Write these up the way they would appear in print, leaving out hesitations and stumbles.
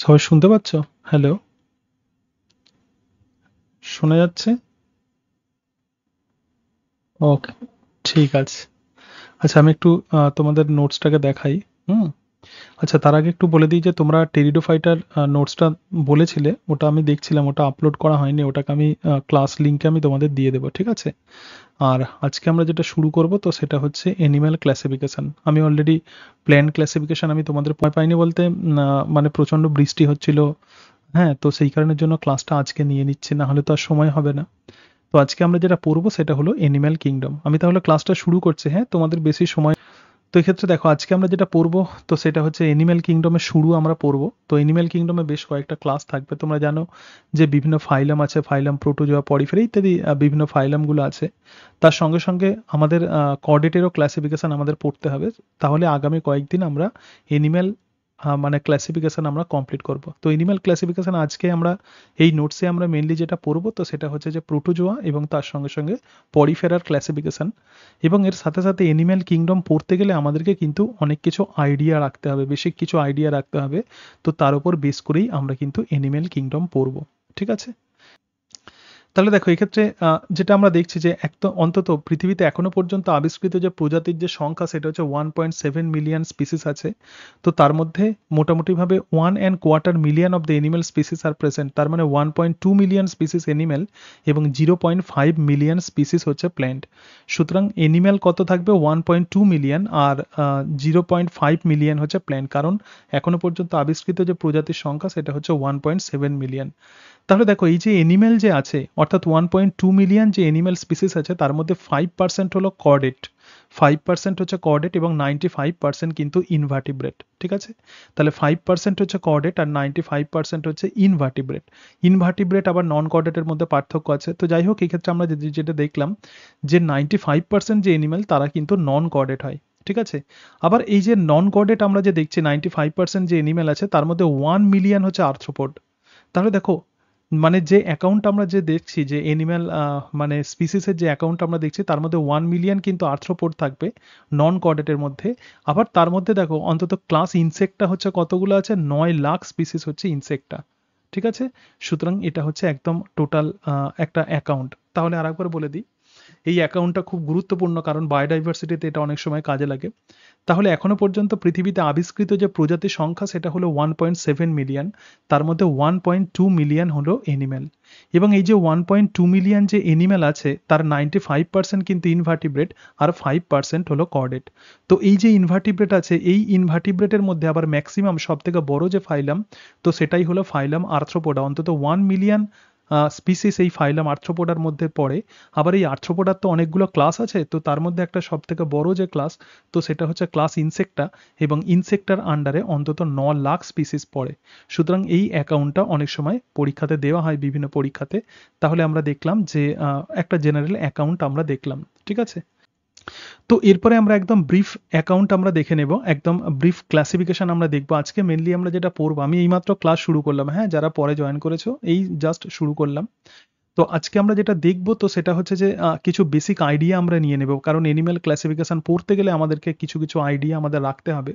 সবাই শুনতে পাচ্ছ? হ্যালো? শোনা যাচ্ছে? ওকে, ঠিক আছে। আচ্ছা, আমি একটু তোমাদের নোটসটাকে দেখাই। হুম? আচ্ছা, তার আগে একটু বলে দিই যে তোমরা টেরিডোফাইটার নোটসটা বলেছিলে, ওটা আমি দেখছিলাম, ওটা আপলোড করা হয়নি। ওটাকে আমি ক্লাস লিংকে আমি তোমাদের দিয়ে দেবো, ঠিক আছে? আর আজকে আমরা যেটা শুরু করব তো সেটা হচ্ছে অ্যানিম্যাল ক্লাসিফিকেশন। আমি অলরেডি প্ল্যান্ট ক্লাসিফিকেশন আমি তোমাদের সময় পাইনি বলতে মানে প্রচণ্ড বৃষ্টি হচ্ছিল। হ্যাঁ, তো সেই কারণের জন্য ক্লাসটা আজকে নিয়ে নিচ্ছি, না হলে তো আর সময় হবে না। তো আজকে আমরা যেটা পড়বো সেটা হলো অ্যানিম্যাল কিংডম। আমি তাহলে ক্লাসটা শুরু করছি, হ্যাঁ? তোমাদের বেশি সময় তো এক্ষেত্রে দেখো আজকে আমরা যেটা পড়বো তো সেটা হচ্ছে অ্যানিম্যাল কিংডমের শুরু আমরা পড়বো। তো অ্যানিম্যাল কিংডমে বেশ কয়েকটা ক্লাস থাকবে। তোমরা জানো যে বিভিন্ন ফাইলাম আছে, ফাইলাম, প্রোটোজোয়া, পরিফেরা ইত্যাদি বিভিন্ন ফাইলামগুলো আছে। তার সঙ্গে, সঙ্গে আমাদের কর্ডেটেরও ক্লাসিফিকেশন আমাদের পড়তে হবে। তাহলে আগামী কয়েকদিন আমরা অ্যানিম্যাল মানে ক্লাসিফিকেশন আমরা কমপ্লিট করব। তো অ্যানিম্যাল ক্লাসিফিকেশন আজকে আমরা এই নোটসে আমরা মেইনলি যেটা পড়বো তো সেটা হচ্ছে যে প্রোটোজোয়া এবং তার সঙ্গে, সঙ্গে পরিফেরার ক্লাসিফিকেশন। এবং এর সাথে, সাথে অ্যানিম্যাল কিংডম পড়তে গেলে আমাদেরকে কিন্তু অনেক কিছু আইডিয়া রাখতে হবে, বেসিক কিছু আইডিয়া রাখতে হবে। তো তার উপর বেস করেই আমরা কিন্তু অ্যানিম্যাল কিংডম পড়বো। ঠিক আছে? তাহলে দেখো এক্ষেত্রে যেটা আমরা দেখছি যে অন্তত পৃথিবীতে এখনো পর্যন্ত আবিষ্কৃত যে প্রজাতির যে সংখ্যা সেটা হচ্ছে 1.7 মিলিয়ন স্পিসিস আছে। তো তার মধ্যে মোটামুটিভাবে 1.25 million of the animal species are present. তার মানে 1.2 মিলিয়ন স্পিসিস অ্যানিম্যাল এবং 0.5 মিলিয়ন স্পিসিস হচ্ছে প্ল্যান্ট। সুতরাং অ্যানিম্যাল কত থাকবে? 1.2 মিলিয়ন আর 0.5 মিলিয়ন হচ্ছে প্ল্যান্ট। কারণ এখনো পর্যন্ত আবিষ্কৃত যে প্রজাতির সংখ্যা সেটা হচ্ছে 1.7 মিলিয়ন। তাহলে দেখো এই যে অ্যানিমেল যে আছে অর্থাৎ 1.2 মিলিয়ন যে অ্যানিমেল স্পিসিস আছে তার মধ্যে 5% হলো কর্ডেট, 5% হচ্ছে কর্ডেট এবং 95% কিন্তু ইনভার্টিব্রেট। ঠিক আছে? তাহলে 5% হচ্ছে কর্ডেট আর 95% হচ্ছে ইনভার্টিব্রেট। ইনভার্টিব্রেট আবার নন কর্ডেটের মধ্যে পার্থক্য আছে। তো যাই হোক এক্ষেত্রে আমরা যেটা দেখলাম যে 95% যে অ্যানিমেল তারা কিন্তু নন কর্ডেট হয়। ঠিক আছে? আবার এই যে নন কর্ডেট আমরা যে দেখছি 95% যে অ্যানিমেল আছে তার মধ্যে 1 মিলিয়ন হচ্ছে আর্থ্রোপড। তাহলে দেখো মানে যে অ্যাকাউন্ট আমরা যে দেখছি যে অ্যানিম্যাল মানে স্পিসিসের যে অ্যাকাউন্ট আমরা দেখছি তার মধ্যে 1 মিলিয়ন কিন্তু আর্থ্রোপড থাকবে নন কর্ডেটের মধ্যে। আবার তার মধ্যে দেখো অন্তত ক্লাস ইনসেক্টটা হচ্ছে কতগুলো আছে? 9 লাখ স্পিসিস হচ্ছে ইনসেক্টটা। ঠিক আছে? সুতরাং এটা হচ্ছে একদম টোটাল একটা অ্যাকাউন্ট। তাহলে আরেকবার বলে দিই, এই অ্যাকাউন্টটা খুব গুরুত্বপূর্ণ কারণ বায়োডাইভার্সিটিতে এটা অনেক সময় কাজে লাগে। তাহলে এখনো পর্যন্ত পৃথিবীতে আবিষ্কৃত যে প্রজাতির সংখ্যা সেটা হলো 1.7 মিলিয়ন। তার মধ্যে 1.2 মিলিয়ন হলো অ্যানিম্যাল। এবং এই যে 1.2 মিলিয়ন যে অ্যানিম্যাল আছে তার 95% কিন্তু ইনভার্টিব্রেট আর 5% হলো কর্ডেট। তো এই যে ইনভার্টিব্রেট আছে এই ইনভার্টিব্রেটের মধ্যে আবার ম্যাক্সিমাম সবথেকে বড় যে ফাইলাম তো সেটাই হলো ফাইলাম আর্থ্রোপোডা। অন্তত 1 মিলিয়ন স্পিসিস এই ফাইলাম আর্থ্রোপোডার মধ্যে পড়ে। আবার এই আর্থ্রোপোডার তো অনেকগুলো ক্লাস আছে। তো তার মধ্যে একটা সবথেকে বড় যে ক্লাস তো সেটা হচ্ছে ক্লাস ইনসেক্টা এবং ইনসেক্টার আন্ডারে অন্তত 9 লাখ স্পিসিস পড়ে। সুতরাং এই অ্যাকাউন্টটা অনেক সময় পরীক্ষাতে দেওয়া হয় বিভিন্ন পরীক্ষাতে। তাহলে আমরা দেখলাম যে একটা জেনারেল অ্যাকাউন্ট আমরা দেখলাম। ঠিক আছে? তো এরপরে আমরা একদম ব্রিফ অ্যাকাউন্ট আমরা দেখে নেব। একদম ব্রিফ ক্লাসিফিকেশন আমরা দেখব। আজকে মেইনলি আমরা যেটা পড়বো, আমি এইমাত্র ক্লাস শুরু করলাম, হ্যাঁ? যারা পরে জয়েন করেছো এই জাস্ট শুরু করলাম। তো আজকে আমরা যেটা দেখব তো সেটা হচ্ছে যে কিছু বেসিক আইডিয়া আমরা নিয়ে নেব। কারণ অ্যানিম্যাল ক্লাসিফিকেশন পড়তে গেলে আমাদেরকে কিছু, কিছু আইডিয়া আমাদের রাখতে হবে।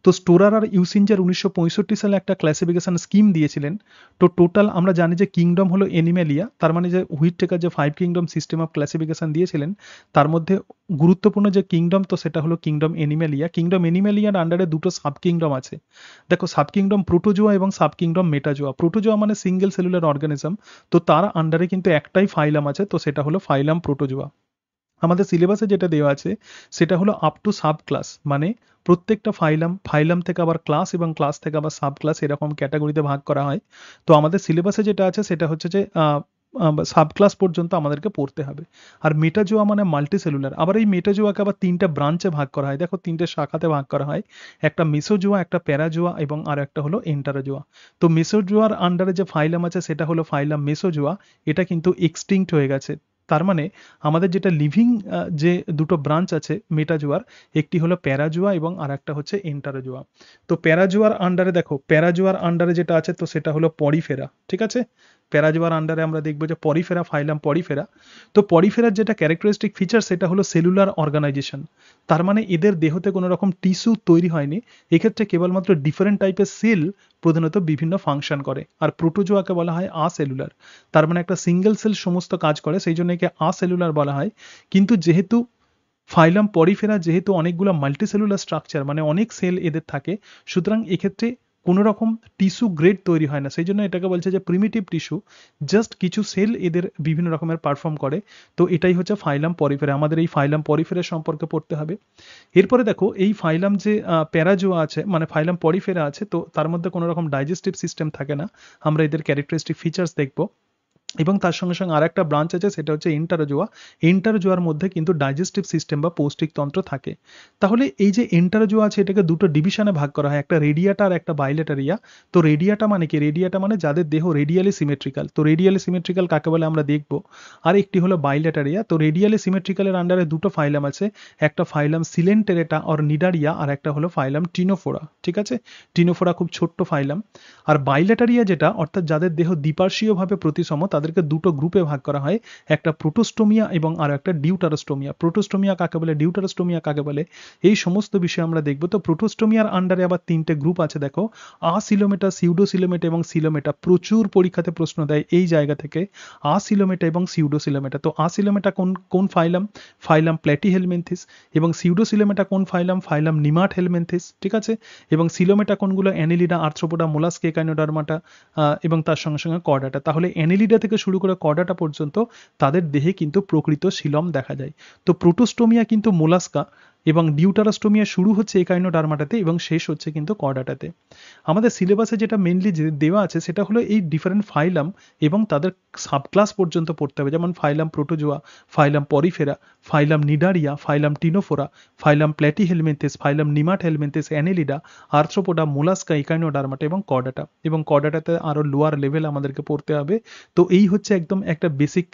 তো স্টোরার আর ইউসিঞ্জার 1965 সালে একটা ক্লাসিফিকেশন স্কিম দিয়েছিলেন। তো টোটাল আমরা জানি যে কিংডম হলো অ্যানিমেলিয়া। তার মানে যে হুইটেকার যে 5 কিংডম সিস্টেম অফ ক্লাসিফিকেশন দিয়েছিলেন তার মধ্যে গুরুত্বপূর্ণ যে কিংডম তো সেটা হলো কিংডম অ্যানিমেলিয়া। কিংডম অ্যানিমেলিয়ার আন্ডারে দুটো সাব কিংডম আছে। দেখো সাব কিংডম প্রোটোজোয়া এবং সাব কিংডম মেটাজোয়া। প্রোটোজোয়া মানে সিঙ্গেল সেলুলার অর্গানিজম। তো তার আন্ডারে কিন্তু একটাই ফাইলাম আছে তো সেটা হলো ফাইলাম প্রোটোজোয়া। আমাদের সিলেবাসে যেটা দেওয়া আছে সেটা হলো আপ টু সাব ক্লাস, মানে প্রত্যেকটা ফাইলাম, ফাইলাম থেকে আবার ক্লাস এবং ক্লাস থেকে আবার সাব ক্লাস এরকম ক্যাটাগরিতে ভাগ করা হয়। তো আমাদের সিলেবাসে যেটা আছে সেটা হচ্ছে যে সাব ক্লাস পর্যন্ত আমাদেরকে পড়তে হবে। আর মেটাজোয়া মানে মাল্টি সেলুলার। আবার এই মেটাজোয়াকে আবার 3টা ব্রাঞ্চে ভাগ করা হয়। দেখো 3টে শাখাতে ভাগ করা হয়। একটা মেসোজোয়া, একটা প্যারাজোয়া এবং আর একটা হলো এন্টারোজোয়া। তো মেসোজোয়ার আন্ডারে যে ফাইলাম আছে সেটা হলো ফাইলাম মেসোজোয়া। এটা কিন্তু এক্সটিংক্ট হয়ে গেছে। তার মানে আমাদের যেটা লিভিং যে দুটো ব্রাঞ্চ আছে মেটাজোয়ার, একটি হলো প্যারাজোয়া এবং আরেকটা হচ্ছে এন্টারোজোয়া। তো প্যারাজোয়ার আন্ডারে দেখো, প্যারাজোয়ার আন্ডারে যেটা আছে তো সেটা হলো পরিফেরা। ঠিক আছে? প্যারাজোয়ার আন্ডারে আমরা দেখব যে পরিফেরা, ফাইলাম পরিফেরা। তো পরিফেরার যেটা ক্যারেক্টারিস্টিক ফিচার সেটা হলো সেলুলার অর্গানাইজেশন। তার মানে এদের দেহতে কোনো রকম টিস্যু তৈরি হয়নি, এক্ষেত্রে কেবলমাত্র ডিফারেন্ট টাইপের সেল প্রধানত বিভিন্ন ফাংশন করে। আর প্রোটোজোয়াকে বলা হয় আ-সেলুলার, তার মানে একটা সিঙ্গেল সেল সমস্ত কাজ করে, সেই জন্য একে আ-সেলুলার বলা হয়। কিন্তু যেহেতু ফাইলাম পরিফেরা যেহেতু অনেকগুলো মাল্টিসেলুলার স্ট্রাকচার, মানে অনেক সেল এদের থাকে, সুতরাং এক্ষেত্রে কোনো রকম টিস্যু গ্রেড তৈরি হয় না, সেই জন্য এটাকে বলছে যে প্রিমিটিভ টিস্যু, জাস্ট কিছু সেল এদের বিভিন্ন রকমের পারফর্ম করে। তো এটাই হচ্ছে ফাইলাম পরিফেরা, আমাদের এই ফাইলাম পরিফেরা সম্পর্কে পড়তে হবে। এরপরে দেখো এই ফাইলাম যে প্যারাজোয়া আছে, মানে ফাইলাম পরিফেরা আছে, তো তার মধ্যে কোনো রকম ডাইজেস্টিভ সিস্টেম থাকে না, আমরা এদের ক্যারেক্টারিস্টিক ফিচার্স দেখব। এবং তার সঙ্গে সঙ্গে আরেকটা ব্রাঞ্চ আছে, সেটা হচ্ছে এন্টারোজোয়া। এন্টারোজোয়ার মধ্যে কিন্তু ডাইজেস্টিভ সিস্টেম বা পৌষ্টিক তন্ত্র থাকে। তাহলে এই যে এন্টারোজোয়া আছে, এটাকে দুটো ডিভিশনে ভাগ করা হয়, একটা রেডিয়াটা আর একটা বাইলেটারিয়া। তো রেডিয়াটা মানে কি? রেডিয়াটা মানে যাদের দেহ রেডিয়ালি সিমেট্রিক্যাল, তো রেডিয়ালি সিমেট্রিক্যাল কাকে বলে আমরা দেখব। আর একটি হলো বাইলেটারিয়া। তো রেডিয়ালি সিমেট্রিক্যালের আন্ডারে দুটো ফাইলাম আছে, একটা ফাইলাম সিলেন্টেরেটা অর নিডারিয়া, আর একটা হলো ফাইলাম টিনোফোরা। ঠিক আছে, টিনোফোরা খুব ছোট্ট ফাইলাম। আর বাইলেটারিয়া যেটা, অর্থাৎ যাদের দেহ দ্বিপার্শ্বীয়ভাবে প্রতিসম, তাদেরকে দুটো গ্রুপে ভাগ করা হয়, একটা প্রোটোস্টোমিয়া এবং আর একটা ডিউটারোস্টোমিয়া। প্রোটোস্টোমিয়া কাকে বলে, ডিউটারোস্টোমিয়া কাকে বলে, এই সমস্ত বিষয় আমরা দেখব। তো প্রোটোস্টোমিয়ার আন্ডারে আবার তিনটে গ্রুপ আছে দেখো, আসিলোমেটা, সিউডোসিলোমেটা এবং সিলোমেটা। প্রচুর পরীক্ষাতে প্রশ্ন দেয় এই জায়গা থেকে, আসিলোমেটা এবং সিউডোসিলোমেটা। তো আসিলোমেটা কোন কোন ফাইলাম? ফাইলাম প্ল্যাটিহেলমিনথিস। এবং সিউডোসিলোমেটা কোন ফাইলাম? ফাইলাম নিমাটহেলমিনথিস। ঠিক আছে, এবং সিলোমেটা কোনগুলো? অ্যানেলিডা, আর্থ্রোপোডা, মোলাস্কা, একাইনোডার্মাটা এবং তার সঙ্গে সঙ্গে কর্ডাটা। তাহলে অ্যানেলিডা থেকে শুরু করে কর্ডাটা পর্যন্ত তাদের দেহে কিন্তু প্রকৃত সিলম দেখা যায়। তো প্রোটোস্টোমিয়া কিন্তু মোলাস্কা, এবং ডিউটারাস্টোমিয়া শুরু হচ্ছে একাইনোডার্মাটাতে এবং শেষ হচ্ছে কিন্তু কর্ডাটাতে। আমাদের সিলেবাসে যেটা মেনলি দেওয়া আছে সেটা হলো এই ডিফারেন্ট ফাইলাম এবং তাদের সাবক্লাস পর্যন্ত পড়তে হবে, যেমন phylum Protozoa, phylum Porifera, phylum Cnidaria, phylum Ctenophora, phylum Platyhelminthes, phylum Nemathelminthes, Annelida, Arthropoda, Mollusca, Echinodermata এবং কর্ডাটা। এবং কর্ডাটাতে আরও লোয়ার লেভেল আমাদেরকে পড়তে হবে। তো এই হচ্ছে একদম একটা বেসিক,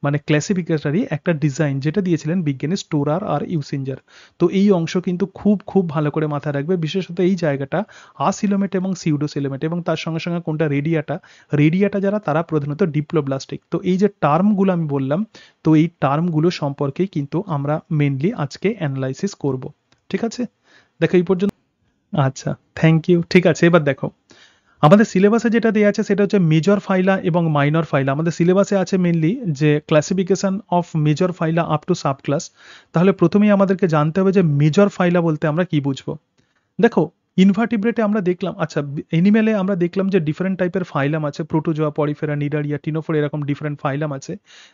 মানে ক্লাসিফিকেশনারি একটা ডিজাইন যেটা দিয়েছিলেন বিজ্ঞানী স্টোরার আর ইউসিঞ্জার। তো এই অংশ কিন্তু খুব খুব ভালো করে মাথায় রাখবে, বিশেষত এই জায়গাটা আসিলোমেট এবং সিউডোসিলোমেট, এবং তার সঙ্গে সঙ্গে কোনটা? রেডিয়াটা। রেডিয়াটা যারা, তারা প্রধানত ডিপ্লোব্লাস্টিক। তো এই যে টার্মগুলো আমি বললাম, তো এই টার্মগুলো সম্পর্কেই কিন্তু আমরা মেনলি আজকে অ্যানালাইসিস করব। ঠিক আছে, দেখো এই পর্যন্ত। আচ্ছা, থ্যাংক ইউ। ঠিক আছে, এবার দেখো আমাদের সিলেবাসে যেটা দেওয়া আছে সেটা হচ্ছে মেজর ফাইলা এবং মাইনর ফাইলা। আমাদের সিলেবাসে আছে মেনলি যে classification of major phyla up to subclass. তাহলে প্রথমেই আমাদেরকে জানতে হবে যে মেজর ফাইলা বলতে আমরা কি বুঝবো। দেখো, ইনভার্টিব্রেটে আমরা দেখলাম, আচ্ছা এনিমেলে আমরা দেখলাম যে ডিফারেন্ট টাইপের ফাইলাম আছে, প্রোটোজোয়া, পরিফেরা, নিডারিয়া, টিনোফোরা, এরকম ডিফারেন্ট ফাইলাম আছে।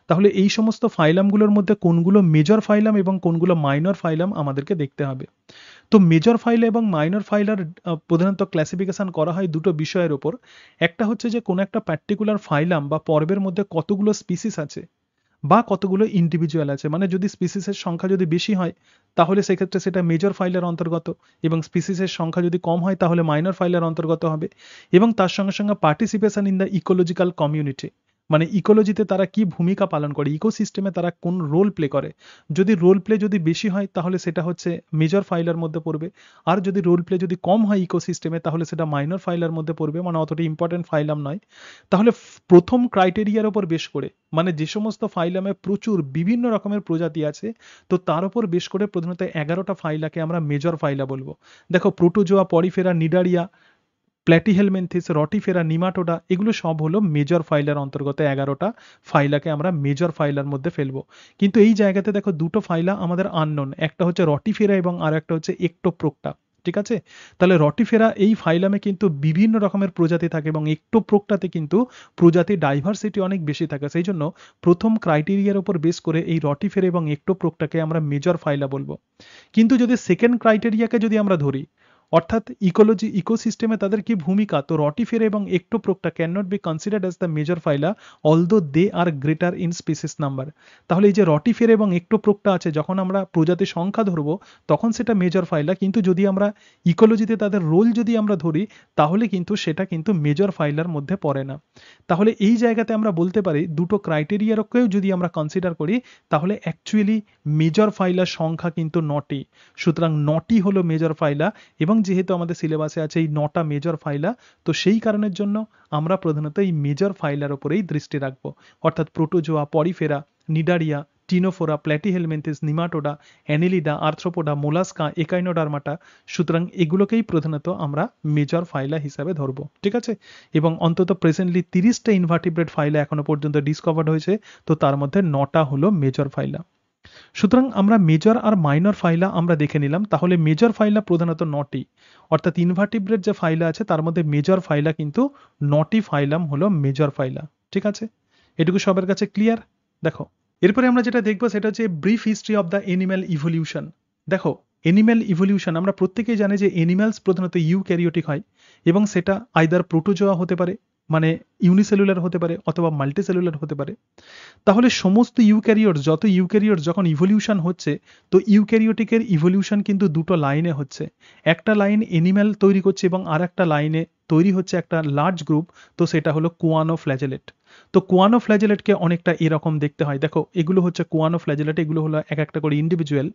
তাহলে এই সমস্ত ফাইলামগুলোর মধ্যে কোনগুলো মেজর ফাইলাম এবং কোনগুলো মাইনর ফাইলাম আমাদেরকে দেখতে হবে। তো মেজর ফাইলা এবং মাইনর ফাইলার প্রধানত ক্লাসিফিকেশন করা হয় দুটো বিষয়ের উপর। একটা হচ্ছে যে কোনো একটা পার্টিকুলার ফাইলাম বা পর্বের মধ্যে কতগুলো স্পিসিস আছে বা কতগুলো ইন্ডিভিজুয়াল আছে, মানে যদি স্পিসিসের সংখ্যা যদি বেশি হয় তাহলে সেক্ষেত্রে সেটা মেজর ফাইলের অন্তর্গত, এবং স্পিসিসের সংখ্যা যদি কম হয় তাহলে মাইনর ফাইলের অন্তর্গত হবে। এবং তার সঙ্গে সঙ্গে participation in the ecological community, মানে ইকোলজিতে তারা কি ভূমিকা পালন করে, ইকোসিস্টেমে তারা কোন রোল প্লে করে। যদি রোল প্লে যদি বেশি হয় তাহলে সেটা হচ্ছে মেজর ফাইলের মধ্যে পড়বে, আর যদি রোল প্লে যদি কম হয় ইকোসিস্টেমে তাহলে সেটা মাইনর ফাইলের মধ্যে পড়বে, মানে অতটা ইম্পর্টেন্ট ফাইলাম নয়। তাহলে প্রথম ক্রাইটেরিয়ার উপর বেশ করে, মানে যে সমস্ত ফাইলামে প্রচুর বিভিন্ন রকমের প্রজাতি আছে, তো তার উপর বেশ করে প্রধানত 11টা ফাইলাকে আমরা মেজর ফাইলা বলবো। দেখো, প্রোটোজোয়া, পরিফেরা, নিডারিয়া, প্ল্যাটিহেলমিনথিস, রটিফেরা, নিমাটোডা, এগুলো সব হলো মেজর ফাইলার অন্তর্গত। 11টা ফাইলাকে আমরা মেজর ফাইলার মধ্যে ফেলবো। কিন্তু এই জায়গাতে দেখো দুটো ফাইলা আমাদের আননোন, একটা হচ্ছে রটিফেরা এবং আর একটা হচ্ছে একটোপ্রোক্টা। ঠিক আছে, তাহলে রটিফেরা এই ফাইলামে কিন্তু বিভিন্ন রকমের প্রজাতি থাকে এবং একটোপ্রোক্টাতে কিন্তু প্রজাতি ডাইভার্সিটি অনেক বেশি থাকে। সেই জন্য প্রথম ক্রাইটেরিয়ার উপর বেস করে এই রটিফেরা এবং একটোপ্রোক্টাকে আমরা মেজর ফাইলা বলবো। কিন্তু যদি সেকেন্ড ক্রাইটেরিয়াকে যদি আমরা ধরি, অর্থাৎ ইকোলজি, ইকোসিস্টেমে তাদের কি ভূমিকা, তো রটিফেরা এবং Ectoprocta can not be considered as the major phyla although they are greater in species number. তাহলে এই যে রটিফেরা এবং একটোপ্রোক্টা আছে, যখন আমরা প্রজাতির সংখ্যা ধরবো তখন সেটা মেজর ফাইলা, কিন্তু যদি আমরা ইকোলজিতে তাদের রোল যদি আমরা ধরি তাহলে কিন্তু সেটা কিন্তু মেজর ফাইলার মধ্যে পড়ে না। তাহলে এই জায়গাতে আমরা বলতে পারি দুটো ক্রাইটেরিয়াকেও যদি আমরা কনসিডার করি তাহলে অ্যাকচুয়ালি মেজর ফাইলার সংখ্যা কিন্তু 9টি। সুতরাং 9টি হলো মেজর ফাইলা, এবং যেহেতু আমাদের সিলেবাসে আছে এই 9টা মেজর ফাইলা, তো সেই কারণের জন্য আমরা প্রধানত এই মেজর ফাইলার উপরেই দৃষ্টি রাখবো, অর্থাৎ Protozoa, Porifera, Cnidaria, Ctenophora, Platyhelminthes, Nematoda, Annelida, Arthropoda, Mollusca, Echinodermata. সুতরাং এগুলোকেই প্রধানত আমরা মেজর ফাইলা হিসাবে ধরবো, ঠিক আছে। এবং অন্তত প্রেজেন্টলি 30টা ইনভার্টিব্রেট ফাইলা এখনো পর্যন্ত ডিসকভার্ড হয়েছে, তো তার মধ্যে 9টা হলো মেজর ফাইলা। সুতরাং আমরা মেজর আর মাইনর ফাইলা আমরা দেখে নিলাম। তাহলে মেজর ফাইলা প্রধানত 9টি, অর্থাৎ ইনভার্টিব্রেট যে ফাইলা আছে তার মধ্যে মেজর ফাইলা কিন্তু 9টি ফাইলাম হলো মেজর ফাইলা, ঠিক আছে। এটুকু সবার কাছে ক্লিয়ার? দেখো এরপরে আমরা যেটা দেখবো সেটা হচ্ছে brief history of the animal evolution. দেখো এনিম্যাল ইভলিউশন আমরা প্রত্যেকেই জানি যে এনিম্যালস প্রধানত ইউক্যারিওটিক হয়, এবং সেটা আইদার প্রোটোজোয়া হতে পারে, মানে ইউনিসেলুলার হতে পারে, অথবা মাল্টিসেলুলার হতে পারে। তাহলে সমস্ত যত ইউক্যারিওট যখন ইভলিউশন হচ্ছে, তো ইউক্যারিওটিকের ইভলিউশন কিন্তু দুটো লাইনে হচ্ছে। একটা লাইন এনিম্যাল তৈরি করছে এবং আর একটা লাইনে তৈরি হচ্ছে একটা লার্জ গ্রুপ, তো সেটা হলো কুয়ানোফ্ল্যাজেলেট। তো কুয়ানোফ্ল্যাজেলেটকে অনেকটা এরকম দেখতে হয়। দেখো এগুলো হচ্ছে কুয়ানোফ্ল্যাজেলেট, এগুলো হলো এক একটা করে ইন্ডিভিজুয়াল।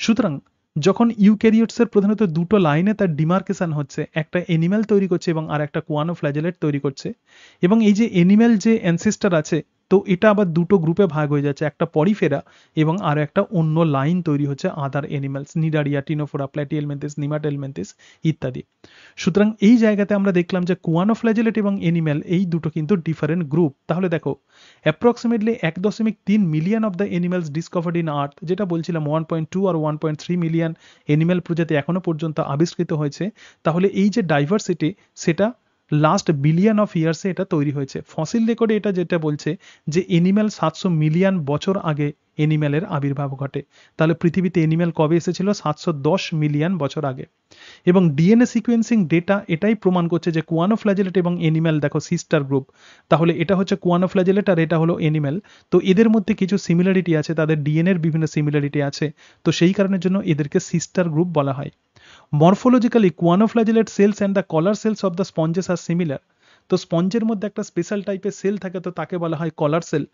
সুতরাং যখন ইউক্যারিওটসের প্রধানত দুটো লাইনে তার ডিমার্কেশন হচ্ছে, একটা এনিম্যাল তৈরি করছে এবং আর একটা কুয়ানোফ্ল্যাজেলেট তৈরি করছে, এবং এই যে এনিম্যাল যে অ্যানসেস্টার আছে, তো এটা আবার দুটো গ্রুপে ভাগ হয়ে যাচ্ছে, একটা পরিফেরা এবং আর একটা অন্য লাইন তৈরি হচ্ছে আদার এনিম্যালস, নিডারিয়া, টিনোফোরা, প্ল্যাটিহেলমিনথিস, নিমাটোহেলমিনথিস ইত্যাদি। সুতরাং এই জায়গাতে আমরা দেখলাম যে কুয়ানোফ্ল্যাজেলেট এবং এনিম্যাল এই দুটো কিন্তু ডিফারেন্ট গ্রুপ। তাহলে দেখো approximately 1.3 million of the animals discovered in আর্থ, যেটা বলছিলাম 1.2 আর 1.3 মিলিয়ন এনিম্যাল প্রজাতি এখনো পর্যন্ত আবিষ্কৃত হয়েছে। তাহলে এই যে ডাইভার্সিটি, সেটা লাস্ট বিলিয়ন অফ ইয়ার্সে এটা তৈরি হয়েছে। ফসিল রেকর্ডে এটা যেটা বলছে যে এনিম্যাল 700 মিলিয়ন বছর আগে এনিম্যালের আবির্ভাব ঘটে। তাহলে পৃথিবীতে এনিম্যাল কবে এসেছিল? 710 মিলিয়ন বছর আগে। এবং ডিএনএ সিকোয়েন্সিং ডেটা এটাই প্রমাণ করছে যে কুয়ানোফ্ল্যাজেলেট এবং এনিম্যাল, দেখো সিস্টার গ্রুপ, তাহলে এটা হচ্ছে কুয়ানোফ্ল্যাজেলেট আর এটা হলো এনিম্যাল। তো এদের মধ্যে কিছু সিমিলারিটি আছে, তাদের ডিএনএ এর বিভিন্ন সিমিলারিটি আছে, তো সেই কারণের জন্য এদেরকে সিস্টার গ্রুপ বলা হয়। Morphologically choanoflagellate cells and the collar cells of the sponges are similar. তো স্পঞ্জের মধ্যে একটা স্পেশাল টাইপের সেল থাকে, তো তাকে বলা হয় কলার সেল।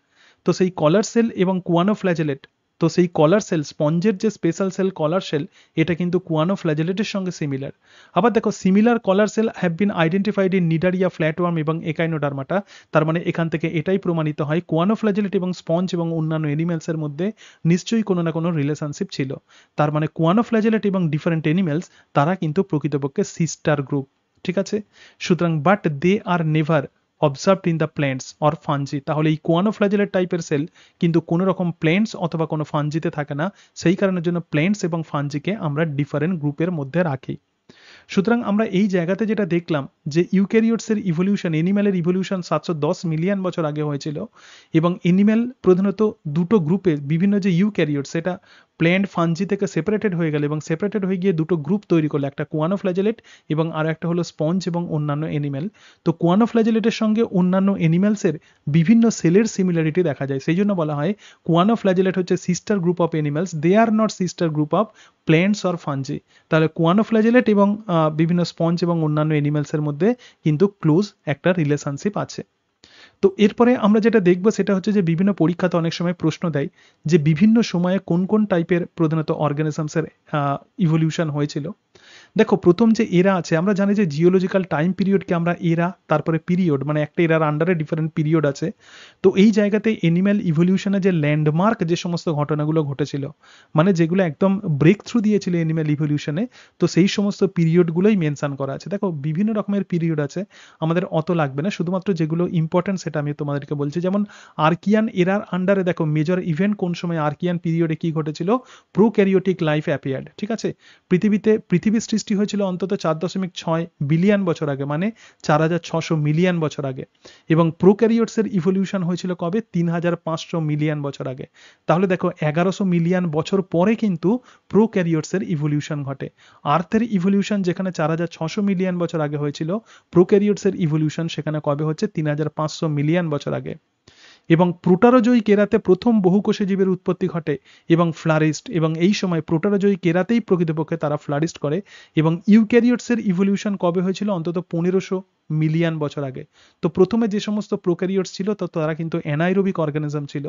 তো সেই কলার সেল এবং কুয়ানোফ্ল্যাজেলেট, তো সেই কলার সেল, স্পঞ্জের যে স্পেশাল সেল কলার সেল, এটা কিন্তু কুয়ানোফ্ল্যাজেলেটের সঙ্গে সিমিলার। আবার দেখো similar collar cell have been identified in Cnidaria, flatworm এবং একাইনোডার্মাটা। তার মানে এখান থেকে এটাই প্রমাণিত হয় কুয়ানোফ্ল্যাজেলেট এবং স্পঞ্জ এবং অন্যান্য এনিম্যালসের মধ্যে নিশ্চয়ই কোনো না কোনো রিলেশনশিপ ছিল। তার মানে কুয়ানোফ্ল্যাজেলেট এবং ডিফারেন্ট এনিম্যালস তারা কিন্তু প্রকৃতপক্ষে সিস্টার গ্রুপ, ঠিক আছে। সুতরাং but they are never observed in the plants or fungi. তাহলে এই কুয়ানোফ্ল্যাজেলেট টাইপের সেল কিন্তু কোনো রকম প্ল্যান্টস অথবা কোনো ফাঞ্জিতে থাকে না, সেই কারণের জন্য প্ল্যান্টস এবং ফাঞ্জিকে আমরা ডিফারেন্ট গ্রুপের মধ্যে রাখি। সুতরাং আমরা এই জায়গাতে যেটা দেখলাম যে ইউক্যারিওটসের ইভলিউশন, এনিম্যালের ইভলিউশন 710 মিলিয়ন বছর আগে হয়েছিল, এবং এনিম্যাল প্রধানত দুটো গ্রুপে, বিভিন্ন যে ইউক্যারিওট সেটা প্ল্যান্ট ফাঞ্জি থেকে সেপারেটেড হয়ে গেল এবং সেপারেটেড হয়ে গিয়ে দুটো গ্রুপ তৈরি করলো, একটা কুয়ানোফ্ল্যাজেলেট এবং আর একটা হলো স্পঞ্জ এবং অন্যান্য এনিম্যাল। তো কুয়ানোফ্ল্যাজেলেটের সঙ্গে অন্যান্য এনিম্যালসের বিভিন্ন সেলের সিমিলারিটি দেখা যায়, সেই জন্য বলা হয় কুয়ানোফ্ল্যাজেলেট হচ্ছে sister group of animals, they are not sister group of plants or fungi. তাহলে কুয়ানোফ্ল্যাজেলেট এবং বিভিন্ন স্পঞ্জ এবং অন্যান্য এনিম্যালসের মধ্যে কিন্তু ক্লোজ একটা রিলেশনশিপ আছে। তো এরপরে আমরা যেটা দেখবো সেটা হচ্ছে যে বিভিন্ন পরীক্ষাতে অনেক সময় প্রশ্ন দেয় যে বিভিন্ন সময়ে কোন কোন টাইপের প্রধানত অর্গানিজমসের ইভলিউশন হয়েছিল। দেখো প্রথম যে এরা আছে, আমরা জানি যে জিওলজিক্যাল টাইম পিরিয়ডকে আমরা এরা, তারপরে পিরিয়ড, মানে একটা এরার আন্ডারে ডিফারেন্ট পিরিয়ড আছে। তো এই জায়গাতে এনিম্যাল ইভলিউশনে যে ল্যান্ডমার্ক যে সমস্ত ঘটনাগুলো ঘটেছিল, মানে যেগুলো একদম ব্রেক থ্রু দিয়েছিল এনিম্যাল ইভলিউশনে, তো সেই সমস্ত পিরিয়ডগুলোই মেনশন করা আছে। দেখো বিভিন্ন রকমের পিরিয়ড আছে, আমাদের অত লাগবে না, শুধুমাত্র যেগুলো ইম্পর্টেন্ট সেটা আমি তোমাদেরকে বলছি। যেমন আর্কিয়ান এরার আন্ডারে দেখো মেজর ইভেন্ট কোন সময় আর্কিয়ান পিরিয়ডে কি ঘটেছিল, প্রোক্যারিওটিক লাইফ অ্যাপিয়ার্ড, ঠিক আছে। পৃথিবীর সৃষ্টি হয়েছিল অন্তত 4.6 বিলিয়ন বছর আগে, মানে 4,600 মিলিয়ন বছর আগে, এবং প্রোক্যারিওটসের ইভলিউশন হয়েছিল কবে? 3,500 মিলিয়ন বছর আগে। তাহলে দেখো 1100 মিলিয়ন বছর পরে কিন্তু প্রোক্যারিওটসের ইভলিউশন ঘটে। আর্থের ইভলিউশন যেখানে 4,600 মিলিয়ন বছর আগে হয়েছিল, প্রোক্যারিওটসের ইভলিউশন সেখানে কবে হচ্ছে? 3,500 মিলিয়ন বছর আগে। এবং প্রোটারোজয়ী কেরাতে প্রথম বহুকোষী জীবের উৎপত্তি ঘটে এবং ফ্লারিস্ট, এবং এই সময় প্রোটারোজয়ী কেরাতেই প্রকৃতপক্ষে তারা ফ্লারিস্ট করে। এবং ইউক্যারিওটসের ইভলিউশন কবে হয়েছিল? অন্তত 1500 মিলিয়ন বছর আগে। তো প্রথমে যে সমস্ত প্রোক্যারিওটস ছিল তো তারা কিন্তু অ্যানাইরোবিক অর্গানিজম ছিল,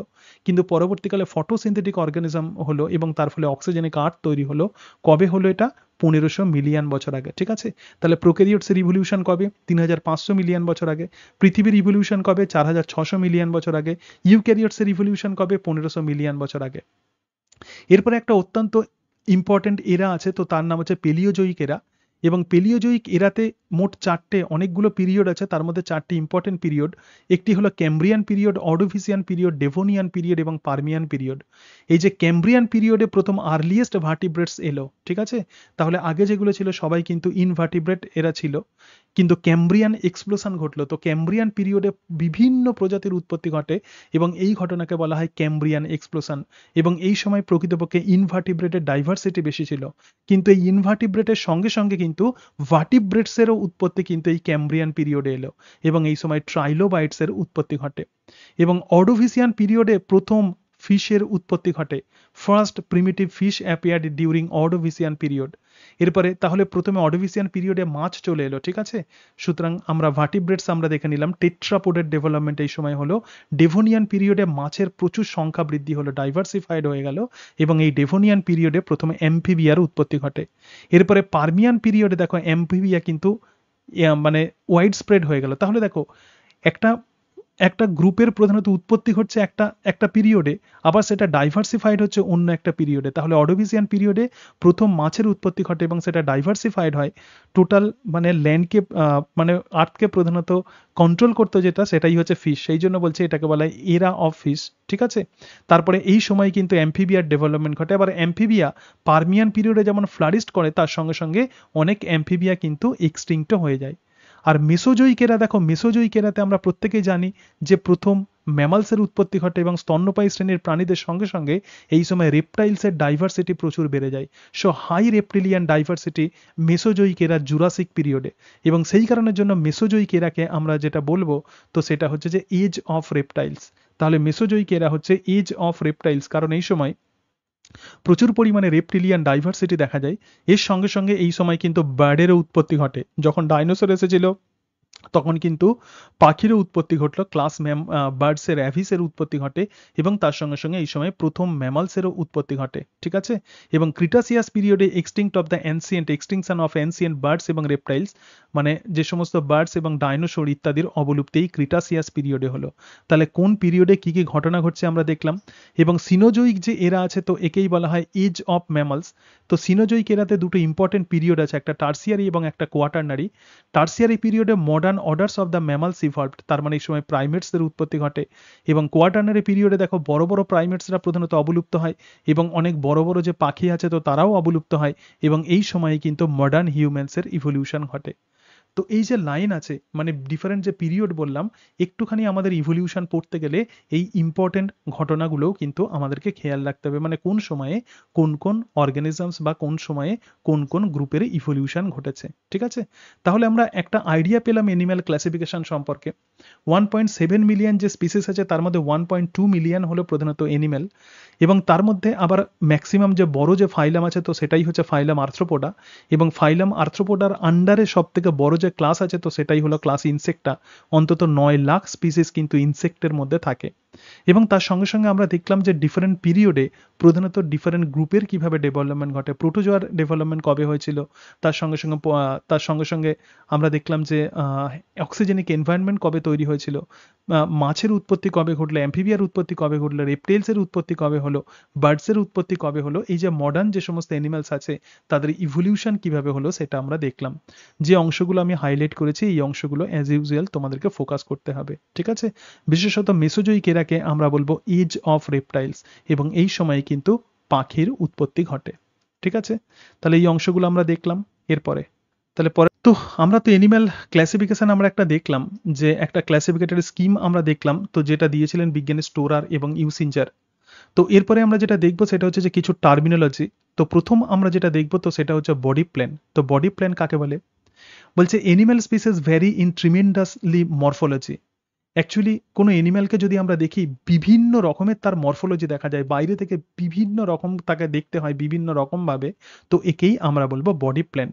কিন্তু পরবর্তীকালে ফটোসিনথেটিক অর্গানিজম হলো এবং তার ফলে অক্সিজেনিক আর্থ তৈরি হলো। কবে হলো এটা? 1500 মিলিয়ন বছর আগে। ঠিক আছে, তাহলে প্রোক্যারিওটসের ইভলিউশন কবে? 3500 মিলিয়ন বছর আগে। পৃথিবীর ইভলিউশন কবে? 4600 মিলিয়ন বছর আগে। ইউক্যারিওটসের ইভলিউশন কবে? 1500 মিলিয়ন বছর আগে। এরপরে একটা অত্যন্ত ইম্পর্টেন্ট এরা আছে, তো তার নাম হচ্ছে পেলিওজয়িক এরা। এবং পেলিওজয়িক এরাতে মোট চারটে অনেকগুলো পিরিয়ড আছে, তার মধ্যে চারটি ইম্পর্টেন্ট পিরিয়ড। একটি হলো Cambrian period, Ordovician period, Devonian period এবং পারমিয়ান পিরিয়ড। এই যে ক্যাম্ব্রিয়ান পিরিয়ডে প্রথম আর্লিয়েস্ট ভার্টিব্রেটস এলো, ঠিক আছে, তাহলে আগে যেগুলো ছিল সবাই কিন্তু ইনভার্টিব্রেট এরা ছিল, কিন্তু ক্যাম্ব্রিয়ান এক্সপ্লোশন ঘটলো। তো ক্যাম্ব্রিয়ান পিরিয়ডে বিভিন্ন প্রজাতির উৎপত্তি ঘটে এবং এই ঘটনাকে বলা হয় ক্যাম্ব্রিয়ান এক্সপ্লোশন। এবং এই সময় প্রকৃতপক্ষে ইনভার্টিব্রেটের ডাইভার্সিটি বেশি ছিল, কিন্তু এই ইনভার্টিব্রেটের সঙ্গে সঙ্গে কিন্তু ভার্টিব্রেটসেরও উৎপত্তি কিন্তু এই ক্যাম্ব্রিয়ান পিরিয়ডে এলো এবং এই সময় ট্রাইলোবাইটসের উৎপত্তি ঘটে। এবং অর্ডোভিসিয়ান পিরিয়ডে প্রথম ফিশের উৎপত্তি ঘটে। First primitive fish appeared during Ordovician period. এরপরে তাহলে প্রথমে অর্ডোভিসিয়ান পিরিয়ডে মাছ চলে এলো, ঠিক আছে। সুতরাং আমরা ভার্টিব্রেটস আমরা দেখে নিলাম, টেট্রাপোডের ডেভেলপমেন্ট এই সময় হলো। ডেভোনিয়ান পিরিয়ডে মাছের প্রচুর সংখ্যা বৃদ্ধি হলো, ডাইভার্সিফাইড হয়ে গেল এবং এই ডেভোনিয়ান পিরিয়ডে প্রথমে অ্যাম্ফিবিয়ার উৎপত্তি ঘটে। এরপরে পারমিয়ান পিরিয়ডে দেখো অ্যাম্ফিবিয়া কিন্তু মানে ওয়াইড স্প্রেড হয়ে গেল। তাহলে দেখো একটা একটা গ্রুপের প্রধানত উৎপত্তি হচ্ছে একটা একটা পিরিয়ডে, আবার সেটা ডাইভার্সিফাইড হচ্ছে অন্য একটা পিরিয়ডে। তাহলে অর্ডোভিসিয়ান পিরিয়ডে প্রথম মাছের উৎপত্তি ঘটে এবং সেটা ডাইভার্সিফাইড হয়। টোটাল মানে ল্যান্ডকে মানে আর্থকে প্রধানত কন্ট্রোল করতে যেটা, সেটাই হচ্ছে ফিশ, সেই জন্য বলছে এটাকে বলা হয় এরা অফ ফিশ, ঠিক আছে। তারপরে এই সময় কিন্তু অ্যাম্ফিবিয়ার ডেভেলপমেন্ট ঘটে। আবার অ্যাম্ফিবিয়া পারমিয়ান পিরিয়ডে যেমন ফ্লারিস্ট করে, তার সঙ্গে সঙ্গে অনেক অ্যাম্ফিবিয়া কিন্তু এক্সটিংক্ট হয়ে যায়। আর মেসোজয়িক এরা, দেখো মেসোজয়িক এরাতে আমরা প্রত্যেকেই জানি যে প্রথম ম্যামালসের উৎপত্তি ঘটে এবং স্তন্যপায়ী শ্রেণীর প্রাণীদের সঙ্গে সঙ্গে এই সময় রেপটাইলসের ডাইভার্সিটি প্রচুর বেড়ে যায়। সো হাই রেপটিলিয়ান ডাইভার্সিটি মেসোজয়িক এরা জুরাসিক পিরিয়ডে। এবং সেই কারণের জন্য মেসোজয়িক এরাকে আমরা যেটা বলবো তো সেটা হচ্ছে যে এজ অফ রেপটাইলস। তাহলে মেসোজয়িক এরা হচ্ছে এজ অফ রেপটাইলস, কারণ এই সময় প্রচুর পরিমাণে রেপটিলিয়ান ডাইভার্সিটি দেখা যায়। এর সঙ্গে সঙ্গে এই সময় কিন্তু বার্ডেরও উৎপত্তি ঘটে। যখন ডাইনোসর এসেছিল তখন কিন্তু পাখিরও উৎপত্তি ঘটলো, ক্লাস বার্ডসের অ্যাভিসের উৎপত্তি ঘটে এবং তার সঙ্গে সঙ্গে এই সময় প্রথম ম্যামালসেরও উৎপত্তি ঘটে, ঠিক আছে। এবং ক্রিটাসিয়াস পিরিয়ডে extinct of the ancient, extinction of ancient birds এবং রেপটাইলস, মানে যে সমস্ত বার্ডস এবং ডাইনোসর ইত্যাদির অবলুপ্তি এই ক্রিটাসিয়াস পিরিয়ডে হলো। তাহলে কোন পিরিয়ডে কি কি ঘটনা ঘটছে আমরা দেখলাম। এবং সিনোজয়িক যে এরা আছে তো একেই বলা হয় এজ অফ ম্যামালস। তো সিনোজয়িক এরাতে দুটো ইম্পর্টেন্ট পিরিয়ড আছে, একটা টার্সিয়ারি এবং একটা কোয়াটারনারি। টার্সিয়ারি পিরিয়ডে modern orders of the mammals evolved, তার মানে এই সময় প্রাইমেটসের উৎপত্তি ঘটে। এবং কোয়াটারনারি পিরিয়ডে দেখো বড় বড় প্রাইমেটসরা প্রধানত অবলুপ্ত হয় এবং অনেক বড় বড় যে পাখি আছে তো তারাও অবলুপ্ত হয় এবং এই সময়ে কিন্তু মডার্ন হিউম্যানসের ইভলিউশন ঘটে। তো এই যে লাইন আছে মানে ডিফারেন্ট যে পিরিয়ড বললাম, একটুখানি আমাদের ইভলিউশন পড়তে গেলে এই ইম্পর্টেন্ট ঘটনাগুলোও কিন্তু আমাদেরকে খেয়াল রাখতে হবে, মানে কোন সময়ে কোন কোন অর্গানিজমস বা কোন সময়ে কোন কোন গ্রুপের ইভলিউশন ঘটেছে, ঠিক আছে। তাহলে আমরা একটা আইডিয়া পেলাম অ্যানিম্যাল ক্লাসিফিকেশন সম্পর্কে। 1.7 মিলিয়ন যে স্পিসিস আছে তার মধ্যে 1.2 মিলিয়ন হলো প্রধানত অ্যানিম্যাল, এবং তার মধ্যে আবার ম্যাক্সিমাম যে বড় যে ফাইলাম আছে তো সেটাই হচ্ছে ফাইলাম আর্থ্রোপোডা। এবং ফাইলাম আর্থ্রোপোডার আন্ডারে সব থেকে বড় যে ক্লাস আছে তো সেটাই হলো ক্লাস ইনসেক্টা। অন্তত 9 লাখ স্পিসিস কিন্তু ইনসেক্টের মধ্যে থাকে। এবং তার সঙ্গে সঙ্গে আমরা দেখলাম যে ডিফারেন্ট পিরিয়ডে প্রধানত ডিফারেন্ট গ্রুপের কিভাবে ডেভেলপমেন্ট ঘটে, প্রোটোজোয়ার ডেভেলপমেন্ট কবে হয়েছিল, তার সঙ্গে আমরা দেখলাম যে অক্সিজেনিক এনভায়রনমেন্ট কবে তৈরি হয়েছিল, মাছের উৎপত্তি কবে ঘটলো, অ্যাম্ফিবিয়ার উৎপত্তি কবে ঘটলো, রেপটেলসের উৎপত্তি কবে হলো, বার্ডসের উৎপত্তি কবে হলো, এই যে মডার্ন যে সমস্ত অ্যানিমালস আছে তাদের ইভলিউশন কিভাবে হলো সেটা আমরা দেখলাম। যে অংশগুলো আমি হাইলাইট করেছি এই অংশগুলো অ্যাজ ইউজুয়াল তোমাদেরকে ফোকাস করতে হবে, ঠিক আছে। বিশেষত মেসোজয়িক এরাকে আমরা বলবো এজ অফ রেপটাইলস এবং এই সময়ে কিন্তু পাখির উৎপত্তি ঘটে, ঠিক আছে। তাহলে এই অংশগুলো আমরা দেখলাম। এরপরে তাহলে পরে তো আমরা তো অ্যানিম্যাল ক্লাসিফিকেশন আমরা একটা দেখলাম, যে একটা ক্লাসিফিকেটরি স্কিম আমরা দেখলাম তো যেটা দিয়েছিলেন বিজ্ঞানী স্টোরার এবং ইউসিঞ্জার। তো এরপরে আমরা যেটা দেখবো সেটা হচ্ছে যে কিছু টার্মিনোলজি। তো প্রথম আমরা যেটা দেখবো তো সেটা হচ্ছে বডি প্ল্যান। তো বডি প্ল্যান কাকে বলে? বলছে animal species vary in tremendously morphology. Actually কোনো এনিম্যালকে যদি আমরা দেখি বিভিন্ন রকমের তার মরফোলজি দেখা যায়, বাইরে থেকে বিভিন্ন রকম তাকে দেখতে হয় বিভিন্ন রকমভাবে, তো একেই আমরা বলবো body plan.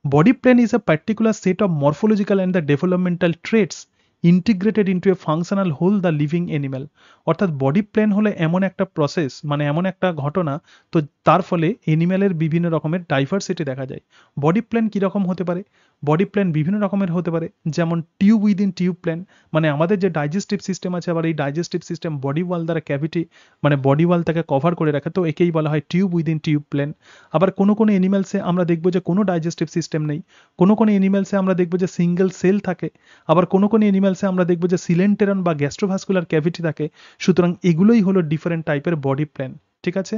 Body plan is a particular set of morphological and the developmental traits integrated into a functional whole the living animal. অর্থাৎ বডি প্ল্যান হলো এমন একটা প্রসেস, মানে এমন একটা ঘটনা, তো তার ফলে এনিম্যালের বিভিন্ন রকমের ডাইভার্সিটি দেখা যায়। বডি প্ল্যান কীরকম হতে পারে? বডি প্ল্যান বিভিন্ন রকমের হতে পারে, যেমন টিউব উইদিন টিউব প্ল্যান, মানে আমাদের যে ডাইজেস্টিভ সিস্টেম আছে, আবার এই ডাইজেস্টিভ সিস্টেম বডি ওয়াল দ্বারা ক্যাভিটি, মানে বডি ওয়াল তাকে কভার করে রাখে, তো একেই বলা হয় টিউব উইদিন টিউব প্ল্যান। আবার কোনো কোনো এনিম্যালসে আমরা দেখবো যে কোনো ডাইজেস্টিভ সিস্টেম নেই, কোনো কোনো এনিম্যালসে আমরা দেখবো যে সিঙ্গেল সেল থাকে, আবার কোনো কোনো এনিম্যালসে আমরা দেখবো যে সিলেন্টেরন বা গ্যাস্ট্রোভাস্কুলার ক্যাভিটি থাকে। সুতরাং এগুলোই হলো ডিফারেন্ট টাইপের বডি প্ল্যান। ঠিক আছে,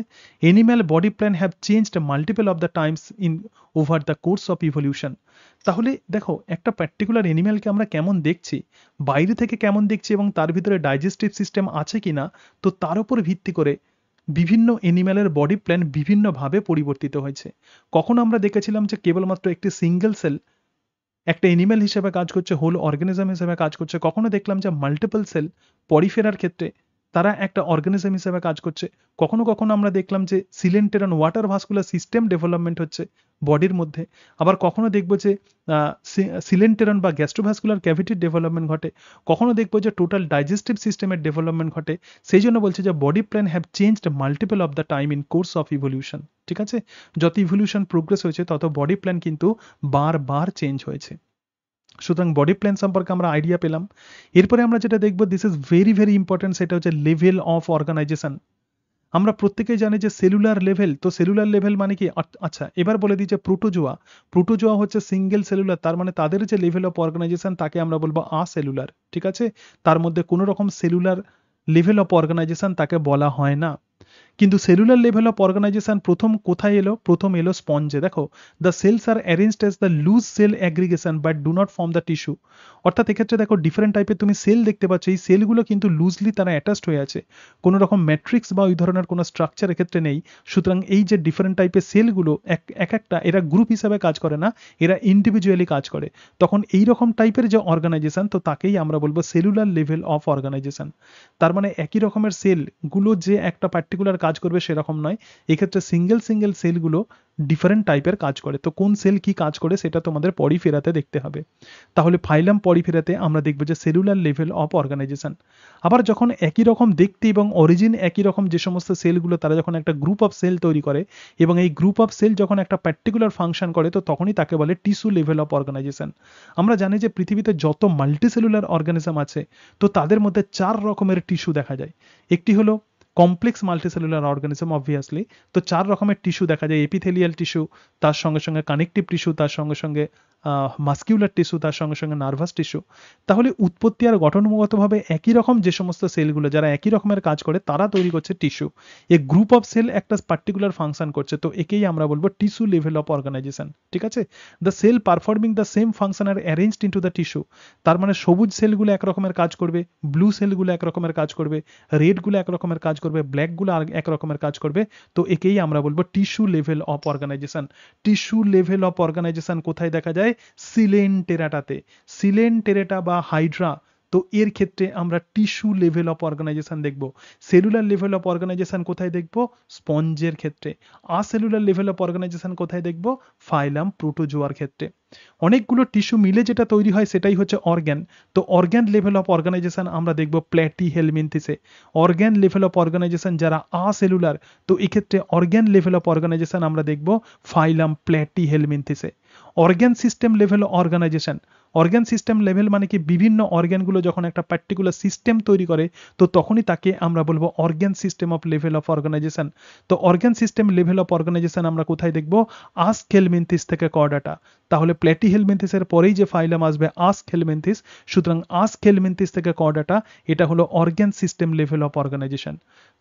animal body plan have changed multiple of the Times in over the course of evolution. তাহলে দেখো, একটা পার্টিকুলার এনিম্যালকে আমরা কেমন দেখছি, বাইরে থেকে কেমন দেখছি এবং তার ভিতরে ডাইজেস্টিভ সিস্টেম আছে কিনা, তো তার উপর ভিত্তি করে বিভিন্ন এনিম্যালের বডি প্ল্যান বিভিন্নভাবে পরিবর্তিত হয়েছে। কখনো আমরা দেখেছিলাম যে কেবলমাত্র একটি সিঙ্গেল সেল একটা এনিম্যাল হিসেবে কাজ করছে, হোল অর্গানিজম হিসেবে কাজ করছে। কখনো দেখলাম যে মাল্টিপল সেল পরিফেরার ক্ষেত্রে তারা একটা অর্গানিজম হিসেবে কাজ করছে। কখনো কখনো আমরা দেখলাম যে coelenteron water vascular system development হচ্ছে বডির মধ্যে। আবার কখনো দেখবো যে সিলেন্টেরন বা গ্যাস্ট্রোভাস্কুলার ক্যাভিটির ডেভেলপমেন্ট ঘটে। কখনো দেখবো যে টোটাল ডাইজেস্টিভ সিস্টেমের ডেভেলপমেন্ট ঘটে। সেই জন্য বলছে যে body plan have changed multiple of the time in course of evolution. ঠিক আছে, যত ইভলিউশন প্রোগ্রেস হয়েছে তত বডি প্ল্যান কিন্তু বারবার চেঞ্জ হয়েছে। সুতরাং বডি প্ল্যান সম্পর্কে আমরা আইডিয়া পেলাম। এরপরে আমরা যেটা দেখব, this is very very important, সেটা হচ্ছে লেভেল অফ অর্গানাইজেশন। আমরা প্রত্যেকেই জানি যে সেলুলার লেভেল, তো সেলুলার লেভেল মানে কি? আচ্ছা, এবার বলে দিই যে প্রোটোজোয়া। প্রোটোজোয়া হচ্ছে সিঙ্গেল সেলুলার, তার মানে তাদের যে লেভেল অফ অর্গানাইজেশন তাকে আমরা বলবো সেলুলার। ঠিক আছে, তার মধ্যে কোনো রকম সেলুলার লেভেল অফ অর্গানাইজেশন তাকে বলা হয় না। কিন্তু সেলুলার লেভেল অফ অর্গানাইজেশন প্রথম কোথায় এলো? প্রথম এলো স্পঞ্জে। দেখো, the cells are arranged as the loose cell aggregation but do not form the tissue. অর্থাৎ এক্ষেত্রে দেখো ডিফারেন্ট টাইপের তুমি সেল দেখতে পাচ্ছ, এই সেলগুলো কিন্তু লুজলি তারা অ্যাটাচড হয়ে আছে, কোনো রকম ম্যাট্রিক্স বা ওই ধরনের কোনো স্ট্রাকচার এক্ষেত্রে নেই। সুতরাং এই যে ডিফারেন্ট টাইপের সেলগুলো এক একটা এরা গ্রুপ হিসাবে কাজ করে না, এরা ইন্ডিভিজুয়ালি কাজ করে। তখন এই রকম টাইপের যে অর্গানাইজেশন, তো তাকেই আমরা বলবো সেলুলার লেভেল অফ অর্গানাইজেশন। তার মানে একই রকমের সেলগুলো যে একটা পার্টিকুলার কাজ করবে সেরকম নয়, এক্ষেত্রে সিঙ্গেল সিঙ্গেল সেলগুলো ডিফারেন্ট টাইপের কাজ করে। তো কোন সেল কি কাজ করে সেটা তোমাদের পরিফেরাতে দেখতে হবে। তাহলে ফাইলাম পরিফেরাতে আমরা দেখব যে সেলুলার লেভেল অফ অর্গানাইজেশন। আবার যখন একই রকম দেখতে এবং অরিজিন একই রকম যে সমস্ত সেলগুলো, তারা যখন একটা গ্রুপ অফ সেল তৈরি করে এবং এই গ্রুপ অফ সেল যখন একটা পার্টিকুলার ফাংশন করে, তো তখনই তাকে বলে টিস্যু লেভেল অফ অর্গানাইজেশন। আমরা জানি যে পৃথিবীতে যত মাল্টিসেলুলার অর্গানিজম আছে, তো তাদের মধ্যে 4 রকমের টিস্যু দেখা যায়। একটি হলো কমপ্লেক্স মাল্টিসেলুলার অর্গানিজম, অবভিয়াসলি। তো 4 রকমের টিস্যু দেখা যায়, এপিথেলিয়াল টিস্যু, তার সঙ্গে সঙ্গে কানেকটিভ টিস্যু, তার সঙ্গে সঙ্গে মাস্কিউলার টিস্যু, তার সঙ্গে সঙ্গে নার্ভাস টিস্যু। তাহলে উৎপত্তি আর গঠনগতভাবে একই রকম যে সমস্ত সেলগুলো যারা একই রকমের কাজ করে, তারা তৈরি করছে টিস্যু। এই গ্রুপ অফ সেল একটা পার্টিকুলার ফাংশন করছে, তো একেই আমরা বলবো টিস্যু লেভেল অফ অর্গানাইজেশন। ঠিক আছে, the cell performing the same function are arranged into the tissue. তার মানে সবুজ সেলগুলো এক রকমের কাজ করবে, ব্লু সেলগুলো এক রকমের কাজ করবে, রেডগুলো এক রকমের কাজ করবে, ব্ল্যাকগুলো আর এক রকমের কাজ করবে। তো একেই আমরা বলবো tissue level of organisation. Tissue level of organisation কোথায় দেখা যায়? সিলেন্টেরাটাতে। সিলেন্টেরেটা বা হাইড্রা, তো এর ক্ষেত্রে আমরা টিস্যু লেভেল অফ অর্গানাইজেশন দেখব। সেলুলার লেভেল অফ অর্গানাইজেশন কোথায় দেখব? স্পঞ্জের ক্ষেত্রে। সেলুলার লেভেল অফ অর্গানাইজেশন কোথায় দেখব? ফাইলাম প্রোটোজোয়ার ক্ষেত্রে। অনেকগুলো টিস্যু মিলে যেটা তৈরি হয় সেটাই হচ্ছে অর্গ্যান। তো অর্গ্যান লেভেল অফ অর্গানাইজেশন আমরা দেখব প্ল্যাটিহেলমিনথিসে। অর্গ্যান লেভেল অফ অর্গানাইজেশন যারা সেলুলার, তো এক্ষেত্রে অর্গ্যান লেভেল অফ অর্গানাইজেশন আমরা দেখব ফাইলাম প্ল্যাটিহেলমিনথিসে। Organ system level organisation, organ system level মানে কি? বিভিন্ন অর্গ্যানগুলো যখন একটা পার্টিকুলার সিস্টেম তৈরি করে, তো তখনই তাকে আমরা বলবো organ system of level of organisation. তো organ system level of organisation আমরা কোথায় দেখব? আস্কেলমিনথিস থেকে কর্ডাটা। তাহলে প্ল্যাটিহেলমিনথিসের পরেই যে ফাইলাম আসবে আস্কেলমিনথিস। সুতরাং আস্কেলমিনথিস থেকে কর্ডাটা, এটা হলো organ system level of organisation.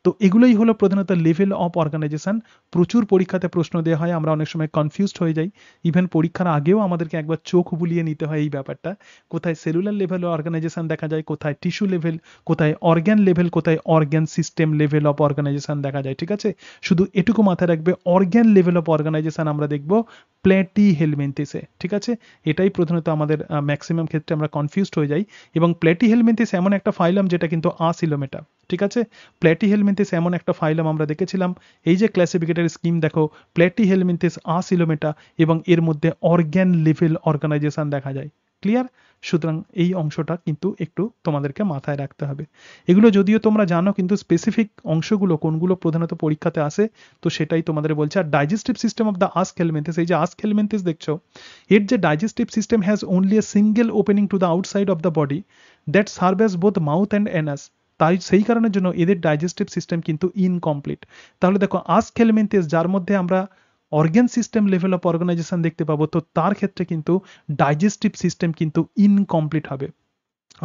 তো এগুলোই হলো প্রধানত লেভেল অফ অর্গানাইজেশন। প্রচুর পরীক্ষাতে প্রশ্ন দেওয়া হয়, আমরা অনেক সময় কনফিউজড হয়ে যাই। ইভেন পরীক্ষার আগেও আমাদেরকে একবার চোখ বুলিয়ে নিতে হয় এই ব্যাপারটা, কোথায় সেলুলার লেভেল অর্গানাইজেশন দেখা যায়, কোথায় টিস্যু লেভেল, কোথায় অর্গ্যান লেভেল, কোথায় organ system level of organisation দেখা যায়। ঠিক আছে, শুধু এটুকু মাথায় রাখবে, অর্গ্যান লেভেল অফ অর্গানাইজেশন আমরা দেখব প্ল্যাটিহেলমিনথিসে। ঠিক আছে, এটাই প্রধানত আমাদের ম্যাক্সিমাম ক্ষেত্রে আমরা কনফিউজড হয়ে যাই। এবং প্ল্যাটিহেলমিনথিস এমন একটা ফাইলাম যেটা কিন্তু আসিলোমেটা। ঠিক আছে, প্ল্যাটিহেলমিনথিস এমন একটা ফাইলাম আমরা দেখেছিলাম, এই যে ক্লাসিফিকেটর স্কিম দেখো, প্ল্যাটিহেলমিনথিস, আসিলোমেটা এবং এর মধ্যে অর্গ্যান লেভেল অর্গানাইজেশন দেখা যায়। ক্লিয়ার? সুতরাং এই অংশটা কিন্তু একটু তোমাদেরকে মাথায় রাখতে হবে। এগুলো যদিও তোমরা জানো, কিন্তু স্পেসিফিক অংশগুলো কোনগুলো প্রধানত পরীক্ষাতে আসে, তো সেটাই তোমাদের বলছে। আর ডাইজেস্টিভ সিস্টেম অফ দ্য আস্কেলমেন্থিস, এই যে আস্কেলমেন্থিস দেখছো, এর যে digestive system has only a single opening to the outside of the body that serve as both mouth and Anas. তাই সেই কারণের জন্য এদের ডাইজেস্টিভ সিস্টেম কিন্তু ইনকমপ্লিট। তাহলে দেখো আস্কেলমেন্থিস, যার মধ্যে আমরা organ system level of organisation দেখতে পাবো, তো তার ক্ষেত্রে কিন্তু ডাইজেস্টিভ সিস্টেম কিন্তু ইনকমপ্লিট হবে।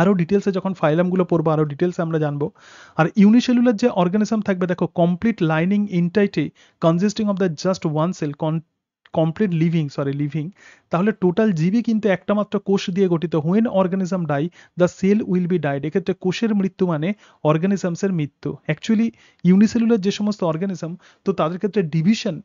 আরও ডিটেলসে যখন ফাইলামগুলো পড়বো আরও ডিটেলসে আমরা জানবো। আর ইউনিসেলুলার যে অর্গানিজম থাকবে, দেখো complete lining entity consisting of the just one cell, complete living, তাহলে টোটাল জীবই কিন্তু একটা মাত্র কোষ দিয়ে গঠিত। When organism die the cell will be died, এক্ষেত্রে কোষের মৃত্যু মানে অর্গানিজমসের মৃত্যু। অ্যাকচুয়ালি ইউনিসেলুলার যে সমস্ত অর্গানিজম, তো তাদের ক্ষেত্রে ডিভিশন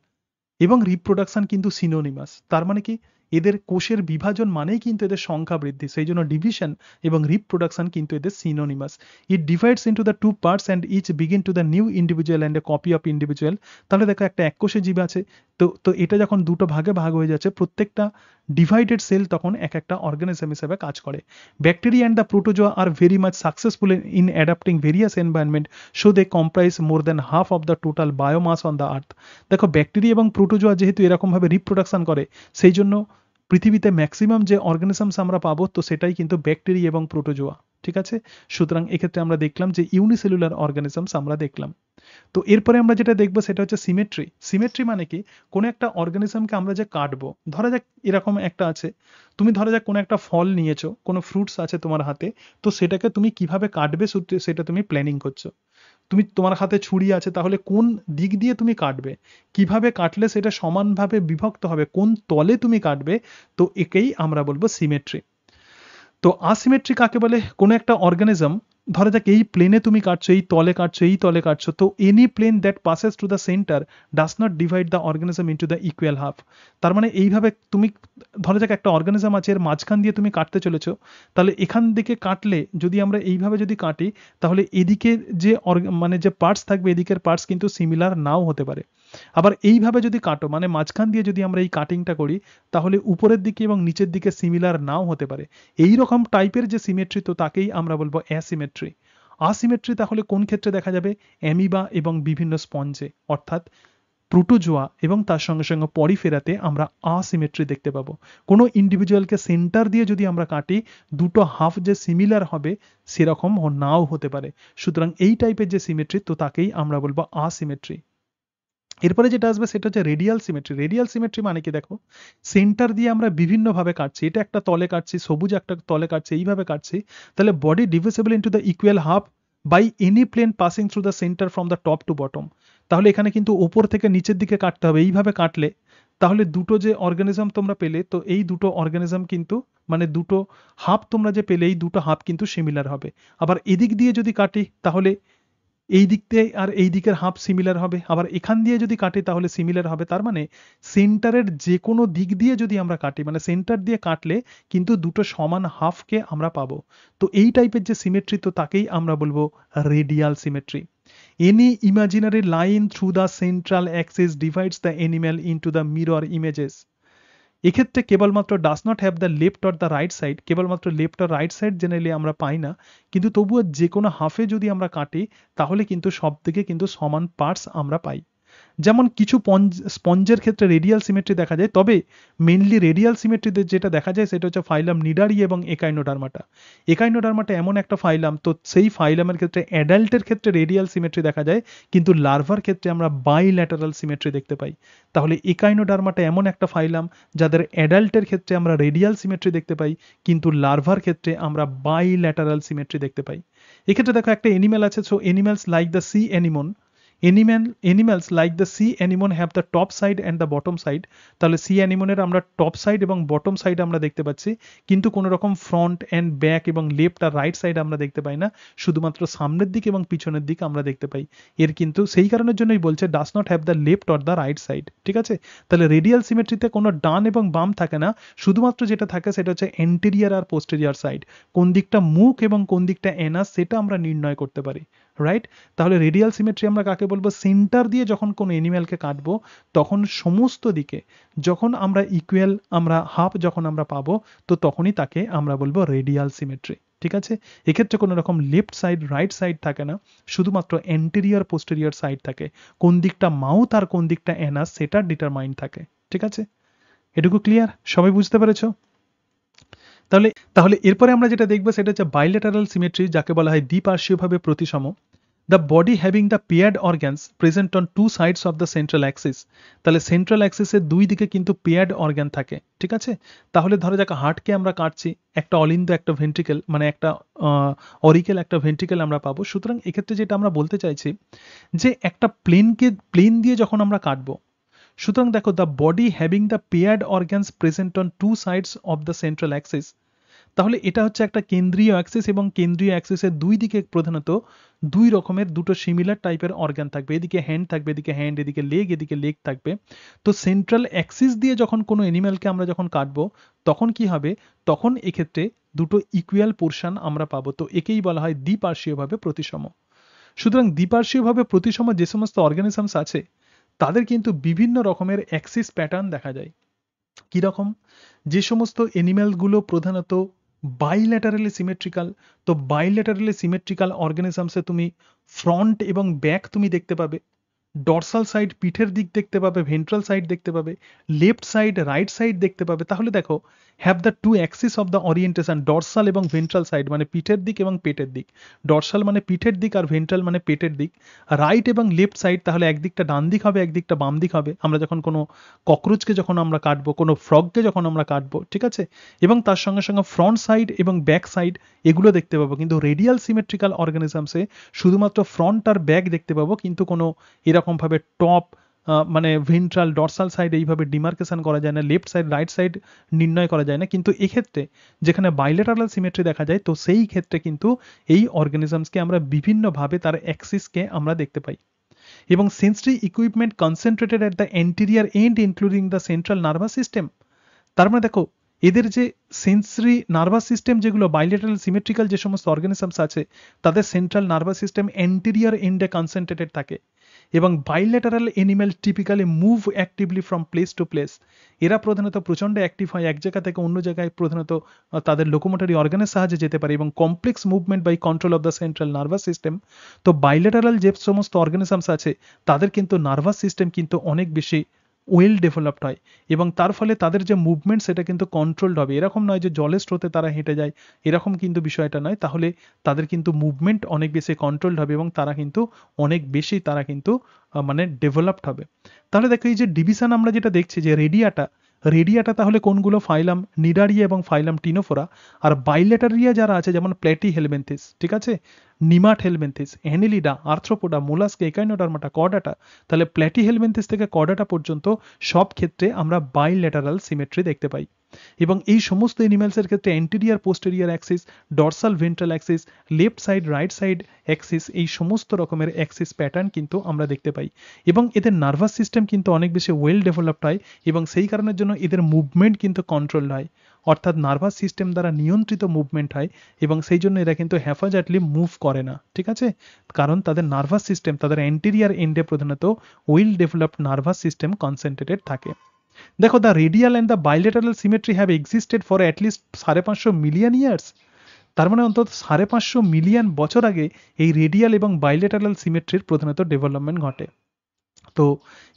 এবং রিপ্রোডাকশন কিন্তু সিনোনিমাস। তার মানে কি, এদের কোষের বিভাজন মানেই কিন্তু এদের সংখ্যা বৃদ্ধি, সেই জন্য ডিভিশন এবং রিপ্রোডাকশন কিন্তু এদের synonymous. It divides into the two parts and each begin to the new individual and a copy of individual. তাহলে দেখো একটা এককোষে জীব আছে, তো তো এটা যখন দুটো ভাগে ভাগ হয়ে যাচ্ছে, প্রত্যেকটা ডিভাইডেড সেল তখন এক একটা অর্গানিজম হিসেবে কাজ করে। Bacteria and the protozoa are very much successful in adapting various environment, so they comprise more than half of the total biomass on the earth. দেখো ব্যাকটেরিয়া এবং প্রোটোজোয়া যেহেতু এরকমভাবে রিপ্রোডাকশন করে, সেই জন্য পৃথিবীতে ম্যাক্সিমাম যে অর্গানিজমস আমরা পাবো, তো সেটাই কিন্তু ব্যাকটেরিয়া এবং প্রোটোজোয়া। ঠিক আছে, সুতরাং এক্ষেত্রে আমরা দেখলাম যে ইউনিসেলুলার অর্গানিজমস আমরা দেখলাম। তো এরপরে আমরা যেটা দেখবো সেটা হচ্ছে সিমেট্রি। সিমেট্রি মানে কি, কোনো একটা অর্গানিজমকে আমরা যে কাটবো, ধরা যাক এরকম একটা আছে, তুমি ধরা যাক কোনো একটা ফল নিয়েছো, কোনো ফ্রুটস আছে তোমার হাতে, তো সেটাকে তুমি কিভাবে কাটবে সেটা তুমি প্ল্যানিং করছো। তুমি, তোমার হাতে ছুরি আছে, তাহলে কোন দিক দিয়ে তুমি কাটবে, কিভাবে কাটলে সেটা সমানভাবে বিভক্ত হবে, কোন তলে তুমি কাটবে, তো একেই আমরা বলবো সিমেট্রি। তো আসিমেট্রি কাকে বলে, কোনো একটা অর্গানিজম, ধরা যাক এই প্লেনে তুমি কাটছো, এই তলে কাটছো, এই তলে কাটছো, তো any plane that passes to the centre does not divide the organism into the equal half. তার মানে এইভাবে তুমি, ধরা যাক একটা অর্গানিজম আছে, এর মাঝখান দিয়ে তুমি কাটতে চলেছো, তাহলে এখান থেকে কাটলে, যদি আমরা এইভাবে যদি কাটি, তাহলে এদিকে যে মানে যে পার্টস থাকবে, এদিকের পার্টস কিন্তু সিমিলার নাও হতে পারে। আবার এইভাবে যদি কাটো, মানে মাঝখান দিয়ে যদি আমরা এই কাটিংটা করি, তাহলে উপরের দিকে এবং নিচের দিকে সিমিলার নাও হতে পারে। এই রকম টাইপের যে সিমেট্রি, তো তাকেই আমরা বলবো অ্যাসিমেট্রি। আসিমেট্রি তাহলে কোন ক্ষেত্রে দেখা যাবে, অ্যামিবা এবং বিভিন্ন স্পঞ্জে, অর্থাৎ প্রোটোজোয়া এবং তার সঙ্গে সঙ্গে পরিফেরাতে আমরা আসিমেট্রি দেখতে পাবো। কোনো ইন্ডিভিজুয়ালকে সেন্টার দিয়ে যদি আমরা কাটি, দুটো হাফ যে সিমিলার হবে সেরকম নাও হতে পারে। সুতরাং এই টাইপের যে সিমেট্রি, তো তাকেই আমরা বলবো আসিমেট্রি। এরপরে যেটা আসবে সেটা হচ্ছে রেডিয়াল সিমেট্রি। রেডিয়াল সিমেট্রি মানে কি, দেখো সেন্টার দিয়ে আমরা বিভিন্ন ভাবে কাটছি, এটা একটা তলে কাটছি, সবুজ একটা তলে কাটছি, এইভাবে কাটছি, তাহলে body divisible into the equal half by any plane passing through the centre from the top to bottom. তাহলে এখানে কিন্তু ওপর থেকে নিচের দিকে কাটতে হবে, এইভাবে কাটলে তাহলে দুটো যে অর্গানিজম তোমরা পেলে, তো এই দুটো অর্গানিজম কিন্তু, মানে দুটো হাফ তোমরা যে পেলে, এই দুটো হাফ কিন্তু সিমিলার হবে। আবার এদিক দিয়ে যদি কাটি, তাহলে এই দিক দিয়ে আর এই দিকের হাফ সিমিলার হবে, আবার এখান দিয়ে যদি কাটি তাহলে সিমিলার হবে। তার মানে সেন্টারের যে কোনো দিক দিয়ে যদি আমরা কাটি, মানে সেন্টার দিয়ে কাটলে কিন্তু দুটো সমান হাফকে আমরা পাবো। তো এই টাইপের যে সিমেট্রি, তো তাকেই আমরা বলবো radial symmetry. Any imaginary line through the central axis divides the animal into the mirror images. এক্ষেত্রে কেবলমাত্র does not have the left or the right side, কেবলমাত্র left or right side generally আমরা পাই না, কিন্তু তবুও যে কোনো হাফে যদি আমরা কাটি, তাহলে কিন্তু সব দিকে কিন্তু সমান পার্টস আমরা পাই। যেমন কিছু স্পঞ্জের ক্ষেত্রে রেডিয়াল সিমেট্রি দেখা যায়, তবে মেনলি রেডিয়াল সিমেট্রিতে যেটা দেখা যায় সেটা হচ্ছে ফাইলাম নিডারি এবং একাইনোডার্মাটা। একাইনোডার্মাটা এমন একটা ফাইলাম, তো সেই ফাইলামের ক্ষেত্রে অ্যাডাল্টের ক্ষেত্রে রেডিয়াল সিমেট্রি দেখা যায়, কিন্তু লার্ভার ক্ষেত্রে আমরা বাইল্যাটারাল সিমেট্রি দেখতে পাই। তাহলে একাইনোডার্মাটা এমন একটা ফাইলাম যাদের অ্যাডাল্টের ক্ষেত্রে আমরা রেডিয়াল সিমেট্রি দেখতে পাই, কিন্তু লার্ভার ক্ষেত্রে আমরা বাইল্যাটারাল সিমেট্রি দেখতে পাই। এক্ষেত্রে দেখো একটা এনিম্যাল আছে, so animals like the sea anemone, animals like the sea anemone have the top side and the bottom side. তাহলে সি অ্যানিমনের আমরা টপ সাইড এবং বটম সাইড আমরা দেখতে পাচ্ছি, কিন্তু কোনো রকম ফ্রন্ট অ্যান্ড ব্যাক এবং লেফট আর রাইট সাইড আমরা দেখতে পাই না, শুধুমাত্র সামনের দিক এবং পিছনের দিক আমরা দেখতে পাই। এর কিন্তু সেই কারণের জন্যই বলছে ডাস not have the left or the right side. ঠিক আছে, তাহলে রেডিয়াল সিমেট্রিতে কোনো ডান এবং বাম থাকে না, শুধুমাত্র যেটা থাকে সেটা হচ্ছে এন্টেরিয়ার আর পোস্টেরিয়ার সাইড, কোন দিকটা মুখ এবং কোন দিকটা এনাস সেটা আমরা নির্ণয় করতে পারি। রাইট, তাহলে রেডিয়াল সিমেট্রি আমরা কাকে বলবো? সেন্টার দিয়ে যখন কোনো এনিম্যালকে কাটবো তখন সমস্ত দিকে যখন আমরা ইকুয়াল আমরা হাফ যখন আমরা পাবো, তো তখনই তাকে আমরা বলবো রেডিয়াল সিমেট্রি। ঠিক আছে, এক্ষেত্রে কোনো রকম লেফট সাইড রাইট সাইড থাকে না, শুধুমাত্র এন্টেরিয়ার পোস্টেরিয়ার সাইড থাকে, কোন দিকটা মাউথ আর কোন দিকটা এনাস সেটা ডিটারমাইন থাকে। ঠিক আছে, এটুকু ক্লিয়ার? সবাই বুঝতে পেরেছো? তাহলে তাহলে এরপরে আমরা যেটা দেখবো সেটা হচ্ছে বাইলেটারাল সিমেট্রি, যাকে বলা হয় দ্বিপার্শ্বীয়ভাবে প্রতিসম। The body having the paired organs present on two sides of the central axis. তাহলে সেন্ট্রাল অ্যাক্সিসের দুই দিকে কিন্তু পেয়ার্ড অর্গান থাকে। ঠিক আছে, তাহলে ধরো যাক হার্টকে আমরা কাটছি, একটা অলিন্দ একটা ভেন্ট্রিকেল, মানে একটা অরিকেল একটা ভেন্ট্রিকেল আমরা পাবো। সুতরাং এক্ষেত্রে যেটা আমরা বলতে চাইছি যে একটা প্লেন দিয়ে যখন আমরা কাটবো, সুতরাং দেখো the body having the paired organs present on two sides of the central axis. তাহলে এটা হচ্ছে একটা কেন্দ্রীয় অ্যাক্সিস, এবং কেন্দ্রীয় অ্যাক্সিসের দুই দিকে প্রধানত দুই রকমের দুটো সিমিলার টাইপের অর্গান থাকবে, এদিকে হ্যান্ড থাকবে, এদিকে হ্যান্ড, এদিকে লেগ থাকবে। তো সেন্ট্রাল অ্যাক্সিস দিয়ে যখন কোনো অ্যানিম্যালকে আমরা যখন কাটবো তখন কি হবে? তখন এক্ষেত্রে দুটো ইকুয়াল পোর্শন আমরা পাবো। তো একেই বলা হয় দ্বিপার্শ্বীয়ভাবে প্রতিসম। সুতরাং দ্বিপার্শ্বীয়ভাবে প্রতিসম যে সমস্ত অর্গানিজমস আছে তাদের কিন্তু বিভিন্ন রকমের অ্যাক্সিস প্যাটার্ন দেখা যায়। কি রকম? যে সমস্ত এনিম্যালগুলো প্রধানত বাইল্যাটারালি সিমেট্রিক্যাল, তো বাইল্যাটারালি সিমেট্রিক্যাল অর্গানিজমসে তুমি ফ্রন্ট এবং ব্যাক তুমি দেখতে পাবে, ডরসাল সাইড পিঠের দিক দেখতে পাবে, ভেন্ট্রাল সাইড দেখতে পাবে, লেফট সাইড রাইট সাইড দেখতে পাবে। তাহলে দেখো have the two axis of the orientation, dorsal এবং ভেন্ট্রাল সাইড মানে পিঠের দিক এবং পেটের দিক, ডরসাল মানে পিঠের দিক আর ভেন্ট্রাল মানে পেটের দিক, রাইট এবং লেফট সাইড, তাহলে একদিকটা ডান দিক হবে একদিকটা বাম দিক হবে। আমরা যখন কোনো ককরোচকে যখন আমরা কাটবো, কোনো ফ্রগকে যখন আমরা কাটবো, ঠিক আছে, এবং তার সঙ্গে সঙ্গে ফ্রন্ট সাইড এবং ব্যাক সাইড এগুলো দেখতে পাবো। কিন্তু রেডিয়াল সিমেট্রিক্যাল অর্গানিজমসে শুধুমাত্র ফ্রন্ট আর ব্যাক দেখতে পাবো, কিন্তু কোনো এরকমভাবে টপ মানে ভেন্ট্রাল ডরসাল সাইড এইভাবে ডিমার্কেশন করা যায় না, লেফট সাইড রাইট সাইড নির্ণয় করা যায় না। কিন্তু এক্ষেত্রে যেখানে বাইলেটারাল সিমেট্রি দেখা যায়, তো সেই ক্ষেত্রে কিন্তু এই অর্গানিজমসকে আমরা বিভিন্নভাবে তার অ্যাক্সিসকে আমরা দেখতে পাই। এবং sensory equipment concentrated at the anterior end including the central nervous system. তার মানে দেখো এদের যে সেন্সরি নার্ভাস সিস্টেম, যেগুলো বাইলেটারাল সিমেট্রিক্যাল যে সমস্ত অর্গানিজমস আছে তাদের সেন্ট্রাল নার্ভাস সিস্টেম এন্টেরিয়ার এন্ডে কনসেন্ট্রেটেড থাকে। এবং bilateral animal typically move actively from place to place. এরা প্রধানত প্রচণ্ড অ্যাক্টিভ হয়, এক জায়গা থেকে অন্য জায়গায় প্রধানত তাদের লোকোমোটরি অর্গানের সাহায্যে যেতে পারে, এবং complex movement by control of the central nervous system. তো বাইলেটারাল যে সমস্ত অর্গানিজমস আছে তাদের কিন্তু নার্ভাস সিস্টেম কিন্তু অনেক বেশি ওয়েল ডেভেলপড হয়, এবং তার ফলে তাদের যে মুভমেন্ট সেটা কিন্তু কন্ট্রোলড হবে। এরকম নয় যে জলের স্রোতে তারা হেঁটে যায়, এরকম কিন্তু বিষয়টা নয়। তাহলে তাদের কিন্তু মুভমেন্ট অনেক বেশি কন্ট্রোলড হবে, এবং তারা কিন্তু অনেক বেশি তারা কিন্তু মানে ডেভেলপড হবে। তাহলে দেখো এই যে ডিভিশন আমরা যেটা দেখছি যে রেডিয়াটা তাহলে কোনগুলো? ফাইলাম নিডারিয়া এবং ফাইলাম টিনোফোরা। আর বাইলেটারিয়া যারা আছে যেমন প্ল্যাটি হেলমেন্থিস, ঠিক আছে, Nemathelminthes, Annelida, Arthropoda, Mollusca, Echinodermata, Chordata, তাহলে প্ল্যাটি হেলমেন্থিস থেকে কর্ডাটা পর্যন্ত সব ক্ষেত্রে আমরা বাইলেটারাল সিমেট্রি দেখতে পাই। এবং এই সমস্ত এনিম্যালসের ক্ষেত্রে anterior posterior Axis, dorsal ventral Axis, left side right side Axis, এই সমস্ত রকমের অ্যাক্সিস প্যাটার্ন কিন্তু আমরা দেখতে পাই। এবং এদের নার্ভাস সিস্টেম কিন্তু অনেক বেশি ওয়েল ডেভেলপড হয়, এবং সেই কারণের জন্য এদের মুভমেন্ট কিন্তু কন্ট্রোল হয়, অর্থাৎ নার্ভাস সিস্টেম দ্বারা নিয়ন্ত্রিত মুভমেন্ট হয়, এবং সেই জন্য এরা কিন্তু হ্যাফাজার্টলি মুভ করে না। ঠিক আছে, কারণ তাদের নার্ভাস সিস্টেম তাদের অ্যান্টেরিয়ার এন্ডে প্রধানত well developed nervous system concentrated থাকে। দেখো the radial and the bilateral symmetry have existed for at least 550 million years. তার মানে অন্তত 550 মিলিয়ন বছর আগে এই রেডিয়াল এবং বাইলেটারাল সিমেট্রির প্রধানত ডেভেলপমেন্ট ঘটে। তো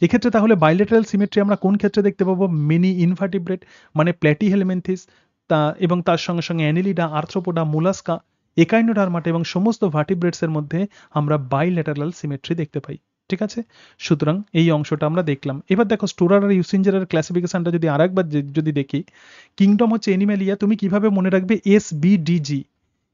এক্ষেত্রে তাহলে বাইলেটারাল সিমেট্রি আমরা কোন ক্ষেত্রে দেখতে পাবো? মেনি ইনভার্টিব্রেট মানে প্ল্যাটি হেলমেন্থিস, তা এবং তার সঙ্গে সঙ্গে অ্যানিলিডা, আর্থ্রোপোডা, মোলাস্কা, একাইনোডার্মাটা এবং সমস্ত ভার্টিব্রেটসের মধ্যে আমরা বাইলেটারাল সিমেট্রি দেখতে পাই। ঠিক আছে, সুতরাং এই অংশটা আমরা দেখলাম। এবার দেখো স্টোরার আর ইউসিঞ্জারের ক্লাসিফিকেশনটা যদি আরেকবার যদি দেখি, কিংডম হচ্ছে এনিম্যালিয়া, তুমি কিভাবে মনে রাখবে? SBDG।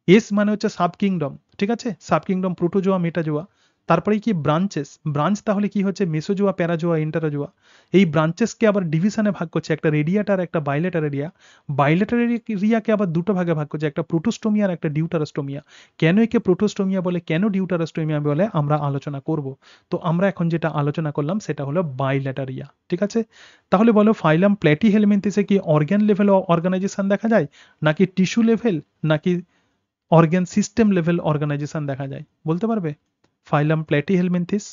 এস মানে হচ্ছে সাব কিংডম, ঠিক আছে, সাব কিংডম প্রোটোজোয়া, মেটাজোয়া। তারপরে কি ব্রাঞ্চেস, ব্রাঞ্চ তাহলে কি হচ্ছে মেসোজোয়া, প্যারাজোয়া, ইন্টারাজোয়া। এই ব্রাঞ্চেসকে আবার ডিভিশনে ভাগ করছে, একটা রেডিয়াটা আর একটা বাইলেটার এরিয়া। বাইলেটার এরিয়াকে আবার দুটো ভাগে ভাগ করছে, একটা প্রোটোস্টোমিয়া আর একটা ডিউটারাস্টোমিয়া। কেন একে প্রোটোস্টোমিয়া বলে, কেন ডিউটারাস্টোমিয়া বলে, আমরা আলোচনা করব। তো আমরা এখন যেটা আলোচনা করলাম সেটা হলো বাইলেটারিয়া, ঠিক আছে। তাহলে বলো ফাইলাম প্ল্যাটিহেলমিনথিসে কি অর্গান লেভেল অর্গানাইজেশন দেখা যায়, নাকি টিস্যু লেভেল, নাকি অর্গান সিস্টেম লেভেল অর্গানাইজেশন দেখা যায়, বলতে পারবে? ফাইলাম প্ল্যাটিহেলমিনথিস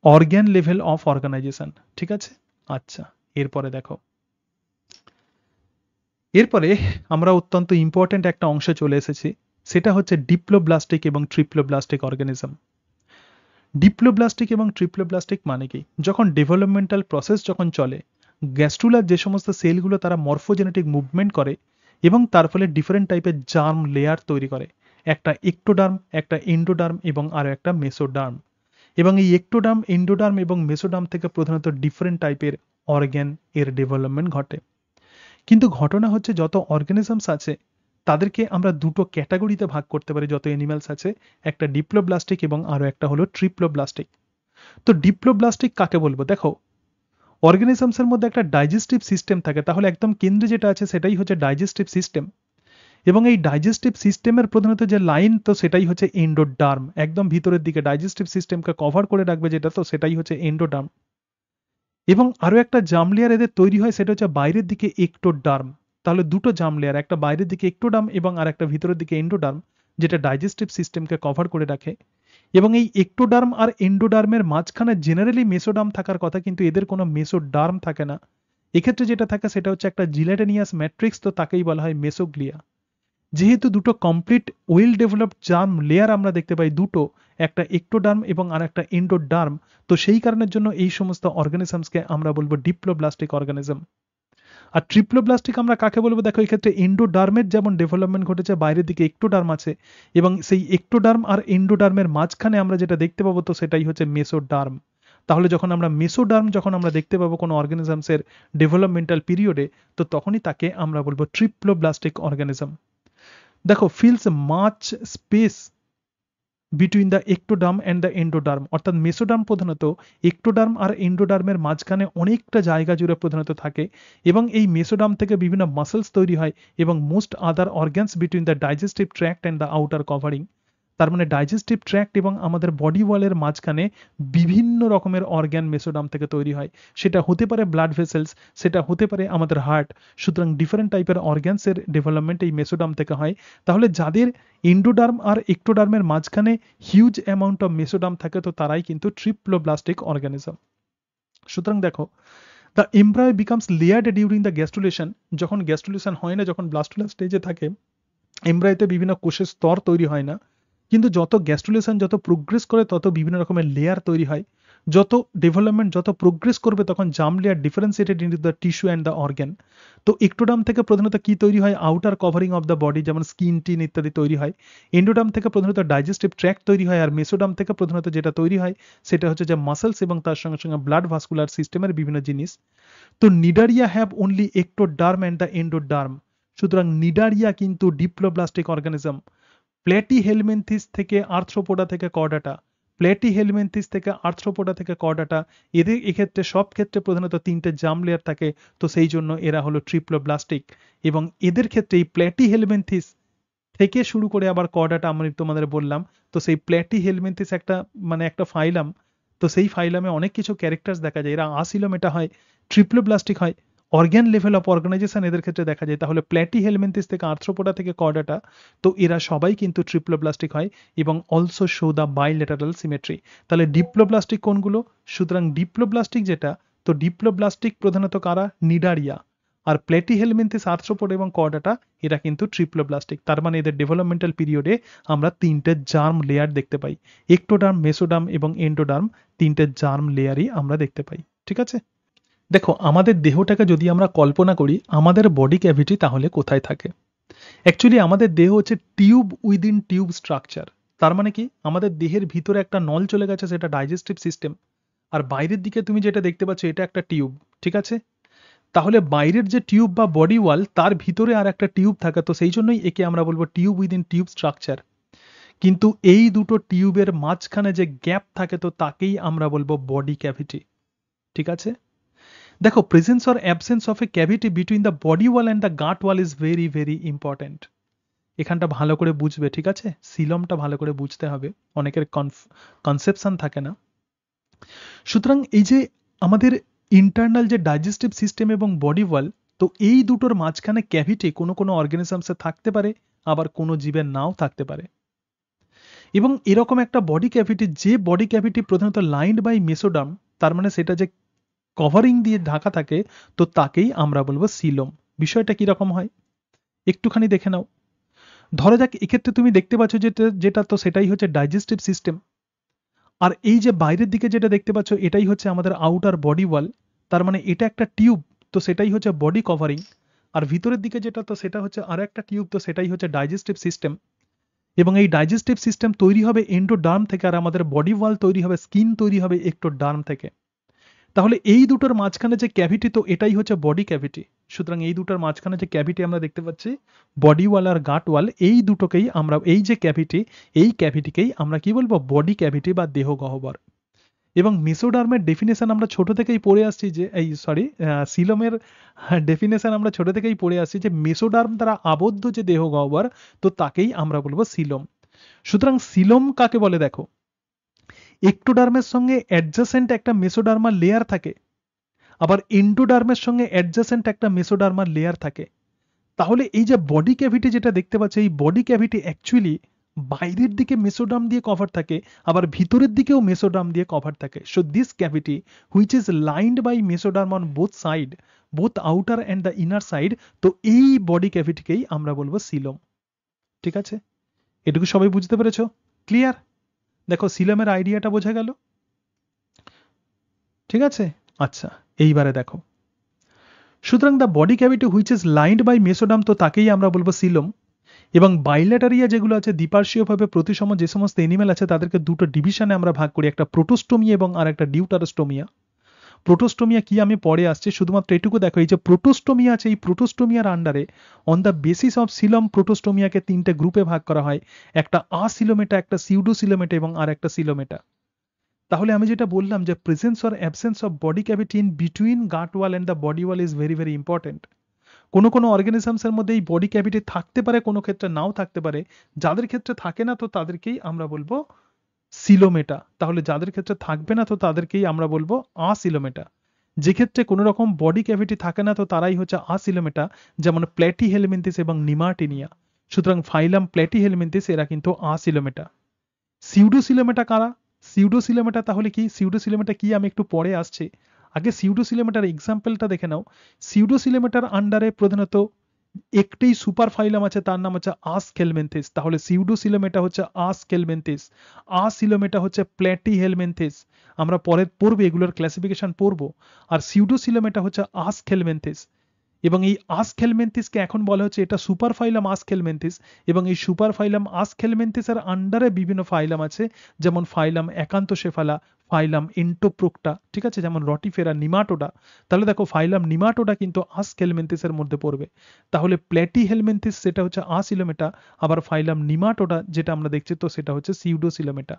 অর্গান লেভেল অফ অর্গানাইজেশন, ঠিক আছে। আচ্ছা, এরপরে দেখো, এরপরে আমরা অত্যন্ত ইম্পর্টেন্ট একটা অংশে চলে এসেছি, সেটা হচ্ছে ডিপ্লোব্লাস্টিক এবং ট্রিপ্লোব্লাস্টিক অর্গানিজম। ডিপ্লোব্লাস্টিক এবং ট্রিপ্লোব্লাস্টিক মানে কি, যখন ডেভেলপমেন্টাল প্রসেস যখন চলে, গ্যাস্ট্রুলার যে সমস্ত সেলগুলো তারা মরফোজেনেটিক মুভমেন্ট করে এবং তার ফলে ডিফারেন্ট টাইপের জার্ম লেয়ার তৈরি করে, একটা এক্টোডার্ম, একটা এন্ডোডার্ম এবং আরো একটা মেসোডার্ম। এবং এই এক্টোডার্ম, এন্ডোডার্ম এবং মেসোডার্ম থেকে প্রধানত ডিফারেন্ট টাইপের অর্গ্যান এর ডেভেলপমেন্ট ঘটে। কিন্তু ঘটনা হচ্ছে যত অর্গানিজমস আছে তাদেরকে আমরা দুটো ক্যাটাগরিতে ভাগ করতে পারি, যত অ্যানিমালস আছে, একটা ডিপ্লোব্লাস্টিক এবং আরো একটা হলো ট্রিপ্লোব্লাস্টিক। তো ডিপ্লোব্লাস্টিক কাকে বলবো, দেখো অর্গানিজমস এর মধ্যে একটা ডাইজেস্টিভ সিস্টেম থাকে, তাহলে একদম কেন্দ্রে যেটা আছে সেটাই হচ্ছে ডাইজেস্টিভ সিস্টেম। এবং এই ডাইজেস্টিভ সিস্টেমের প্রধানত যে লাইন, তো সেটাই হচ্ছে এন্ডোডার্ম, একদম ভিতরের দিকে ডাইজেস্টিভ সিস্টেমকে কভার করে রাখবে যেটা, তো সেটাই হচ্ছে এন্ডোডার্ম। এবং আরো একটা জার্ম লেয়ার এদের তৈরি হয়, সেটা হচ্ছে বাইরের দিকে এক্টোডার্ম। তাহলে দুটো জার্ম লেয়ার, একটা বাইরের দিকে এক্টোডার্ম এবং আর একটা ভিতরের দিকে এন্ডোডার্ম, যেটা ডাইজেস্টিভ সিস্টেমকে কভার করে রাখে। এবং এই এক্টোডার্ম আর এন্ডোডার্মের মাঝখানে জেনারেলি মেসোডার্ম থাকার কথা, কিন্তু এদের কোনো মেসোডার্ম থাকে না। এক্ষেত্রে যেটা থাকে সেটা হচ্ছে একটা জিলেটেনিয়াস ম্যাট্রিক্স, তো তাকেই বলা হয় মেসোগ্লিয়া। যেহেতু দুটো complete well developed germ layer আমরা দেখতে পাই দুটো, একটা এক্টোডার্ম এবং আর একটা এন্ডোডার্ম, তো সেই কারণের জন্য এই সমস্ত অর্গানিজমসকে আমরা বলবো ডিপ্লোব্লাস্টিক অর্গানিজম। আর ট্রিপ্লোব্লাস্টিক আমরা কাকে বলবো, দেখো এক্ষেত্রে এন্ডোডার্মের যেমন ডেভেলপমেন্ট ঘটেছে, বাইরের দিকে এক্টোডার্ম আছে, এবং সেই এক্টোডার্ম আর এন্ডোডার্মের মাঝখানে আমরা যেটা দেখতে পাবো, তো সেটাই হচ্ছে মেসোডার্ম। তাহলে যখন আমরা মেসোডার্ম যখন আমরা দেখতে পাবো কোনো অর্গানিজমসের ডেভেলপমেন্টাল পিরিয়ডে, তো তখনই তাকে আমরা বলবো ট্রিপ্লোব্লাস্টিক অর্গানিজম। দেখো feels much space between the ectoderm and the endoderm, অর্থাৎ মেসোডার্ম প্রধানত এক্টোডার্ম আর এন্ডোডার্মের মাঝখানে অনেকটা জায়গা জুড়ে প্রধানত থাকে, এবং এই মেসোডার্ম থেকে বিভিন্ন মাসেলস তৈরি হয় এবং most other organs between the digestive tract and the outer covering. তার মানে ডাইজেস্টিভ ট্র্যাক্ট এবং আমাদের বডি ওয়ালের মাঝখানে বিভিন্ন রকমের অর্গ্যান মেসোডার্ম থেকে তৈরি হয়, সেটা হতে পারে ব্লাড ভেসেলস, সেটা হতে পারে আমাদের হার্ট। সুতরাং ডিফারেন্ট টাইপের অর্গ্যানসের ডেভেলপমেন্ট এই মেসোডার্ম থেকে হয়। তাহলে যাদের এন্ডোডার্ম আর এক্টোডার্মের মাঝখানে হিউজ অ্যামাউন্ট অফ মেসোডার্ম থাকে, তো তারাই কিন্তু ট্রিপ্লোব্লাস্টিক অর্গানিজম। সুতরাং দেখো, the embryo becomes layered during the gastrulation, যখন গ্যাস্ট্রুলেশন হয় না, যখন ব্লাস্টুলা স্টেজে থাকে, এমব্রায়োতে বিভিন্ন কোষের স্তর তৈরি হয় না, কিন্তু যত গ্যাস্ট্রুলেশন যত প্রোগ্রেস করে তত বিভিন্ন রকমের লেয়ার তৈরি হয়। যত ডেভেলপমেন্ট যত প্রোগ্রেস করবে তখন germ layer differentiated into the tissue and the organ. তো এক্টোডার্ম থেকে প্রধানত কি তৈরি হয়, outer covering of the body, যেমন স্কিন টিন ইত্যাদি তৈরি হয়। এন্ডোডার্ম থেকে প্রধানত ডাইজেস্টিভ ট্র্যাক্ট তৈরি হয়, আর মেসোডার্ম থেকে প্রধানত যেটা তৈরি হয় সেটা হচ্ছে যে মাসেলস এবং তার সঙ্গে সঙ্গে ব্লাড ভাস্কুলার সিস্টেমের বিভিন্ন জিনিস। তো Cnidaria have only ectoderm and the endoderm. সুতরাং নিডারিয়া কিন্তু ডিপ্লোব্লাস্টিক অর্গানিজম। প্ল্যাটিহেলমিনথিস থেকে আর্থ্রোপোডা থেকে কর্ডাটা, প্ল্যাটিহেলমিনথিস থেকে আর্থ্রোপোডা থেকে কর্ডাটা, এদের এক্ষেত্রে সব ক্ষেত্রে প্রধানত তিনটে জার্ম লেয়ার থাকে, তো সেই জন্য এরা হলো ট্রিপ্লোব্লাস্টিক। এবং এদের ক্ষেত্রে এই প্ল্যাটিহেলমিনথিস থেকে শুরু করে আবার কর্ডাটা আমি তোমাদের বললাম, তো সেই প্ল্যাটিহেলমিনথিস একটা মানে একটা ফাইলাম, তো সেই ফাইলামে অনেক কিছু ক্যারেক্টার্স দেখা যায়, এরা আসিলোমেটা হয়, ট্রিপ্লোব্লাস্টিক হয়, অর্গ্যান লেভেল অফ অর্গানাইজেশন এদের ক্ষেত্রে দেখা যায়। তাহলে প্ল্যাটিহেলমিনথিস থেকে আর্থ্রোপোডা থেকে কর্ডাটা, তো এরা সবাই কিন্তু ট্রিপ্লোব্লাস্টিক হয় এবং also show the bilateral symmetry. তাহলে ডিপ্লোব্লাস্টিক কোনগুলো, সুতরাং ডিপ্লোব্লাস্টিক যেটা, তো ডিপ্লোব্লাস্টিক প্রধানত কারা, নিডারিয়া। আর প্ল্যাটিহেলমিনথিস, আর্থ্রোপোডা এবং কর্ডাটা এরা কিন্তু ট্রিপ্লোব্লাস্টিক। তার মানে এদের ডেভেলপমেন্টাল পিরিয়ডে আমরা তিনটে জার্ম লেয়ার দেখতে পাই, এক্টোডার্ম, মেসোডার্ম এবং এন্ডোডার্ম, তিনটে জার্ম লেয়ারই আমরা দেখতে পাই, ঠিক আছে। দেখো আমাদের দেহটাকে যদি আমরা কল্পনা করি আমাদের বডি ক্যাভিটি, তাহলে কোথায় থাকে? অ্যাকচুয়ালি আমাদের দেহ হচ্ছে টিউব উইদিন টিউব স্ট্রাকচার। তার মানে কি, আমাদের দেহের ভিতরে একটা নল চলে গেছে, সেটা ডাইজেস্টিভ সিস্টেম, আর বাইরের দিকে তুমি যেটা দেখতে পাচ্ছ এটা একটা টিউব, ঠিক আছে। তাহলে বাইরের যে টিউব বা বডি ওয়াল, তার ভিতরে আর একটা টিউব থাকে, তো সেই জন্যই একে আমরা বলবো টিউব উইদিন টিউব স্ট্রাকচার। কিন্তু এই দুটো টিউবের মাঝখানে যে গ্যাপ থাকে তো তাকেই আমরা বলবো বডি ক্যাভিটি। ঠিক আছে, দেখো presence or absence of a cavity between the body wall and the gut wall is very very important. এখানটা ভালো করে বুঝবে, ঠিক আছে, সিলমটা ভালো করে বুঝতে হবে, অনেকের কনসেপশন থাকে না। সুতরাং এই যে আমাদের ইন্টারনাল যে ডাইজেস্টিভ সিস্টেম এবং বডি ওয়াল, তো এই দুটোর মাঝখানে ক্যাভিটি কোনো কোনো অর্গানিজমসে থাকতে পারে, আবার কোনো জীবের নাও থাকতে পারে। এবং এরকম একটা বডি ক্যাভিটি, যে বডি ক্যাভিটি প্রধানত লাইন্ড বাই মেসোডার্ম, তার মানে সেটা যে কভারিং দিয়ে ঢাকা থাকে, তো তাকেই আমরা বলবো সিলোম। বিষয়টা কিরকম হয় একটুখানি দেখে নাও। ধরা যাক এক্ষেত্রে তুমি দেখতে পাচ্ছ যেটা যেটা তো সেটাই হচ্ছে ডাইজেস্টিভ সিস্টেম, আর এই যে বাইরের দিকে যেটা দেখতে পাচ্ছ এটাই হচ্ছে আমাদের আউটার বডি ওয়াল, তার মানে এটা একটা টিউব, তো সেটাই হচ্ছে বডি কভারিং। আর ভিতরের দিকে যেটা তো সেটা হচ্ছে আর একটা টিউব, তো সেটাই হচ্ছে ডাইজেস্টিভ সিস্টেম। এবং এই ডাইজেস্টিভ সিস্টেম তৈরি হবে এন্ডোডার্ম থেকে, আর আমাদের বডি ওয়াল তৈরি হবে, স্কিন তৈরি হবে একটোডার্ম থেকে। তাহলে এই দুটোর মাঝখানে যে ক্যাভিটি, তো এটাই হচ্ছে বডি ক্যাভিটি। সুতরাং এই দুটোর মাঝখানে যে ক্যাভিটি আমরা দেখতে পাচ্ছি, বডি ওয়াল আর গাট ওয়াল, এই দুটোকেই আমরা, এই যে ক্যাভিটি, এই ক্যাভিটিকেই আমরা কি বলবো, বডি ক্যাভিটি বা দেহ গহ্বর। এবং মেসোডার্মের ডেফিনেশন আমরা ছোট থেকেই পড়ে আসছি যে এই সিলোমের ডেফিনেশন আমরা ছোট থেকেই পড়ে আসছি যে মেসোডার্ম দ্বারা আবদ্ধ যে দেহ গহ্বর, তো তাকেই আমরা বলবো সিলোম। সুতরাং সিলোম কাকে বলে দেখো, একটোডার্মের সঙ্গে অ্যাডজাসেন্ট একটা মেসোডার্মাল লেয়ার থাকে, আবার এন্ডোডার্মের সঙ্গে অ্যাডজাসেন্ট একটা মেসোডার্মাল লেয়ার থাকে। তাহলে এই যে বডি ক্যাভিটি যেটা দেখতে পাচ্ছ, এই বডি ক্যাভিটি অ্যাকচুয়ালি বাইরের দিকে মেসোডার্ম দিয়ে কভার থাকে, আবার ভিতরের দিকেও মেসোডার্ম দিয়ে কভার থাকে। So this cavity which is lined by mesoderm on both side, both outer and the inner side, তো এই বডি ক্যাভিটিকেই আমরা বলবো সিলোম। ঠিক আছে, এটুকু সবাই বুঝতে পেরেছো? ক্লিয়ার? দেখো সিলোমের আইডিয়াটা বোঝা গেল? ঠিক আছে, আচ্ছা এইবারে দেখো, সুতরাং the body cavity which is lined by mesoderm, তো তাকেই আমরা বলবো সিলোম। এবং বাইলেটারিয়া যেগুলো আছে, দ্বিপার্শ্বীয়ভাবে প্রতিসম যে সমস্ত এনিমেল আছে, তাদেরকে দুটো ডিভিশনে আমরা ভাগ করি, একটা প্রোটোস্টোমিয়া এবং আর একটা ডিউটারোস্টোমিয়া। প্রোটোস্টোমিয়া কি আমি পরে আসছি, শুধুমাত্র এটুকু দেখো, এই যে প্রোটোস্টোমিয়া আছে, এই প্রোটোস্টোমিয়ার আন্ডারে on the basis of Silam প্রোটোস্টোমিয়াকে তিনটে গ্রুপে ভাগ করা হয়, একটা আসিলোমেটা, একটা সিউডোসিলোমেটা এবং আর একটা সিলোমেটা। তাহলে আমি যেটা বললাম যে presence or absence of body cavity in between gut wall and the body wall is very very important. কোনো কোনো অর্গানিজমসের মধ্যে এই বডি ক্যাভিটি থাকতে পারে, কোনো ক্ষেত্রে নাও থাকতে পারে। যাদের ক্ষেত্রে থাকে না তো তাদেরকেই আমরা বলবো সিলোমেটা, তাহলে যাদের ক্ষেত্রে থাকবে না তো তাদেরকেই আমরা বলবো আসিলোমেটা। যে ক্ষেত্রে কোনো রকম বডি ক্যাভিটি থাকে না তো তারাই হচ্ছে আসিলোমেটা, যেমন প্ল্যাটিহেলমিনথিস এবং নিমাটিনিয়া। সুতরাং ফাইলাম প্ল্যাটিহেলমিনথিস এরা কিন্তু আসিলোমেটা। সিউডোসিলোমেটা কারা? সিউডোসিলোমেটা তাহলে কি, সিউডোসিলোমেটা কি আমি একটু পরে আসছি, আগে সিউডোসিলোমেটার এক্সাম্পলটা দেখে নাও। সিউডোসিলোমেটার আন্ডারে প্রধানত একটি সুপার ফাইলাম আছে, তার নাম হচ্ছে আসকেলমেন্থিস। তাহলে সিউডোসিলোমেটা হচ্ছে আসকেলমেন্থিস, আসিলোমেটা হচ্ছে প্ল্যাটিহেলমিনথিস। আমরা পরে পড়বো, এগুলোর ক্লাসিফিকেশন পড়বো। আর সিউডোসিলোমেটা হচ্ছে আসকেলমেন্থিস। এবং এই আসকেলমেন্থিসকে এখন বলা হচ্ছে এটা সুপার ফাইলাম আসকেলমেন্থিস। এবং এই সুপার ফাইলাম আসকেলমেন্থিসের আন্ডারে বিভিন্ন ফাইলাম আছে, যেমন ফাইলাম একান্তোসেফালা, ফাইলাম এন্টোপ্রোক্টা, ঠিক আছে, যেমন রটিফেরা, নিমাটোডা। তাহলে দেখো ফাইলাম নিমাটোডা কিন্তু আসকেলমেন্থিসের মধ্যে পড়বে। তাহলে প্ল্যাটিহেলমিনথিস সেটা হচ্ছে আসিলোমেটা, আবার ফাইলাম নিমাটোডা যেটা আমরা দেখছি তো সেটা হচ্ছে সিউডোসিলোমেটা।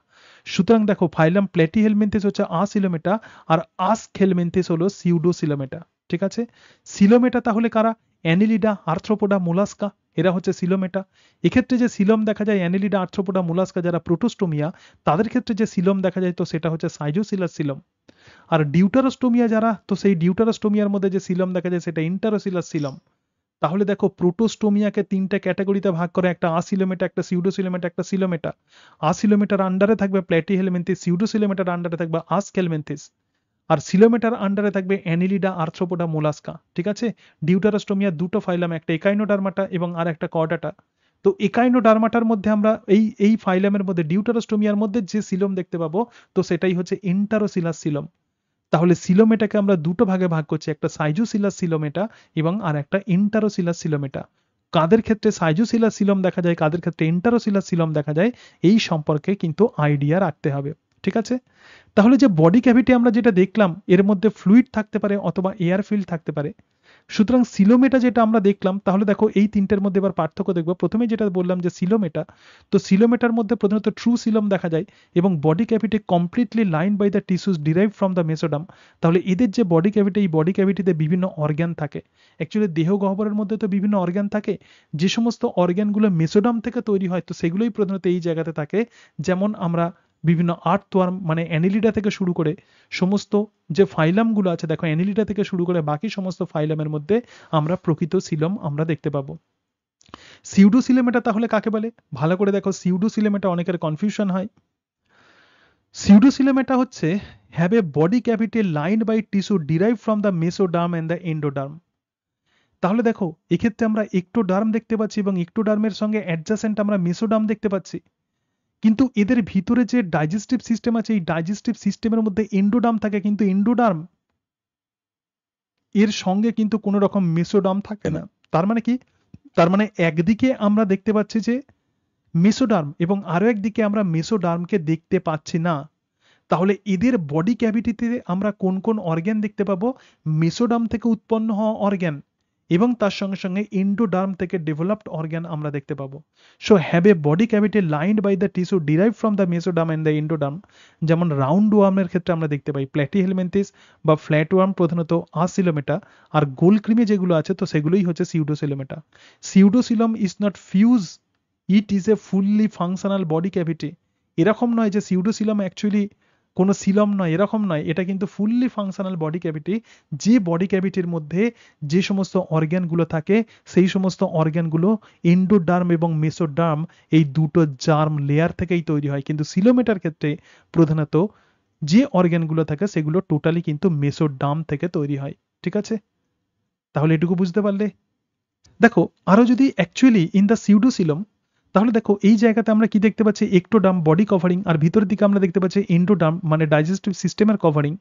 সুতরাং দেখো ফাইলাম প্ল্যাটিহেলমিনথিস হচ্ছে আসিলোমেটা, আর আসকেলমেন্থিস হলো সিউডোসিলোমেটা। ঠিক আছে, সিলোমেটা তাহলে কারা? অ্যানিলিডা, আর্থ্রোপোডা, মোলাস্কা, এরা হচ্ছে সিলোমেটা। এক্ষেত্রে যে সিলোম দেখা যায় অ্যানিলিডা, আর্থ্রোপোডা, মোলাস্কা যারা প্রোটোস্টোমিয়া, তাদের ক্ষেত্রে যে সিলোম দেখা যায় তো সেটা হচ্ছে সাইজোসিলাস সিলোম। আর ডিউটারোস্টোমিয়া যারা, তো সেই ডিউটারোস্টোমিয়ার মধ্যে যে সিলোম দেখা যায় সেটা ইন্টারোসিলাস সিলোম। তাহলে দেখো প্রোটোস্টোমিয়াকে তিনটা ক্যাটাগরিতে ভাগ করে, একটা আসিলোমেটা, একটা সিউডোসিলোমেটা, একটা সিলোমেটা। আসিলোমেটার আন্ডারে থাকবে প্ল্যাটিহেলমিনথিস, সিউডোসিলোমেটার আন্ডারে থাকবে আসকেলমেন্থিস, আর সিলোমেটার আন্ডারে থাকবে অ্যানিলিডা, আর্থ্রোপোডা, মোলাস্কা। ঠিক আছে, ডিউটারোস্টোমিয়া দুটো ফাইলাম, একটা একাইনোডার্মাটা এবং আর একটা কর্ডাটা। তো একাইনোডার্মাটার মধ্যে আমরা এই এই ফাইলামের মধ্যে ডিউটারোস্টোমিয়ার মধ্যে যে সিলোম দেখতে পাবো তো সেটাই হচ্ছে ইন্টারোসিলাস সিলোম। তাহলে সিলোমেটাকে আমরা দুটো ভাগে ভাগ করছি, একটা সাইজোসিলাস সিলোমেটা এবং আর একটা ইন্টারোসিলাস সিলোমেটা। কাদের ক্ষেত্রে সাইজোসিলাস সিলোম দেখা যায়, কাদের ক্ষেত্রে ইন্টারোসিলাস সিলোম দেখা যায়, এই সম্পর্কে কিন্তু আইডিয়া রাখতে হবে। ঠিক আছে, তাহলে যে বডি ক্যাভিটি আমরা যেটা দেখলাম, এর মধ্যে ফ্লুইড থাকতে পারে অথবা এয়ার ফিল্ড থাকতে পারে। সুতরাং সিলোমেটা যেটা আমরা দেখলাম, তাহলে দেখো এই তিনটের মধ্যে এবার পার্থক্য দেখবো। প্রথমে যেটা বললাম যে সিলোমেটা, তো সিলোমেটার মধ্যে প্রধানত ট্রু সিলম দেখা যায় এবং body cavity completely line by the tissues derive from the mesoderm. তাহলে এদের যে বডি ক্যাভিটি, এই বডি ক্যাভিটিতে বিভিন্ন অর্গ্যান থাকে। অ্যাকচুয়ালি দেহ গহ্বরের মধ্যে তো বিভিন্ন অর্গ্যান থাকে, যে সমস্ত অর্গ্যানগুলো মেসোডাম থেকে তৈরি হয় তো সেগুলোই প্রধানত এই জায়গাতে থাকে। যেমন আমরা বিভিন্ন আর্থওয়ার্ম মানে অ্যানিলিডা থেকে শুরু করে সমস্ত যে ফাইলামগুলো আছে, দেখো অ্যানিলিডা থেকে শুরু করে বাকি সমস্ত ফাইলামের মধ্যে আমরা প্রকৃত সিলম আমরা দেখতে পাবো। সিউডোসিলেমেটা তাহলে কাকে বলে? ভালো করে দেখো, সিউডোসিলেমেটা অনেকের কনফিউশন হয়। সিউডোসিলেমেটা হচ্ছে have a body cavity lined by tissue derive from the mesoderm and the endoderm. তাহলে দেখো এক্ষেত্রে আমরা একটোডার্ম দেখতে পাচ্ছি এবং একটোডার্মের সঙ্গে অ্যাডজাসেন্ট আমরা মেসোডার্ম দেখতে পাচ্ছি, কিন্তু এদের ভিতরে যে ডাইজেস্টিভ সিস্টেম আছে এই ডাইজেস্টিভ সিস্টেমের মধ্যে এন্ডোডার্ম থাকে, কিন্তু এন্ডোডার্ম এর সঙ্গে কিন্তু কোনো রকম মেসোডার্ম থাকে না। তার মানে কি? তার মানে একদিকে আমরা দেখতে পাচ্ছি যে মেসোডার্ম এবং আরো একদিকে আমরা মেসোডার্মকে দেখতে পাচ্ছি না। তাহলে এদের বডি ক্যাভিটিতে আমরা কোন কোন অর্গ্যান দেখতে পাবো? মেসোডার্ম থেকে উৎপন্ন হওয়া অর্গ্যান এবং তার সঙ্গে সঙ্গে এন্ডোডার্ম থেকে ডেভেলপড অর্গ্যান আমরা দেখতে পাবো। So have a body cavity lined by the tissue derive from the mesoderm and the endoderm. যেমন রাউন্ড ওয়ার্মের ক্ষেত্রে আমরা দেখতে পাই প্ল্যাটিহেলমিনথিস বা ফ্ল্যাট ওয়ার্ম প্রধানত আসিলোমেটা, আর গোলক্রিমে যেগুলো আছে তো সেগুলোই হচ্ছে Pseudocoelomata. Pseudocoelom is not fused, it is a fully functional body cavity. এরকম নয় যে সিউডোসিলম অ্যাকচুয়ালি কোনো সিলম নয়, এরকম নয়, এটা কিন্তু ফুললি ফাংশনাল বডি ক্যাভিটি, যে বডি ক্যাভিটির মধ্যে যে সমস্ত অর্গ্যানগুলো থাকে সেই সমস্ত অর্গ্যানগুলো এন্ডোডার্ম এবং মেসোডার্ম এই দুটো জার্ম লেয়ার থেকেই তৈরি হয়। কিন্তু সিলোমেটার ক্ষেত্রে প্রধানত যে অর্গ্যানগুলো থাকে সেগুলো টোটালি কিন্তু মেসোডার্ম থেকে তৈরি হয়। ঠিক আছে, তাহলে এটুকু বুঝতে পারলে। দেখো আরো যদি অ্যাকচুয়ালি ইন দ্য সিউডোসিলম, তাহলে দেখো এই জায়গাতে আমরা কি দেখতে পাচ্ছি? একটোডার্ম বডি কভারিং, আর ভিতরের দিকে আমরা দেখতে পাচ্ছি এন্ডোডার্ম মানে ডাইজেস্টিভ সিস্টেমের কভারিং।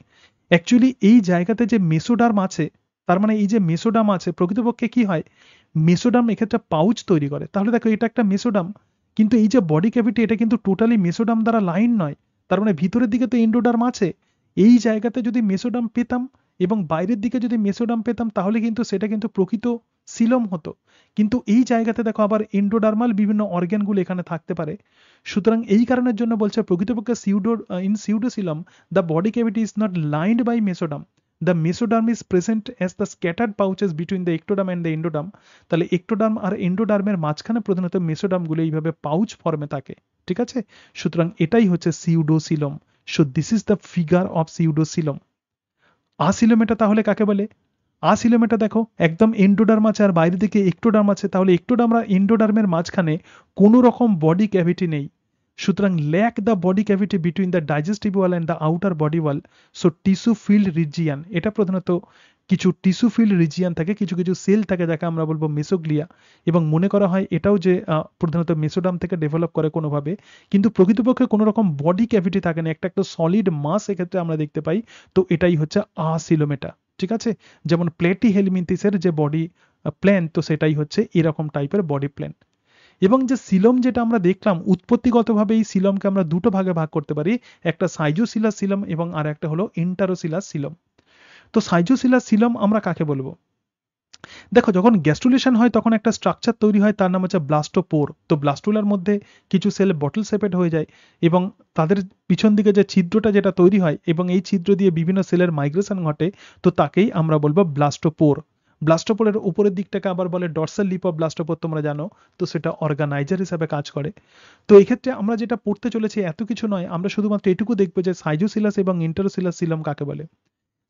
অ্যাকচুয়ালি এই জায়গাতে যে মেসোডার্ম আছে, তার মানে এই যে মেসোডার্ম আছে প্রকৃতপক্ষে কি হয়? মেসোডার্ম এক্ষেত্রে পাউচ তৈরি করে। তাহলে দেখো এটা একটা মেসোডার্ম, কিন্তু এই যে বডি ক্যাভিটি এটা কিন্তু টোটালি মেসোডার্ম দ্বারা লাইন নয়। তার মানে ভিতরের দিকে তো এন্ডোডার্ম আছে। এই জায়গাতে যদি মেসোডার্ম পেতাম এবং বাইরের দিকে যদি মেসোডার্ম পেতাম তাহলে কিন্তু সেটা কিন্তু প্রকৃত সিলম হতো। কিন্তু এই জায়গাতে দেখো আবার এন্ডোডার্মাল বিভিন্ন অর্গ্যানগুলো এখানে থাকতে পারে। সুতরাং এই কারণের জন্য বলছে প্রকৃতপক্ষে in pseudocoelom the body cavity is not lined by mesoderm, the mesoderm is present as the scattered pouches between the ectoderm and the endoderm. তাহলে একটোডার্ম আর এন্ডোডার্মের মাঝখানে প্রধানত মেসোডার্মগুলো এইভাবে পাউচ ফর্মে থাকে। ঠিক আছে, সুতরাং এটাই হচ্ছে pseudocoelom. So this is the figure of pseudocoelom. Acoelomata তাহলে কাকে বলে? আসিলোমেটা দেখো একদম এন্ডোডার্ম আছে আর বাইরের দিকে একটোডার্ম আছে, তাহলে একটোডার্ম আর এন্ডোডার্মের মাঝখানে কোনো রকম বডি ক্যাভিটি নেই। সুতরাং lack the body cavity between the digestive wall and the outer body wall. So tissue filled region, এটা প্রধানত কিছু টিস্যু ফিল্ড রিজিয়ান থাকে, কিছু কিছু সেল থাকে যাকে আমরা বলবো মেসোগ্লিয়া, এবং মনে করা হয় এটাও যে প্রধানত মেসোডার্ম থেকে ডেভেলপ করে কোনোভাবে, কিন্তু প্রকৃতপক্ষে কোনো রকম বডি ক্যাভিটি থাকে না, একটা সলিড মাস এক্ষেত্রে আমরা দেখতে পাই। তো এটাই হচ্ছে আসিলোমেটা। ঠিক আছে, যেমন প্লেটিহেলমিনথিসের যে বডি প্ল্যান তো সেটাই হচ্ছে এরকম টাইপের বডি প্ল্যান। এবং যে সিলম যেটা আমরা দেখলাম উৎপত্তিগতভাবে এই সিলমকে আমরা দুটো ভাগে ভাগ করতে পারি, একটা সাইজোসিলাস সিলম এবং আর একটা হলো ইন্টারোসিলাস সিলম। তো সাইজোসিলাস সিলম আমরা কাকে বলবো? দেখো যখন গ্যাস্ট্রুলেশন হয় তখন একটা স্ট্রাকচার তৈরি হয়, তার নাম হচ্ছে ব্লাস্টোপোর। তো ব্লাস্টুলার মধ্যে কিছু সেল বটল শেপেড হয়ে যায় এবং তাদের পিছন দিকে যে ছিদ্রটা যেটা তৈরি হয় এবং এই ছিদ্র দিয়ে বিভিন্ন সেলের মাইগ্রেশন ঘটে, তো তাকেই আমরা বলবো ব্লাস্টোপোর। ব্লাস্টোপোরের উপরের দিকটাকে আবার বলে ডর্সাল লিপ অফ ব্লাস্টোপোর, তোমরা জানো। তো সেটা অর্গানাইজার হিসেবে কাজ করে। তো এই ক্ষেত্রে আমরা যেটা পড়তে চলেছি এত কিছু নয়, আমরা শুধুমাত্র এটুকু দেখবো যে সাইজোসিলাস এবং ইন্টারোসিলাস সিলম কাকে বলে।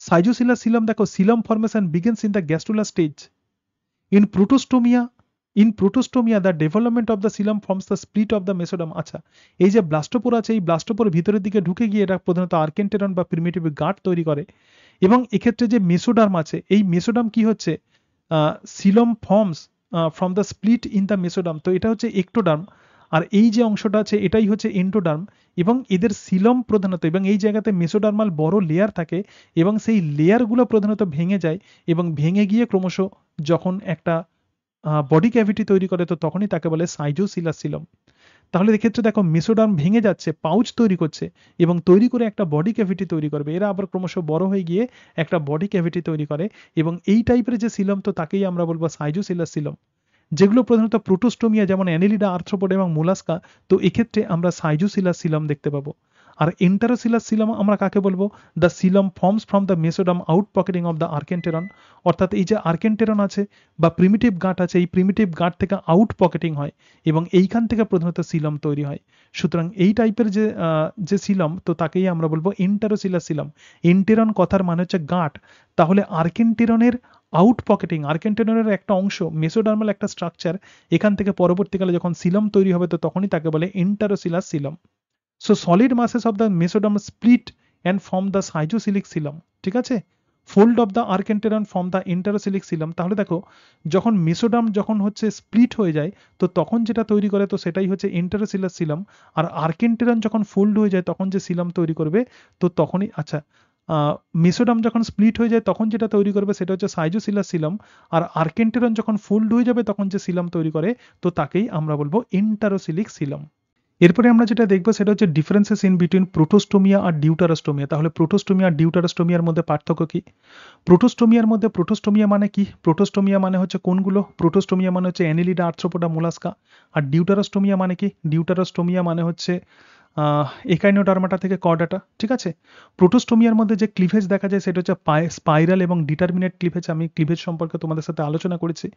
সাইজোসিলাস সিলম দেখো coelom formation begins in the gastrular stage. In protostomia, the development of the xylem forms the split of the mesoderm. আচ্ছা, এই যে ব্লাস্টোপোর আছে এই ব্লাস্টোপোর ভিতরের দিকে ঢুকে গিয়ে এটা প্রধানত আর্কেন্টেরন বা প্রিমিটিভ গার্ড তৈরি করে, এবং এক্ষেত্রে যে মেসোডার্ম আছে এই মেসোডার্ম কি হচ্ছে? Coelom forms from the split in the mesoderm. তো এটা হচ্ছে একটোডার্ম, আর এই যে অংশটা আছে এটাই হচ্ছে এন্ডোডার্ম, এবং এদের সিলম প্রধানত, এবং এই জায়গাতে মেসোডার্মাল বড় লেয়ার থাকে এবং সেই লেয়ারগুলো প্রধানত ভেঙে যায় এবং ভেঙে গিয়ে ক্রমশ যখন একটা বডি ক্যাভিটি তৈরি করে তো তখনই তাকে বলে সাইজোসিলাস সিলম। তাহলে এক্ষেত্রে দেখো মেসোডার্ম ভেঙে যাচ্ছে, পাউচ তৈরি করছে এবং তৈরি করে একটা বডি ক্যাভিটি তৈরি করবে। এরা আবার ক্রমশ বড় হয়ে গিয়ে একটা বডি ক্যাভিটি তৈরি করে এবং এই টাইপের যে সিলম তো তাকেই আমরা বলবো সাইজোসিলাস সিলম। যেগুলো প্রধানত প্রোটোস্টোমিয়া যেমন অ্যানেলিডা, আর্থ্রোপোড এবং মোলাস্কা, তো এক্ষেত্রে আমরা সাইজোসিলাস সিলম দেখতে পাবো। আর এন্টারোসিলাস সিলম আমরা কাকে বলবো? The coelom forms from the mesoderm outpocketing of the archenteron. অর্থাৎ এই যে আর্কেন্টেরন আছে বা প্রিমিটিভ গাঁট আছে, এই প্রিমিটিভ গাঁট থেকে আউট পকেটিং হয় এবং এইখান থেকে প্রধানত সিলম তৈরি হয়। সুতরাং এই টাইপের যে সিলম তো তাকেই আমরা বলবো এন্টারোসিলাস সিলম। এন্টেরন কথার মানে হচ্ছে গাঁট, তাহলে আর্কেন্টেরনের আউট পকেটিং, আর্কেন্টেরনের একটা অংশ, মেসোডার্মাল একটা স্ট্রাকচার, এখান থেকে পরবর্তীকালে যখন সিলম তৈরি হবে তো তখনই তাকে বলে enterocoelous coelom. So solid masses of the mesoderm split and form the schizocoelic coelom. ঠিক আছে, fold of the archenteron form the enterocoelic coelom. তাহলে দেখো যখন মেসোডার্ম যখন হচ্ছে স্প্লিট হয়ে যায় তো তখন যেটা তৈরি করে তো সেটাই হচ্ছে এন্টারোসিলাস সিলম। আর আর্কেন্টেরন যখন ফোল্ড হয়ে যায় তখন যে সিলম তৈরি করবে তো তখনই, আচ্ছা, মেসোডার্ম যখন স্প্লিট হয়ে যায় তখন যেটা তৈরি করবে সেটা হচ্ছে সাইজোসিলাস সিলম। আর আর্কেন্টেরন যখন ফোল্ড হয়ে যাবে তখন যে সিলম তৈরি করে তো তাকেই আমরা বলবো এন্টারোসিলিক সিলম। এরপরে আমরা যেটা দেখবো সেটা হচ্ছে ডিফারেন্সেস ইন বিটুইন প্রোটোস্টোমিয়া আর ডিউটারাস্টোমিয়া। তাহলে প্রোটোস্টোমিয়া আর ডিউটারাস্টোমিয়ার মধ্যে পার্থক্য কি? প্রোটোস্টোমিয়ার মধ্যে প্রোটোস্টোমিয়া মানে কি? প্রোটোস্টোমিয়া মানে হচ্ছে কোনগুলো? প্রোটোস্টোমিয়া মানে হচ্ছে অ্যানিলিডা, আর্থ্রোপোডা, মোলাস্কা। আর ডিউটারাস্টোমিয়া মানে কি? ডিউটারাস্টোমিয়া মানে হচ্ছে একাইনোডার্মাটা থেকে কর্ডাটা। ঠিক আছে, প্রোটোস্টোমিয়ার মধ্যে যে ক্লিভেজ দেখা যায় সেটা হচ্ছে স্পাইরাল এবং ডিটারমিনেট ক্লিভেজ। আমি ক্লিভেজ সম্পর্কে তোমাদের সাথে আলোচনা করেছি।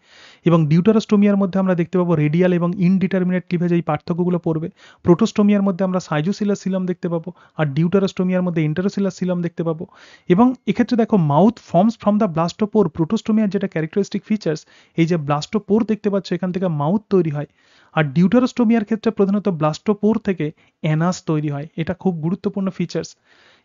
এবং ডিউটারাস্টোমিয়ার মধ্যে আমরা দেখতে পাবো রেডিয়াল এবং ইনডিটারমিনেট ক্লিভেজ, এই পার্থক্যগুলো পড়বে। প্রোটোস্টোমিয়ার মধ্যে আমরা সাইজোসিলাস সিলম দেখতে পাবো আর ডিউটারাস্টোমিয়ার মধ্যে ইন্টারোসিলাস সিলম দেখতে পাবো। এবং এক্ষেত্রে দেখো mouth forms from the blastopore. প্রোটোস্টোমিয়ার যেটা ক্যারেক্টারিস্টিক ফিচার্স, এই যে ব্লাস্টোপোর দেখতে পাচ্ছ এখান থেকে মাউথ তৈরি হয়। আর ডিউটারাস্টোমিয়ার ক্ষেত্রে প্রধানত ব্লাস্টোপোর থেকে অ্যানাস তৈরি হয়। এটা খুব গুরুত্বপূর্ণ ফিচার্স।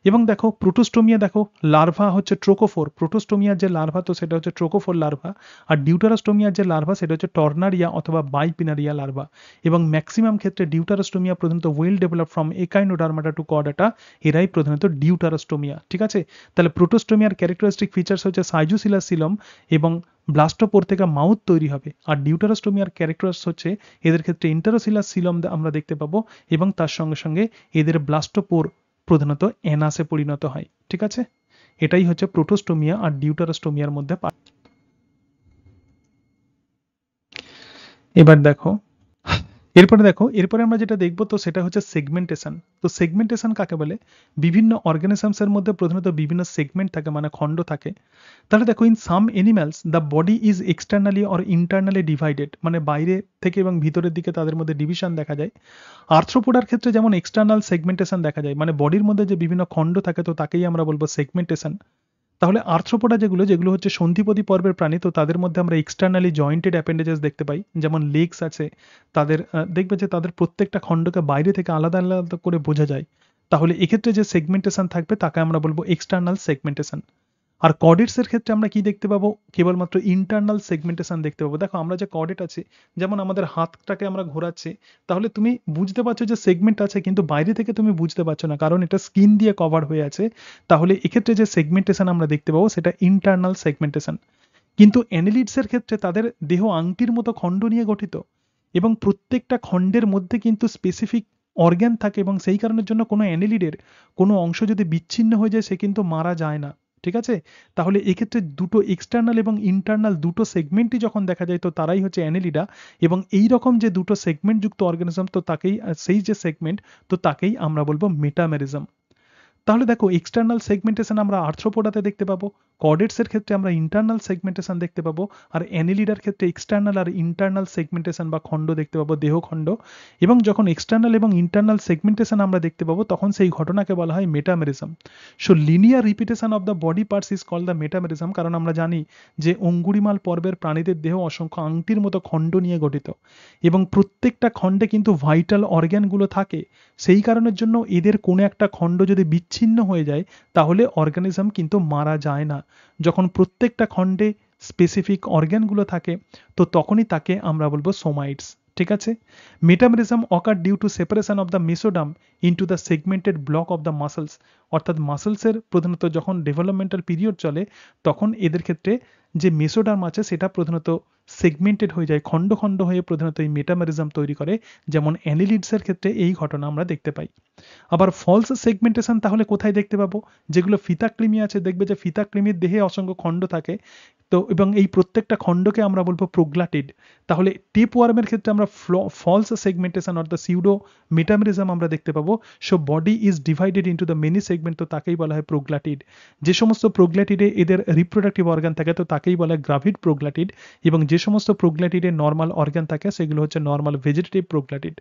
এবং দেখো প্রোটোস্টোমিয়া, দেখো লার্ভা হচ্ছে ট্রোকোফোর। প্রোটোস্টোমিয়ার যে লার্ভা তো সেটা হচ্ছে ট্রোকোফোর লার্ভা। আর ডিউটারাস্টোমিয়ার যে লার্ভা সেটা হচ্ছে টর্নারিয়া অথবা বাইপিনারিয়া লার্ভা। এবং ম্যাক্সিমাম ক্ষেত্রে ডিউটারাস্টোমিয়া প্রধানত well develop from echinodermata to chordata, এরাই প্রধানত ডিউটারাস্টোমিয়া। ঠিক আছে, তাহলে প্রোটোস্টোমিয়ার ক্যারেক্টারিস্টিক ফিচার্স হচ্ছে সাইজোসিলাস সিলম এবং ব্লাস্টোপোর থেকে মাউথ তৈরি হবে। আর ডিউটারাস্টোমিয়ার ক্যারেক্টার্স হচ্ছে এদের ক্ষেত্রে ইন্টারোসিলাস সিলম আমরা দেখতে পাবো এবং তার সঙ্গে সঙ্গে এদের ব্লাস্টোপোর প্রধানত অ্যানাসে পরিণত হয়। ঠিক আছে, এটাই হচ্ছে প্রোটোস্টোমিয়া আর ডিউটারাস্টোমিয়ার মধ্যে এবার দেখো, এরপরে আমরা যেটা দেখবো তো সেটা হচ্ছে সেগমেন্টেশন। তো সেগমেন্টেশন কাকে বলে? বিভিন্ন অর্গানিজমসের মধ্যে প্রধানত বিভিন্ন সেগমেন্ট থাকে, মানে খণ্ড থাকে। তাহলে দেখো in some animals the body is externally or internally divided, মানে বাইরে থেকে এবং ভিতরের দিকে তাদের মধ্যে ডিভিশন দেখা যায়। আর্থ্রোপোডার ক্ষেত্রে যেমন এক্সটার্নাল সেগমেন্টেশন দেখা যায়, মানে বডির মধ্যে যে বিভিন্ন খণ্ড থাকে তো তাকেই আমরা বলবো সেগমেন্টেশন। তাহলে আর্থ্রোপোডা যেগুলো হচ্ছে সন্ধিপদি পর্বের প্রাণী তো তাদের মধ্যে আমরা এক্সটার্নালি জয়েন্টেড অ্যাপেন্ডেজেস দেখতে পাই, যেমন লেগস আছে তাদের, দেখবে যে তাদের প্রত্যেকটা খণ্ডকে বাইরে থেকে আলাদা আলাদা করে বোঝা যায়। তাহলে এক্ষেত্রে যে সেগমেন্টেশন থাকবে তাকে আমরা বলবো এক্সটার্নাল সেগমেন্টেশন। আর কর্ডেটস এর ক্ষেত্রে আমরা কি দেখতে পাবো? কেবলমাত্র ইন্টারনাল সেগমেন্টেশন দেখতে পাবো। দেখো আমরা যে কর্ডেট আছে, যেমন আমাদের হাতটাকে আমরা ঘোরাচ্ছি, তাহলে তুমি বুঝতে পারছো যে সেগমেন্ট আছে কিন্তু বাইরে থেকে তুমি বুঝতে পারছো না, কারণ এটা স্কিন দিয়ে কভার হয়ে আছে। তাহলে এক্ষেত্রে যে সেগমেন্টেশন আমরা দেখতে পাবো সেটা ইন্টারনাল সেগমেন্টেশন। কিন্তু অ্যানেলিডস এর ক্ষেত্রে তাদের দেহ আংটির মতো খণ্ড নিয়ে গঠিত এবং প্রত্যেকটা খণ্ডের মধ্যে কিন্তু স্পেসিফিক অর্গ্যান থাকে এবং সেই কারণের জন্য কোনো অ্যানেলিডের কোনো অংশ যদি বিচ্ছিন্ন হয়ে যায় সে কিন্তু মারা যায় না। ঠিক আছে, তাহলে এক্ষেত্রে দুটো এক্সটার্নাল এবং ইন্টারনাল দুটো সেগমেন্টই যখন দেখা যায় তো তারাই হচ্ছে অ্যানেলিডা। এবং এই রকম যে দুটো সেগমেন্ট যুক্ত অর্গানিজম তো তাকেই, সেই যে সেগমেন্ট তো তাকেই আমরা বলবো মেটামেরিজম। তাহলে দেখো এক্সটার্নাল সেগমেন্টেশন আমরা আর্থ্রোপোডাতে দেখতে পাবো, কর্ডেটস এর ক্ষেত্রে আমরা ইন্টারনাল সেগমেন্টেশন দেখতে পাবো, আর অ্যানিলিডার ক্ষেত্রে এক্সটার্নাল আর ইন্টারনাল সেগমেন্টেশন বা খণ্ড দেখতে পাবো, দেহখণ্ড। এবং যখন এক্সটার্নাল এবং ইন্টারনাল সেগমেন্টেশন আমরা দেখতে পাবো তখন সেই ঘটনাকে বলা হয় metamerism. So linear repetition of the body parts is called the metamerism, কারণ আমরা জানি যে অঙ্গুরিমাল পর্বের প্রাণীদের দেহ অসংখ্য আংটির মতো খণ্ড নিয়ে গঠিত এবং প্রত্যেকটা খণ্ডে কিন্তু ভাইটাল অর্গ্যানগুলো থাকে। সেই কারণের জন্য এদের কোনো একটা খণ্ড যদি বিচ্ছিন্ন হয়ে যায় তাহলে অর্গানিজম কিন্তু মারা যায় না। যখন প্রত্যেকটা খণ্ডে স্পেসিফিক অর্গ্যানগুলো থাকে তো তখনই তাকে আমরা বলবো সোমাইটস। ঠিক আছে, metamerism occur due to separation of the mesoderm into the segmented block of the muscles. অর্থাৎ মাসলসের প্রধানত যখন ডেভেলপমেন্টাল পিরিয়ড চলে তখন এদের ক্ষেত্রে যে মেসোডার্ম আছে সেটা প্রধানত সেগমেন্টেড হয়ে যায়, খণ্ড খণ্ড হয়ে প্রধানত এই মেটামেরিজম তৈরি করে, যেমন অ্যানিলিডসের ক্ষেত্রে এই ঘটনা আমরা দেখতে পাই। আবার ফলস সেগমেন্টেশন তাহলে কোথায় দেখতে পাবো? যেগুলো ফিতাকৃমি আছে, দেখবে যে ফিতাকৃমির দেহে অসংখ্য খণ্ড থাকে, তো এবং এই প্রত্যেকটা খণ্ডকে আমরা বলবো প্রোগ্লাটিড। তাহলে টেপ ওয়ার্মের ক্ষেত্রে আমরা ফলস সেগমেন্টেশন অর্থাৎ সিউডো মেটামেরিজম আমরা দেখতে পাবো। So body is divided into the many segment, তো তাকেই বলা হয় প্রোগ্লাটিড। যে সমস্ত প্রোগ্লাটিডে এদের রিপ্রোডাক্টিভ অর্গান থাকে, তো তাকেই বলা হয় গ্রাভিড প্রোগ্লাটিড, এবং যে সমস্ত প্রোগ্লাটিডে নর্মাল অর্গান থাকে সেগুলো হচ্ছে নর্মাল ভেজিটেটিভ প্রোগ্লাটিড।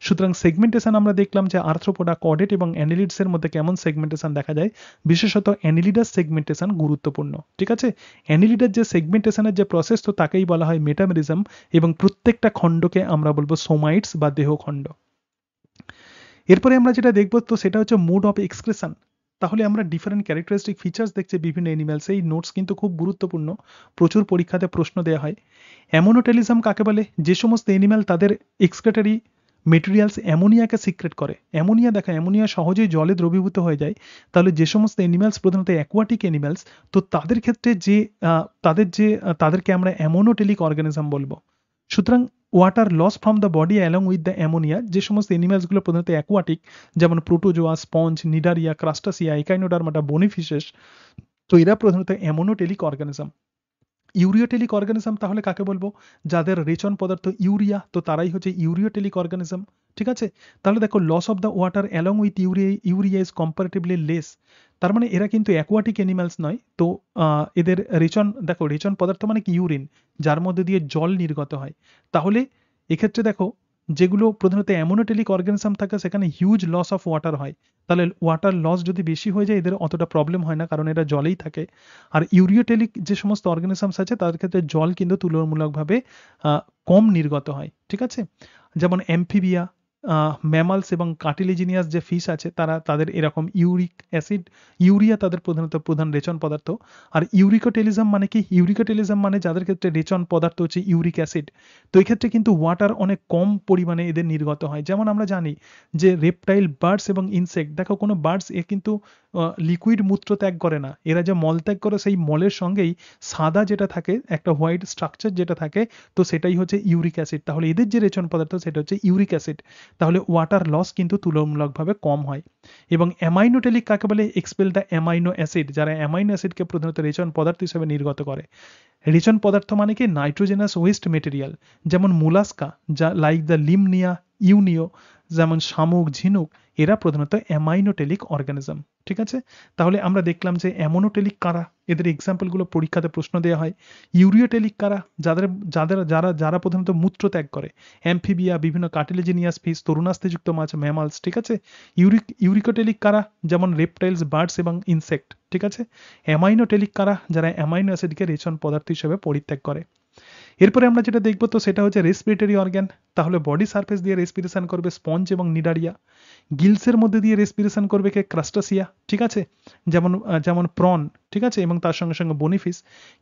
সুতরাং সেগমেন্টেশন আমরা দেখলাম যে আর্থ্রোপোডা, কর্ডেট এবং অ্যানিলিডসের মধ্যে কেমন সেগমেন্টেশন দেখা যায়, বিশেষত অ্যানিলিডাস সেগমেন্টেশন গুরুত্বপূর্ণ। ঠিক আছে, অ্যানিলিডার যে সেগমেন্টেশনের যে প্রসেস, তো তাকেই বলা হয় মেটামেরিজম, এবং প্রত্যেকটা খণ্ডকে আমরা বলবো সোমাইটস বা দেহখণ্ড। এরপরে আমরা যেটা দেখব, তো সেটা হচ্ছে মোড অফ এক্সক্রেশন। তাহলে আমরা ডিফারেন্ট ক্যারেক্টারিস্টিক ফিচার্স দেখছি বিভিন্ন অ্যানিমেলস। এই নোটস কিন্তু খুব গুরুত্বপূর্ণ, প্রচুর পরীক্ষাতে প্রশ্ন দেওয়া হয়। অ্যামোনোটেলিজম কাকে বলে? যে সমস্ত অ্যানিমেল তাদের এক্সক্রেটরি মেটেরিয়ালস অ্যামোনিয়াকে সিক্রেট করে। অ্যামোনিয়া, দেখা অ্যামোনিয়া সহজেই জলে দ্রবীভূত হয়ে যায়। তাহলে যে সমস্ত অ্যানিমেলস প্রধানত অ্যাকোয়াটিক অ্যানিমেলস, তো তাদের ক্ষেত্রে যে তাদেরকে আমরা অ্যামোনোটেলিক অর্গানিজম বলবো। সুতরাং water loss from the body along with the ammonia, যে সমস্ত অ্যানিমেলসগুলো প্রধানত অ্যাকোয়াটিক, যেমন protozoa, sponge, cnidaria, crustacea, echinodermata, bony fishes, তো এরা প্রধানত অ্যামোনোটেলিক অর্গানিজম। ইউরিওটেলিক অর্গানিজম তাহলে কাকে বলবো? যাদের রেচন পদার্থ ইউরিয়া, তো তারাই হচ্ছে ইউরিওটেলিক অর্গানিজম। ঠিক আছে, তাহলে দেখো loss of the water along with urea is comparatively less. তার মানে এরা কিন্তু অ্যাকোয়াটিক অ্যানিমালস নয়। তো এদের রেচন, দেখো রেচন পদার্থ মানে কি? ইউরিন, যার মধ্যে দিয়ে জল নির্গত হয়। তাহলে এক্ষেত্রে দেখো, যেগুলো প্রধানত অ্যামোনোটেলিক অর্গানিজম থাকে সেখানে হিউজ লস অফ ওয়াটার হয়। তাহলে ওয়াটার লস যদি বেশি হয়ে যায় এদের অতটা প্রবলেম হয় না, কারণ এরা জলেই থাকে। আর ইউরিওটেলিক যে সমস্ত অর্গানিজমস আছে তাদের ক্ষেত্রে জল কিন্তু তুলনামূলকভাবে কম নির্গত হয়। ঠিক আছে, যেমন অ্যাম্ফিবিয়া, ম্যামালস এবং কার্টিলেজিনিয়াস যে ফিশ আছে, তাদের এরকম ইউরিক অ্যাসিড, ইউরিয়া তাদের প্রধানত প্রধান রেচন পদার্থ। আর ইউরিকোটেলিজম মানে কি? ইউরিকোটেলিজম মানে যাদের ক্ষেত্রে রেচন পদার্থ হচ্ছে ইউরিক অ্যাসিড। তো এই ক্ষেত্রে কিন্তু ওয়াটার অনেক কম পরিমাণে এদের নির্গত হয়। যেমন আমরা জানি যে রেপটাইল, বার্ডস এবং ইনসেক্ট, দেখো কোনো বার্ডস কিন্তু লিকুইড মূত্র ত্যাগ করে না, এরা যে মল ত্যাগ করে সেই মলের সঙ্গেই সাদা যেটা থাকে, একটা হোয়াইট স্ট্রাকচার যেটা থাকে, তো সেটাই হচ্ছে ইউরিক অ্যাসিড। তাহলে এদের যে রেচন পদার্থ সেটা হচ্ছে ইউরিক অ্যাসিড। তাহলে ওয়াটার লস কিন্তু তুলনামূলকভাবে কম হয়। এবং অ্যামাইনোটেলিক কাকে বলে? এক্সপেল দ্য অ্যামাইনো অ্যাসিড, যারা অ্যামাইনো অ্যাসিডকে প্রধানত রেচন পদার্থ হিসেবে নির্গত করে। রেচন পদার্থ মানে কি? নাইট্রোজেনাস ওয়েস্ট মেটেরিয়াল, যেমন মোলাস্কা, যা লাইক দ্য লিমনিয়া, ইউনিও, যেমন শামুক, ঝিনুক, এরা প্রধানত অ্যামাইনোটেলিক অর্গানিজম। ঠিক আছে, তাহলে আমরা দেখলাম যে অ্যামোনোটেলিক কারা, এদের এক্সাম্পলগুলো পরীক্ষাতে প্রশ্ন দেওয়া হয়। ইউরিওটেলিক কারা? যাদের যাদের যারা যারা প্রধানত মূত্র ত্যাগ করে, অ্যাম্ফিবিয়া, বিভিন্ন কার্টিলেজিনিয়াস ফিশ, তরুণাস্থিযুক্ত মাছ, ম্যামালস। ঠিক আছে, ইউরিকোটেলিক কারা? যেমন রেপটাইলস, বার্ডস এবং ইনসেক্ট। ঠিক আছে, অ্যামাইনোটেলিক কারা? যারা অ্যামাইনো অ্যাসিডকে রেচন পদার্থ হিসেবে পরিত্যাগ করে। এরপরে আমরা যেটা দেখবো, তো সেটা হচ্ছে রেসপিরেটরি অর্গান। তাহলে বডি সারফেস দিয়ে রেসপিরেশন করবে স্পঞ্জ এবং নিডারিয়া। গিলসের মধ্যে দিয়ে রেসপিরেশন করবে কে? ক্রাস্টাসিয়া। ঠিক আছে, যেমন যেমন প্রন। ঠিক আছে, এবং তার সঙ্গে সঙ্গে বনিফিস।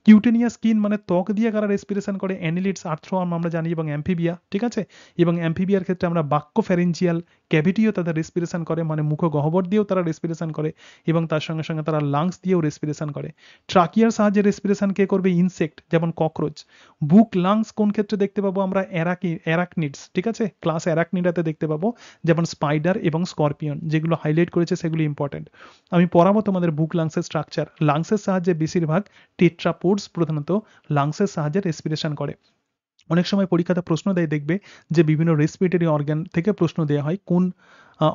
কিউটেনিয়াস স্কিন মানে ত্বক দিয়ে কারা রেসপিরেশন করে? অ্যানিলিডস, আর্থ্রোয়ার্ম আমরা জানি, এবং অ্যাম্ফিবিয়া। ঠিক আছে, এবং অ্যাম্ফিবিয়ার ক্ষেত্রে আমরা বাক্যফ্যারেঞ্জিয়াল ক্যাভিটিও তাদের রেসপিরেশন করে, মানে মুখগহ্বর দিয়েও তারা রেসপিরেশন করে, এবং তার সঙ্গে সঙ্গে তারা লাংস দিয়েও রেসপিরেশন করে। ট্রাকিয়ার সাহায্যে রেসপিরেশন কে করবে? ইনসেক্ট, যেমন ককরোচ। বুক, লাংস কোন ক্ষেত্রে দেখতে পাবো আমরা? অ্যারাকনিডস। ঠিক আছে, ক্লাস অ্যারাকনিডাতে দেখতে পাবো, যেমন স্পাইডার এবং স্করপিয়ন। যেগুলো হাইলাইট করেছে সেগুলো ইম্পর্টেন্ট। আমি পড়াবো তোমাদের বুক লাংসের স্ট্রাকচার। লাংসের সাহায্যে বেশিরভাগ টেট্রাপোডস প্রধানত লাংসের সাহায্যে রেসপিরেশন করে। অনেক সময় পরীক্ষাতে প্রশ্ন দেয়, দেখবে যে বিভিন্ন রেসপিরেটরি অর্গান থেকে প্রশ্ন দেওয়া হয়, কোন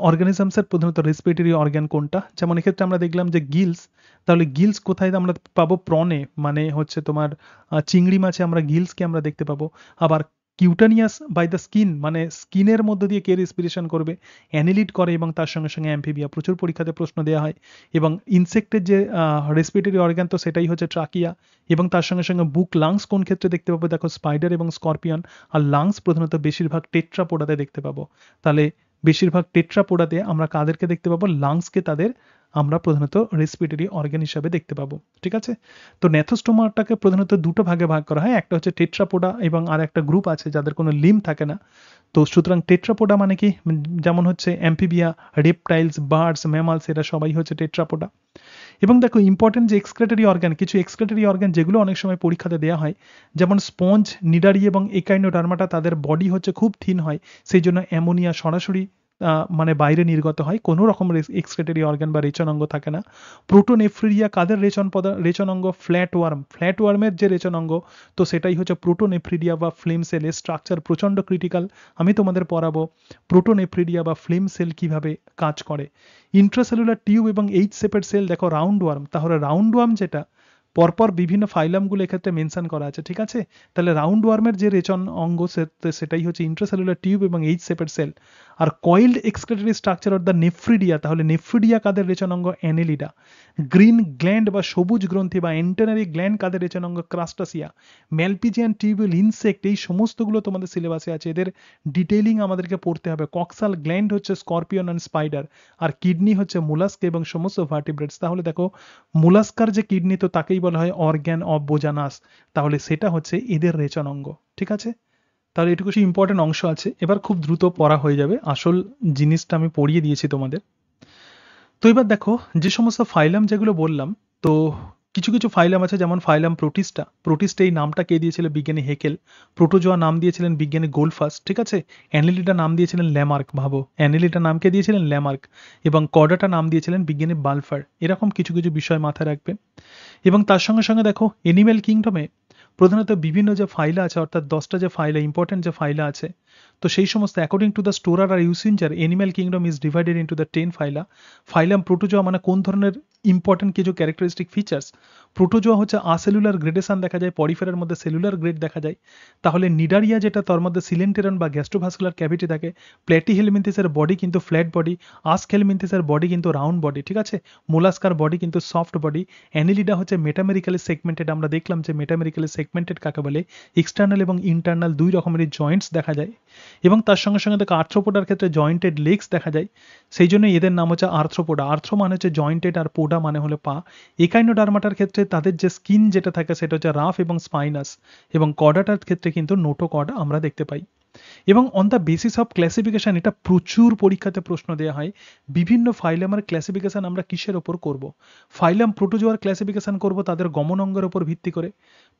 অর্গানিজমসের প্রধানত রেসপিরেটরি অর্গান কোনটা। যেমন এক্ষেত্রে আমরা দেখলাম যে গিলস। তাহলে গিলস কোথায় আমরা পাবো? প্রনে, মানে হচ্ছে তোমার চিংড়ি মাছে আমরা গিলসকে আমরা দেখতে পাবো। আবার কিউটানিয়াস বাই দ্য স্কিন, মানে স্কিনের মধ্য দিয়ে কে রেসপিরেশন করবে? অ্যানিলিড করে, এবং তার সঙ্গে সঙ্গে অ্যাম্ফিবিয়া। প্রচুর পরীক্ষাতে প্রশ্ন দেওয়া হয়। এবং ইনসেক্টের যে রেসপিরেটরি অর্গান, তো সেটাই হচ্ছে ট্রাকিয়া। এবং তার সঙ্গে সঙ্গে বুক, লাংস কোন ক্ষেত্রে দেখতে পাবো? দেখো স্পাইডার এবং স্করপিয়ন। আর লাংস প্রধানত বেশিরভাগ টেট্রাপোডাতে দেখতে পাবো। তাহলে বেশিরভাগ টেট্রাপোডাতে আমরা কাদেরকে দেখতে পাবো? লাংসকে তাদের আমরা প্রধানত রেসপিরেটরি অর্গান হিসাবে দেখতে পাবো। ঠিক আছে, তো ন্যাথোস্টোমাটাকে প্রধানত দুটো ভাগে ভাগ করা হয়, একটা হচ্ছে টেট্রাপোডা এবং আর একটা গ্রুপ আছে যাদের কোনো লিম থাকে না। তো সুতরাং টেট্রাপোডা মানে কি? যেমন হচ্ছে অ্যাম্ফিবিয়া, রেপটাইলস, বার্ডস, ম্যামালস, এরা সবাই হচ্ছে টেট্রাপোডা। এবং দেখো ইম্পর্টেন্ট যে এক্সক্রেটরি অর্গান, কিছু এক্সক্রেটরি অর্গান যেগুলো অনেক সময় পরীক্ষাতে দেওয়া হয়, যেমন স্পঞ্জ, নিডারি এবং একাইনোডার্মাটা, তাদের বডি হচ্ছে খুব থিন হয়, সেই জন্য অ্যামোনিয়া সরাসরি মানে বাইরে নির্গত হয়, কোনো রকম এক্সক্রেটরি অর্গান বা রেচন অঙ্গ থাকে না। প্রোটোনেফ্রিডিয়া কাদের রেচন অঙ্গ? ফ্ল্যাট ওয়ার্মের যে রেচন অঙ্গ, তো সেটাই হচ্ছে প্রোটোনেফ্রিডিয়া বা ফ্লেম সেলের স্ট্রাকচার প্রচণ্ড ক্রিটিক্যাল, আমি তোমাদের পড়াবো প্রোটোনেফ্রিডিয়া বা ফ্লেম সেল কিভাবে কাজ করে। ইন্ট্রাসেলুলার টিউব এবং এইচ শেপের সেল দেখো রাউন্ড ওয়ার্ম, তাহলে রাউন্ড ওয়ার্ম যেটা পরপর বিভিন্ন ফাইলামগুলো এক্ষেত্রে মেনশন করা আছে, ঠিক আছে? তাহলে রাউন্ড ওয়ার্মের যে রেচন অঙ্গ সেটাই হচ্ছে ইন্ট্রাসেলুলার টিউব এবং এইচ শেপের সেল। আর coiled excretory structure of the nephridia, তাহলে নেফ্রিডিয়া কাদের রেচন অঙ্গ? অ্যানেলিডা। গ্রিন গ্ল্যান্ড বা সবুজ গ্রন্থি বা এন্টেনারি গ্ল্যান্ড কাদের রেচন অঙ্গ? ক্রাস্টাসিয়া। ম্যালপিজিয়ান টিউবুল ইনসেক্ট, এই সমস্তগুলো তোমাদের সিলেবাসে আছে, এদের ডিটেইলিং আমাদেরকে পড়তে হবে। কক্সাল গ্ল্যান্ড হচ্ছে স্করপিয়ন অ্যান্ড স্পাইডার, আর কিডনি হচ্ছে মুলাস্ক এবং সমস্ত ভার্টিব্রেটস। তাহলে দেখো মুলাস্কার যে কিডনি, তো তাকেই বলা হয় অর্গ্যান অফ বোজানাস, তাহলে সেটা হচ্ছে এদের রেচন অঙ্গ, ঠিক আছে? তাহলে এটুকু ইম্পর্টেন্ট অংশ আছে, এবার খুব দ্রুত পড়া হয়ে যাবে, আসল জিনিসটা আমি পড়িয়ে দিয়েছি তোমাদের। তো এবার দেখো যে সমস্ত ফাইলাম যেগুলো বললাম, তো কিছু কিছু ফাইলাম আছে, যেমন ফাইলাম প্রোটিস্টা এই নামটা কে দিয়েছিল? বিজ্ঞানী হেকেল। প্রোটোজোয়া নাম দিয়েছিলেন বিজ্ঞানী গোল্ডফাস, ঠিক আছে? অ্যানেলিডা নাম দিয়েছিলেন ল্যামার্ক, ভাবো অ্যানেলিডা নাম কে দিয়েছিলেন? ল্যামার্ক। এবং কর্ডাটা নাম দিয়েছিলেন বিজ্ঞানী বালফার। এরকম কিছু কিছু বিষয় মাথায় রাখবে। এবং তার সঙ্গে সঙ্গে দেখো এনিম্যাল কিংডমে প্রধানত বিভিন্ন যে ফাইলা আছে, অর্থাৎ 10টা যে ফাইলা, ইম্পর্টেন্ট যে ফাইলা আছে, তো সেই সমস্ত অ্যাকর্ডিং টু দ্য স্টোরার আর Usinger animal kingdom is divided into the 10 phyla. Phylum Protozoa মানে কোন ধরনের ইম্পর্টেন্ট কিছু ক্যারেক্টারিস্টিক ফিচার্স? প্রোটোজোয়া হচ্ছে আসেলুলার গ্রেডেশন দেখা যায়, পরিফেরার মধ্যে সেলুলার গ্রেড দেখা যায়। তাহলে নিডারিয়া যেটা, তার মধ্যে সিলেন্টেরন বা গ্যাস্ট্রোভাস্কুলার ক্যাভিটি থাকে। প্ল্যাটিহেলমিনথিসের বডি কিন্তু ফ্ল্যাট বডি, আস্কহেলমিনথিসের বডি কিন্তু রাউন্ড বডি, ঠিক আছে? মোলাস্কার বডি কিন্তু সফট বডি। অ্যানেলিডা হচ্ছে মেটামেরিক্যালি সেগমেন্টেড, আমরা দেখলাম যে মেটামেরিক্যালি সেগমেন্টেড কাকে বলে। এক্সটার্নাল এবং ইন্টারনাল দুই রকমেরই জয়েন্টস দেখা যায়। এবং তার সঙ্গে সঙ্গে দেখো আর্থ্রোপোডার ক্ষেত্রে জয়েন্টেড লেগস দেখা যায়, সেই জন্য এদের নাম হচ্ছে আর্থ্রোপোডা। আর্থ্রো মানে হচ্ছে জয়েন্টেড আর পোডা মানে হলো পা। একাইনোডার্মাটার ক্ষেত্রে তাদের যে স্কিন যেটা থাকে সেটা হচ্ছে রাফ এবং স্পাইনাস, এবং কর্ডাটার ক্ষেত্রে কিন্তু নোটোকর্ড আমরা দেখতে পাই। এবং on the basis of classification, এটা প্রচুর পরীক্ষাতে প্রশ্ন দেওয়া হয়, বিভিন্ন ফাইলামের ক্লাসিফিকেশন আমরা কিসের ওপর করব? ফাইলাম প্রোটোজোয়ার ক্লাসিফিকেশন করব তাদের গমন অঙ্গের উপর ভিত্তি করে,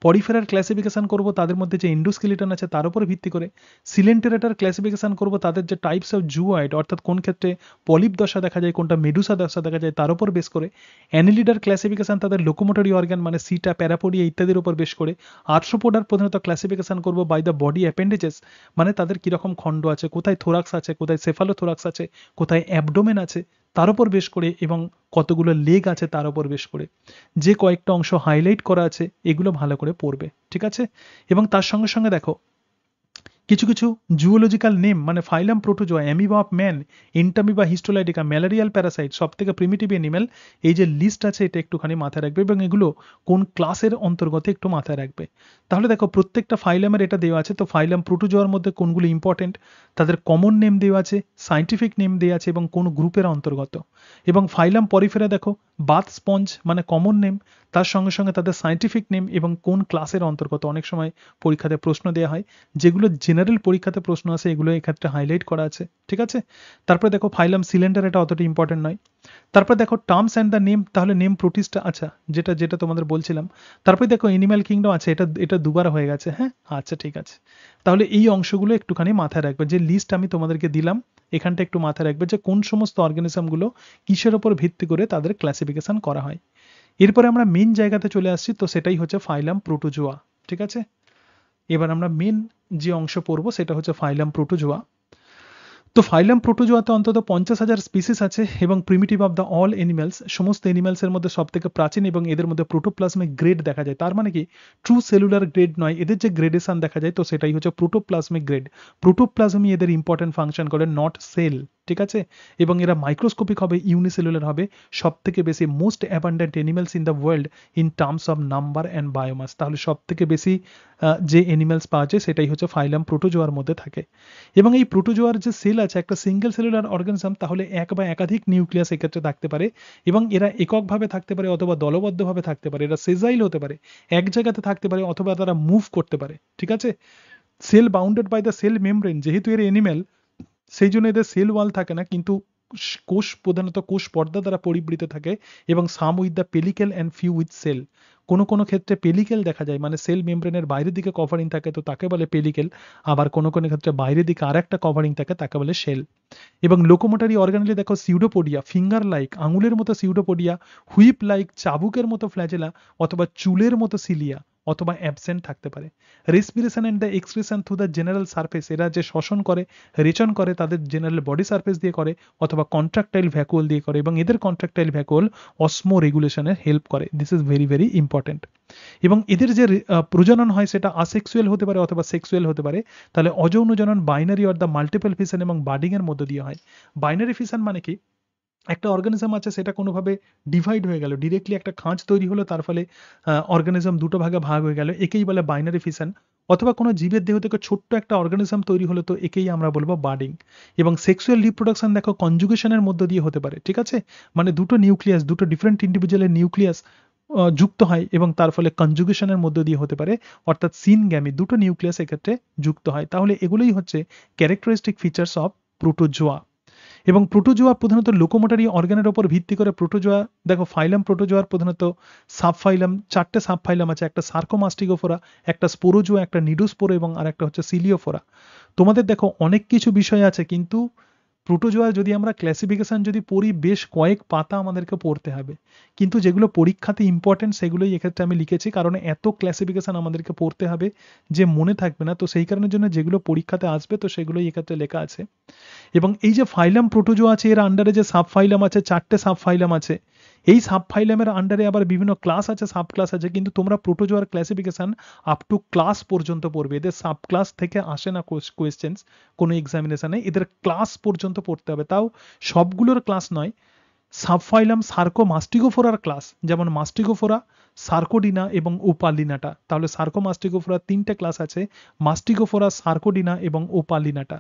পরিফেরার ক্লাসিফিকেশন করব তাদের মধ্যে যে এন্ডোস্কেলিটন আছে তার উপর ভিত্তি করে, সিলেন্টেরেটার ক্লাসিফিকেশন করব তাদের যে টাইপস অফ জুয়েড, অর্থাৎ কোন ক্ষেত্রে পলিপ দশা দেখা যায়, কোনটা মেডুসা দশা দেখা যায়, তার উপর বেস করে, অ্যানেলিডার ক্লাসিফিকেশন তাদের লোকোমোটরি অর্গান মানে সিটা, প্যারাপোডিয়া ইত্যাদির উপর বেস করে, আর্থ্রোপোডার প্রধানত ক্লাসিফিকেশন করব বাই দ্য বডি অ্যাপেন্ডেজেস, মানে তাদের কিরকম খণ্ড আছে, কোথায় থোরাক্স আছে, কোথায় সেফালোথোরাক্স আছে, কোথায় অ্যাবডোমেন আছে, তার উপর বেশ করে, এবং কতগুলো লেগ আছে তার উপর বেশ করে। যে কয়েকটা অংশ হাইলাইট করা আছে এগুলো ভালো করে পড়বে, ঠিক আছে? এবং তার সঙ্গে সঙ্গে দেখো কিছু কিছু জুওলজিক্যাল নেম, মানে phylum Protozoa, amoeba of man, Entamoeba histolytica, malarial parasite, সব থেকে প্রিমিটিভ অ্যানিমেল, এই যে লিস্ট আছে এটা একটুখানি মাথায় রাখবে, এবং এগুলো কোন ক্লাসের অন্তর্গত একটু মাথায় রাখবে। তাহলে দেখো প্রত্যেকটা ফাইলামের এটা দেওয়া আছে, তো ফাইলাম প্রোটোজোয়ার মধ্যে কোনগুলো ইম্পর্টেন্ট, তাদের কমন নেম দেওয়া আছে, সাইন্টিফিক নেম দেওয়া আছে, এবং কোন গ্রুপের অন্তর্গত। এবং ফাইলাম পরিফেরা দেখো বাথ স্পঞ্জ মানে কমন নেম, তার সঙ্গে সঙ্গে তাদের সাইন্টিফিক নেম এবং কোন ক্লাসের অন্তর্গত, অনেক সময় পরীক্ষাতে প্রশ্ন দেওয়া হয়, যেগুলো জেনারেল পরীক্ষাতে প্রশ্ন আছে এগুলো এক্ষেত্রে হাইলাইট করা আছে, ঠিক আছে? তারপরে দেখো ফাইলাম সিলেন্ডার, এটা অতটা ইম্পর্টেন্ট নয়। তারপরে দেখো টার্মস অ্যান্ড দ্য নেম, তাহলে নেম প্রোটিস্টা, আচ্ছা যেটা যেটা তোমাদের বলছিলাম। তারপরে দেখো এনিম্যাল কিংডম আছে, এটা এটা দুবার হয়ে গেছে, হ্যাঁ আচ্ছা ঠিক আছে। তাহলে এই অংশগুলো একটুখানি মাথায় রাখবে, যে লিস্ট আমি তোমাদেরকে দিলাম এখানটা একটু মাথায় রাখবে, যে কোন সমস্ত অর্গানিজমগুলো কিসের ওপর ভিত্তি করে তাদের ক্লাসিফিকেশন করা হয়। এরপরে আমরা মেন জায়গাতে চলে আসছি, তো সেটাই হচ্ছে ফাইলাম প্রোটোজোয়া, ঠিক আছে? এবার আমরা মেন যে অংশ পড়বো সেটা হচ্ছে ফাইলাম প্রোটোজোয়া। তো ফাইলাম প্রোটোজোয়াতে অন্তত 50,000 স্পিসিস আছে, এবং primitive of the all animals, সমস্ত এনিম্যালসের মধ্যে সব থেকে প্রাচীন, এবং এদের মধ্যে প্রোটোপ্লাজমিক গ্রেড দেখা যায়, তার মানে কি ট্রু সেলুলার গ্রেড নয়, এদের যে গ্রেডেশন দেখা যায় তো সেটাই হচ্ছে প্রোটোপ্লাজমিক গ্রেড। প্রোটোপ্লাজমি এদের ইম্পর্টেন্ট ফাংশন করে, নট সেল, ঠিক আছে? এবং এরা মাইক্রোস্কোপিক হবে, ইউনিসেলুলার হবে, সব থেকে বেশি most abundant animals in the world in terms of number and biomass, তাহলে সব থেকে বেশি যে এনিম্যালস পাওয়া যায় সেটাই হচ্ছে ফাইলাম প্রোটোজোয়ার মধ্যে থাকে। এবং এই প্রোটোজোয়ার যে সেল আছে একটা সিঙ্গেল সেলুলার অর্গানিজম, তাহলে এক বা একাধিক নিউক্লিয়াস এক্ষেত্রে থাকতে পারে, এবং এরা এককভাবে থাকতে পারে অথবা দলবদ্ধভাবে থাকতে পারে, এরা সেজাইল হতে পারে, এক জায়গাতে থাকতে পারে, অথবা তারা মুভ করতে পারে, ঠিক আছে? Cell bounded by the cell membrane, যেহেতু এর এনিম্যাল সেই জন্য এদের সেল ওয়াল থাকে না, কিন্তু কোষ প্রধানত কোষ পর্দা দ্বারা পরিবৃত থাকে এবং some with the pellicle and few with cell. কোনো ক্ষেত্রে পেলিকেল দেখা যায়, মানে সেল মেমব্রেনের বাইরের দিকে কভারিং থাকে, তো তাকে বলে পেলিকেল। আবার কোনো ক্ষেত্রে বাইরের দিকে আর একটা কভারিং থাকে, তাকে বলে শেল। এবং লোকোমোটরি অর্গানেলে দেখো সিউডোপোডিয়া, ফিঙ্গার লাইক আঙুলের মতো সিউডোপোডিয়া, হুইপ লাইক চাবুকের মতো ফ্ল্যাজেলা, অথবা চুলের মতো সিলিয়া, অথবা অ্যাবসেন্ট থাকতে পারে। Respiration and the excretion through the general surface, এরা যে শ্বসন করে রেচন করে তাদের জেনারেল বডি সারফেস দিয়ে করে, অথবা কন্ট্রাক্টাইল ভ্যাকুয়াল দিয়ে করে, এবং এদের কন্ট্রাক্টাইল ভ্যাকুয়াল অসমো রেগুলেশনে হেল্প করে। This is very very important. এবং এদের যে প্রজনন হয় সেটা আসেক্সুয়াল হতে পারে অথবা সেক্সুয়াল হতে পারে। তাহলে অযৌন জনন binary or the multiple fission এবং বার্ডিং এর মধ্য দিয়ে হয়। বাইনারি ফিশন মানে কি, একটা অর্গানিজম আছে সেটা কোনোভাবে ডিভাইড হয়ে গেল, ডিরেক্টলি একটা খাঁজ তৈরি হলো, তার ফলে অর্গানিজম দুটো ভাগে ভাগ হয়ে গেল, একেই বলে বাইনারি ফিশন। অথবা কোনো জীবের দেহ থেকে ছোট্ট একটা অর্গানিজম তৈরি হলো, তো একেই আমরা বলবো বার্ডিং। এবং সেক্সুয়াল রিপ্রোডাকশন দেখো কনজুগেশনের মধ্য দিয়ে হতে পারে, ঠিক আছে, মানে দুটো নিউক্লিয়াস, দুটো ডিফারেন্ট ইন্ডিভিজুয়ালের নিউক্লিয়াস যুক্ত হয় এবং তার ফলে কনজুগেশনের মধ্য দিয়ে হতে পারে, অর্থাৎ সিনগ্যামি, দুটো নিউক্লিয়াস এক্ষেত্রে যুক্ত হয়। তাহলে এগুলোই হচ্ছে ক্যারেক্টারিস্টিক ফিচার্স অফ প্রোটোজোয়া। এবং প্রোটোজোয়া প্রধানত লোকোমোটরি অর্গানের উপর ভিত্তি করে প্রোটোজোয়া, দেখো ফাইলাম প্রোটোজোয়ার প্রধানত সাবফাইলাম, চারটে সাবফাইলাম আছে, একটা সার্কোমাস্টিগোফোরা, একটা স্পোরোজোয়া, একটা নিডোস্পোরো এবং আর একটা হচ্ছে সিলিওফোরা। তোমাদের দেখো অনেক কিছু বিষয় আছে, কিন্তু প্রোটোজোয়া যদি আমরা ক্লাসিফিকেশন যদি পড়ি, বেশ কয়েক পাতা আমাদেরকে পড়তে হবে, কিন্তু যেগুলো পরীক্ষাতে ইম্পর্টেন্ট সেগুলোই এক্ষেত্রে আমি লিখেছি, কারণ এত ক্লাসিফিকেশন আমাদেরকে পড়তে হবে যে মনে থাকবে না, তো সেই কারণের জন্য যেগুলো পরীক্ষাতে আসবে তো সেগুলোই এক্ষেত্রে লেখা আছে। এবং এই যে ফাইলাম প্রোটোজোয়া আছে, এর আন্ডারে যে সাব ফাইলাম আছে, চারটে সাব ফাইলাম আছে, এই সাব ফাইলামের আন্ডারে আবার বিভিন্ন ক্লাস আছে, সাব ক্লাস আছে, কিন্তু তোমরা প্রোটোজোয়ার ক্লাসিফিকেশন আপ টু ক্লাস পর্যন্ত পড়বে, এদের সাব ক্লাস থেকে আসে না কোয়েশ্চেন্স কোনো এক্সামিনেশনে, এদের ক্লাস পর্যন্ত পড়তে হবে, তাও সবগুলোর ক্লাস নয়। সাবফাইলাম সার্কোমাস্টিগোফোরার ক্লাস, যেমন মাস্টিগোফোরা, সার্কোডিনা এবং ওপালিনাটা। তাহলে সার্কোমাস্টিগোফোরার তিনটে ক্লাস আছে, মাস্টিগোফোরা, সার্কোডিনা এবং ওপালিনাটা।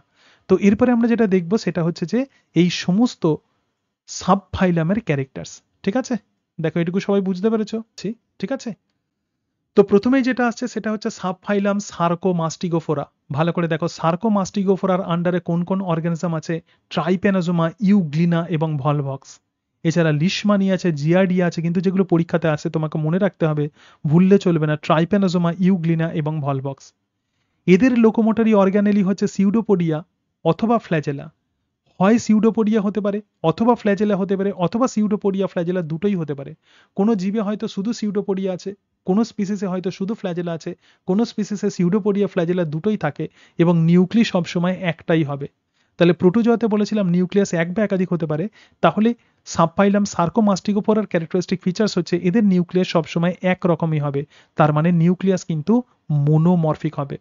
তো এরপরে আমরা যেটা দেখব সেটা হচ্ছে যে এই সমস্ত সাবফাইলামের ক্যারেক্টার্স। ঠিক আছে, দেখো এটুকু সবাই বুঝতে পেরেছো? ঠিক আছে, তো প্রথমেই যেটা আসছে সেটা হচ্ছে সাবফাইলাম সার্কোমাস্টিগোফোরা। ভালো করে দেখো, সার্কোমাস্টিগোফোরার আন্ডারে কোন কোন অর্গানিজম আছে, ট্রাইপ্যানোজোমা, ইউগ্লিনা এবং ভলভক্স। এছাড়া লিশমানিয়া আছে, জিয়ার্ডিয়া আছে, কিন্তু যেগুলো পরীক্ষাতে আসে তোমাকে মনে রাখতে হবে, ভুললে চলবে না, ট্রাইপ্যানোজোমা, ইউগ্লিনা এবং ভলভক্স। এদের লোকোমোটরি অর্গানেলি হচ্ছে সিউডোপোডিয়া অথবা ফ্ল্যাজেলা। হয় সিউডোপোডিয়া হতে পারে, অথবা ফ্ল্যাজেলা হতে পারে, অথবা সিউডোপোডিয়া ফ্ল্যাজেলা দুটোই হতে পারে। কোনো জীবে হয়তো শুধু সিউডোপোডিয়া আছে, কোনো স্পিসিসে হয়তো শুধু ফ্ল্যাজেলা আছে, কোনো স্পিসিসে সিউডোপোডিয়া ফ্ল্যাজেলা দুটোই থাকে, এবং নিউক্লিয়াস সবসময় একটাই হবে। তাহলে প্রোটোজোয়াতে বলেছিলাম নিউক্লিয়াস এক বা একাধিক হতে পারে, তাহলে সাবফাইলাম সার্কোমাস্টিগোফোরার ক্যারেক্টারিস্টিক ফিচার্স হচ্ছে এদের নিউক্লিয়াস সবসময় একরকমই হবে, তার মানে নিউক্লিয়াস কিন্তু মোনোমরফিক হবে।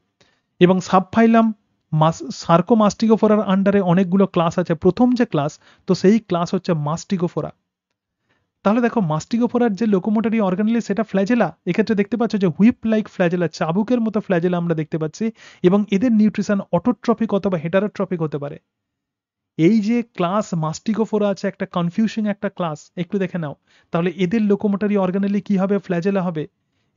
এবং সাবফাইলাম সার্কোমাস্টিগোফোরার আন্ডারে অনেকগুলো ক্লাস আছে, প্রথম যে ক্লাস, তো সেই ক্লাস হচ্ছে মাস্টিগোফোরা। তাহলে দেখো মাস্টিগোফোরার যে লোকোমোটরি অর্গানেলি সেটা ফ্ল্যাজেলা, এক্ষেত্রে দেখতে পাচ্ছ যে হুইপ লাইক ফ্ল্যাজেলা, চাবুকের মতো ফ্ল্যাজেলা আমরা দেখতে পাচ্ছি, এবং এদের নিউট্রিশন অটোট্রপিক অথবা হেটারোট্রপিক হতে পারে। এই যে ক্লাস মাস্টিগোফোরা আছে, একটা কনফিউশন একটা ক্লাস, একটু দেখে নাও। তাহলে এদের লোকোমোটরি অর্গানেলি কি হবে, ফ্ল্যাজেলা হবে,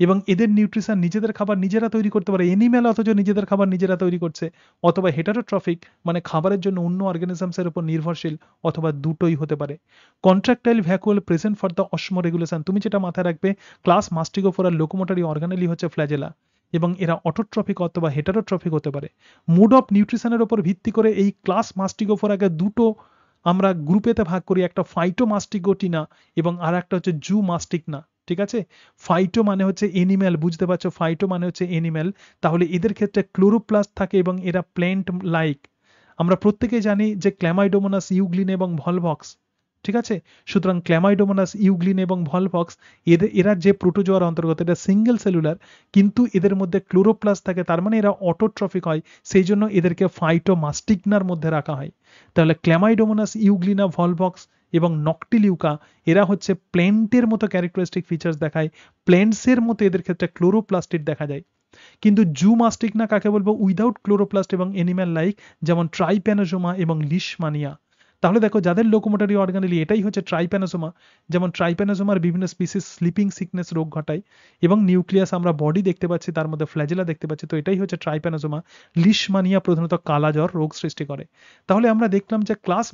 এবং এদের নিউট্রিশন নিজেদের খাবার নিজেরা তৈরি করতে পারে, এনিম্যাল অথচ নিজেদের খাবার নিজেরা তৈরি করছে, অথবা হেটারোট্রফিক মানে খাবারের জন্য অন্য অর্গানিজমসের উপর নির্ভরশীল, অথবা দুটোই হতে পারে। Contractile vacuole present for the osmoregulation, তুমি যেটা মাথায় রাখবে, ক্লাস মাস্টিগোফোরার লোকোমোটরি অর্গানেলি হচ্ছে ফ্ল্যাজেলা, এবং এরা অটোট্রফিক অথবা হেটারোট্রফিক হতে পারে। মুড অফ নিউট্রিশনের উপর ভিত্তি করে এই ক্লাস মাস্টিগোফোরাকে দুটো আমরা গ্রুপেতে ভাগ করি, একটা ফাইটোমাস্টিগোটিনা এবং আর একটা হচ্ছে জু মাস্টিকনা। ঠিক আছে, ফাইটো মানে হচ্ছে এনিম্যাল, বুঝতে পারছো, ফাইটো মানে হচ্ছে এনিম্যাল, তাহলে এদের ক্ষেত্রে ক্লোরোপ্লাস্ট থাকে এবং এরা প্ল্যান্ট লাইক। আমরা প্রত্যেকেই জানি যে ক্ল্যামাইডোমোনাস, ইউগ্লিন এবং ভলভক্স, ঠিক আছে, সুতরাং ক্ল্যামাইডোমোনাস, ইউগ্লিন এবং ভলভক্স এরা যে প্রোটোজোয়ার অন্তর্গত, এটা সিঙ্গেল সেলুলার, কিন্তু এদের মধ্যে ক্লোরোপ্লাস্ট থাকে, তার মানে এরা অটোট্রফিক হয়, সেই জন্য এদেরকে ফাইটোমাস্টিগনার মধ্যে রাখা হয়। তাহলে ক্ল্যামাইডোমোনাস, ইউগ্লিনা, ভলভক্স এবং নকটিলিউকা এরা হচ্ছে প্ল্যান্টের মতো ক্যারেক্টারিস্টিক ফিচার্স দেখায়, প্ল্যান্টসের মতো এদের ক্ষেত্রে ক্লোরোপ্লাস্টিড দেখা যায়। কিন্তু জু মাস্টিকনা কাকে বলবো, উইদাউট ক্লোরোপ্লাস্ট এবং এনিম্যাল লাইক, যেমন ট্রাইপ্যানোজোমা এবং লিশমানিয়া। তাহলে দেখো যাদের লোকোমোটরি অর্গানেলি এটাই হচ্ছে ট্রাইপ্যানোসোমা, যেমন ট্রাইপ্যানোসোমার বিভিন্ন স্পিসিস স্লিপিং সিকনেস রোগ ঘটায় এবং নিউক্লিয়াস আমরা বডি দেখতে পাচ্ছি, তার মধ্যে ফ্ল্যাজেলা দেখতে পাচ্ছি, তো এটাই হচ্ছে ট্রাইপ্যানোসোমা। লিশমানিয়া প্রধানত কালাজ্বর রোগ সৃষ্টি করে। তাহলে আমরা দেখলাম যে ক্লাস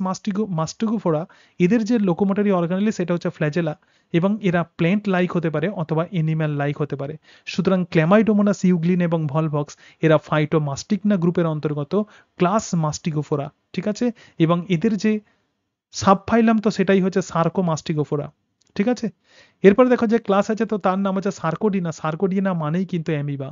মাস্টিগোফোরা এদের যে লোকোমোটরি অর্গানেলি সেটা হচ্ছে ফ্ল্যাজেলা এবং এরা প্ল্যান্ট লাইক হতে পারে অথবা এনিম্যাল লাইক হতে পারে। সুতরাং ক্ল্যামাইডোমোনাস ইউগ্লিন এবং ভলভক্স এরা ফাইটোমাস্টিকনা গ্রুপের অন্তর্গত ক্লাস মাস্টিগোফোরা, ঠিক আছে। এবং এদের যে সাবফাইলাম তো সেটাই হচ্ছে সার্কোমাস্টিগোফোরা, ঠিক আছে। এরপরে দেখো যে ক্লাস আছে তো তার নাম হচ্ছে সার্কোডিনা। সার্কোডিনা মানেই কিন্তু অ্যামিবা।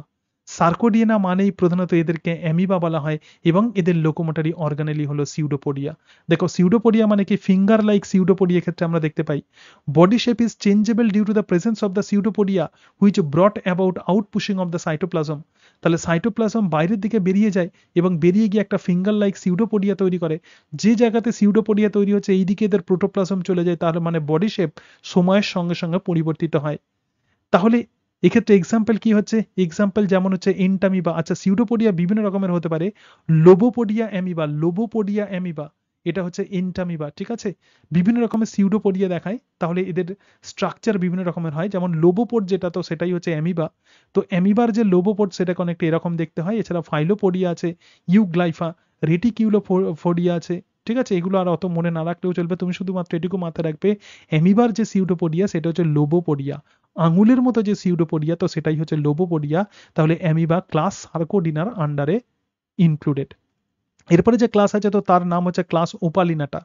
সার্কোডিনা মানেই প্রধানত এদেরকে অ্যামিবা বলা হয় এবং এদের লোকোমোটরি অর্গানেলি হলো সিউডোপোডিয়া। দেখো সিউডোপোডিয়া মানে কি, ফিঙ্গার লাইক সিউডোপোডিয়া ক্ষেত্রে আমরা দেখতে পাই body shape is changeable due to the presence of the pseudopodia which brought about out pushing of the cytoplasm. তাহলে সাইটোপ্লাজম বাইরের দিকে বেরিয়ে যায় এবং বেরিয়ে গিয়ে একটা ফিঙ্গার লাইক সিউডোপোডিয়া তৈরি করে। যে জায়গাতে সিউডোপোডিয়া তৈরি হচ্ছে এই দিকে এদের প্রোটোপ্লাজম চলে যায়, তাহলে মানে বডি শেপ সময়ের সঙ্গে সঙ্গে পরিবর্তিত হয়। তাহলে এক্ষেত্রে এক্সাম্পল কি হচ্ছে, এক্সাম্পল যেমন হচ্ছে এন্টামিবা। আচ্ছা সিউডোপোডিয়া বিভিন্ন রকমের হতে পারে, লোবোপোডিয়া অ্যামিবা, লোবোপোডিয়া অ্যামিবা এটা হচ্ছে এন্টামিবা, ঠিক আছে। বিভিন্ন রকমের সিউডোপোডিয়া দেখায়, তাহলে এদের স্ট্রাকচার বিভিন্ন রকমের হয়। যেমন লোবোপোড যেটা তো সেটাই হচ্ছে অ্যামিবা, তো অ্যামিবার যে লোবোপোড সেটাকে অনেকটা এরকম দেখতে হয়। এছাড়া ফাইলোপোডিয়া আছে, ইউগ্লাইফা, রেটিকিউলোপোডিয়া আছে, ঠিক আছে। এগুলো আর অত মনে না রাখলেও চলবে, তুমি শুধুমাত্র এটুকু মাথায় রাখবে অ্যামিবার যে সিউডোপোডিয়া সেটা হচ্ছে লোবোপোডিয়া, আঙুলের মতো যে সিউডোপোডিয়া তো সেটাই হচ্ছে লোবোপোডিয়া। তাহলে অ্যামিবা ক্লাস সার্কোডিনার আন্ডারে ইনক্লুডেড। এরপরে যে ক্লাস আছে তো তার নাম হচ্ছে ক্লাস ওপালিনাটা।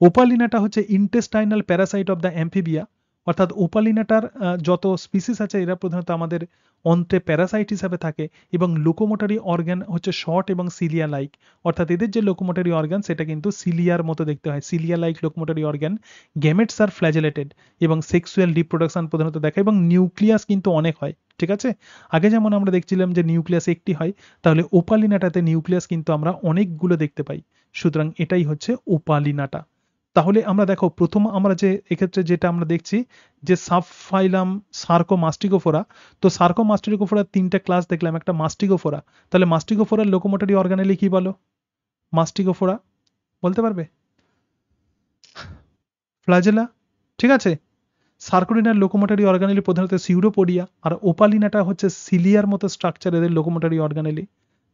ওপালিনাটা হচ্ছে intestinal Parasite of the Amphibia. অর্থাৎ ওপালিনাটার যত স্পিসিস আছে এরা প্রধানত আমাদের অন্ত্রে প্যারাসাইট হিসাবে থাকে এবং লোকোমোটরি অর্গান হচ্ছে শর্ট এবং সিলিয়া লাইক। অর্থাৎ এদের যে লোকোমোটরি অর্গান সেটা কিন্তু সিলিয়ার মতো দেখতে হয়, cilia like locomotory organ. Gametes আর ফ্ল্যাজেলেটেড এবং সেক্সুয়াল রিপ্রোডাকশন প্রধানত দেখায় এবং নিউক্লিয়াস কিন্তু অনেক হয়, ঠিক আছে। আগে যেমন আমরা দেখছিলাম যে নিউক্লিয়াস একটি হয়, তাহলে ওপালিনাটাতে নিউক্লিয়াস কিন্তু আমরা অনেকগুলো দেখতে পাই। সুতরাং এটাই হচ্ছে ওপালিনাটা। তাহলে আমরা দেখো প্রথম আমরা যে এক্ষেত্রে যেটা আমরা দেখছি যে সাবফাইলাম সার্কোমাস্টিগোফোরা, তো সার্কোমাস্টিগোফোরার তিনটা ক্লাস দেখলাম, একটা মাস্টিগোফোরা। তাহলে মাস্টিগোফোরার লোকোমোটরি অর্গানেলি কি বলো, মাস্টিগোফোরা বলতে পারবে? ফ্ল্যাজেলা, ঠিক আছে। সার্কোডিনার লোকোমোটরি অর্গানেলি প্রধানত সিউডোপোডিয়া, আর ওপালিনাটা হচ্ছে সিলিয়ার মতো স্ট্রাকচার এদের লোকোমোটরি অর্গানেলি।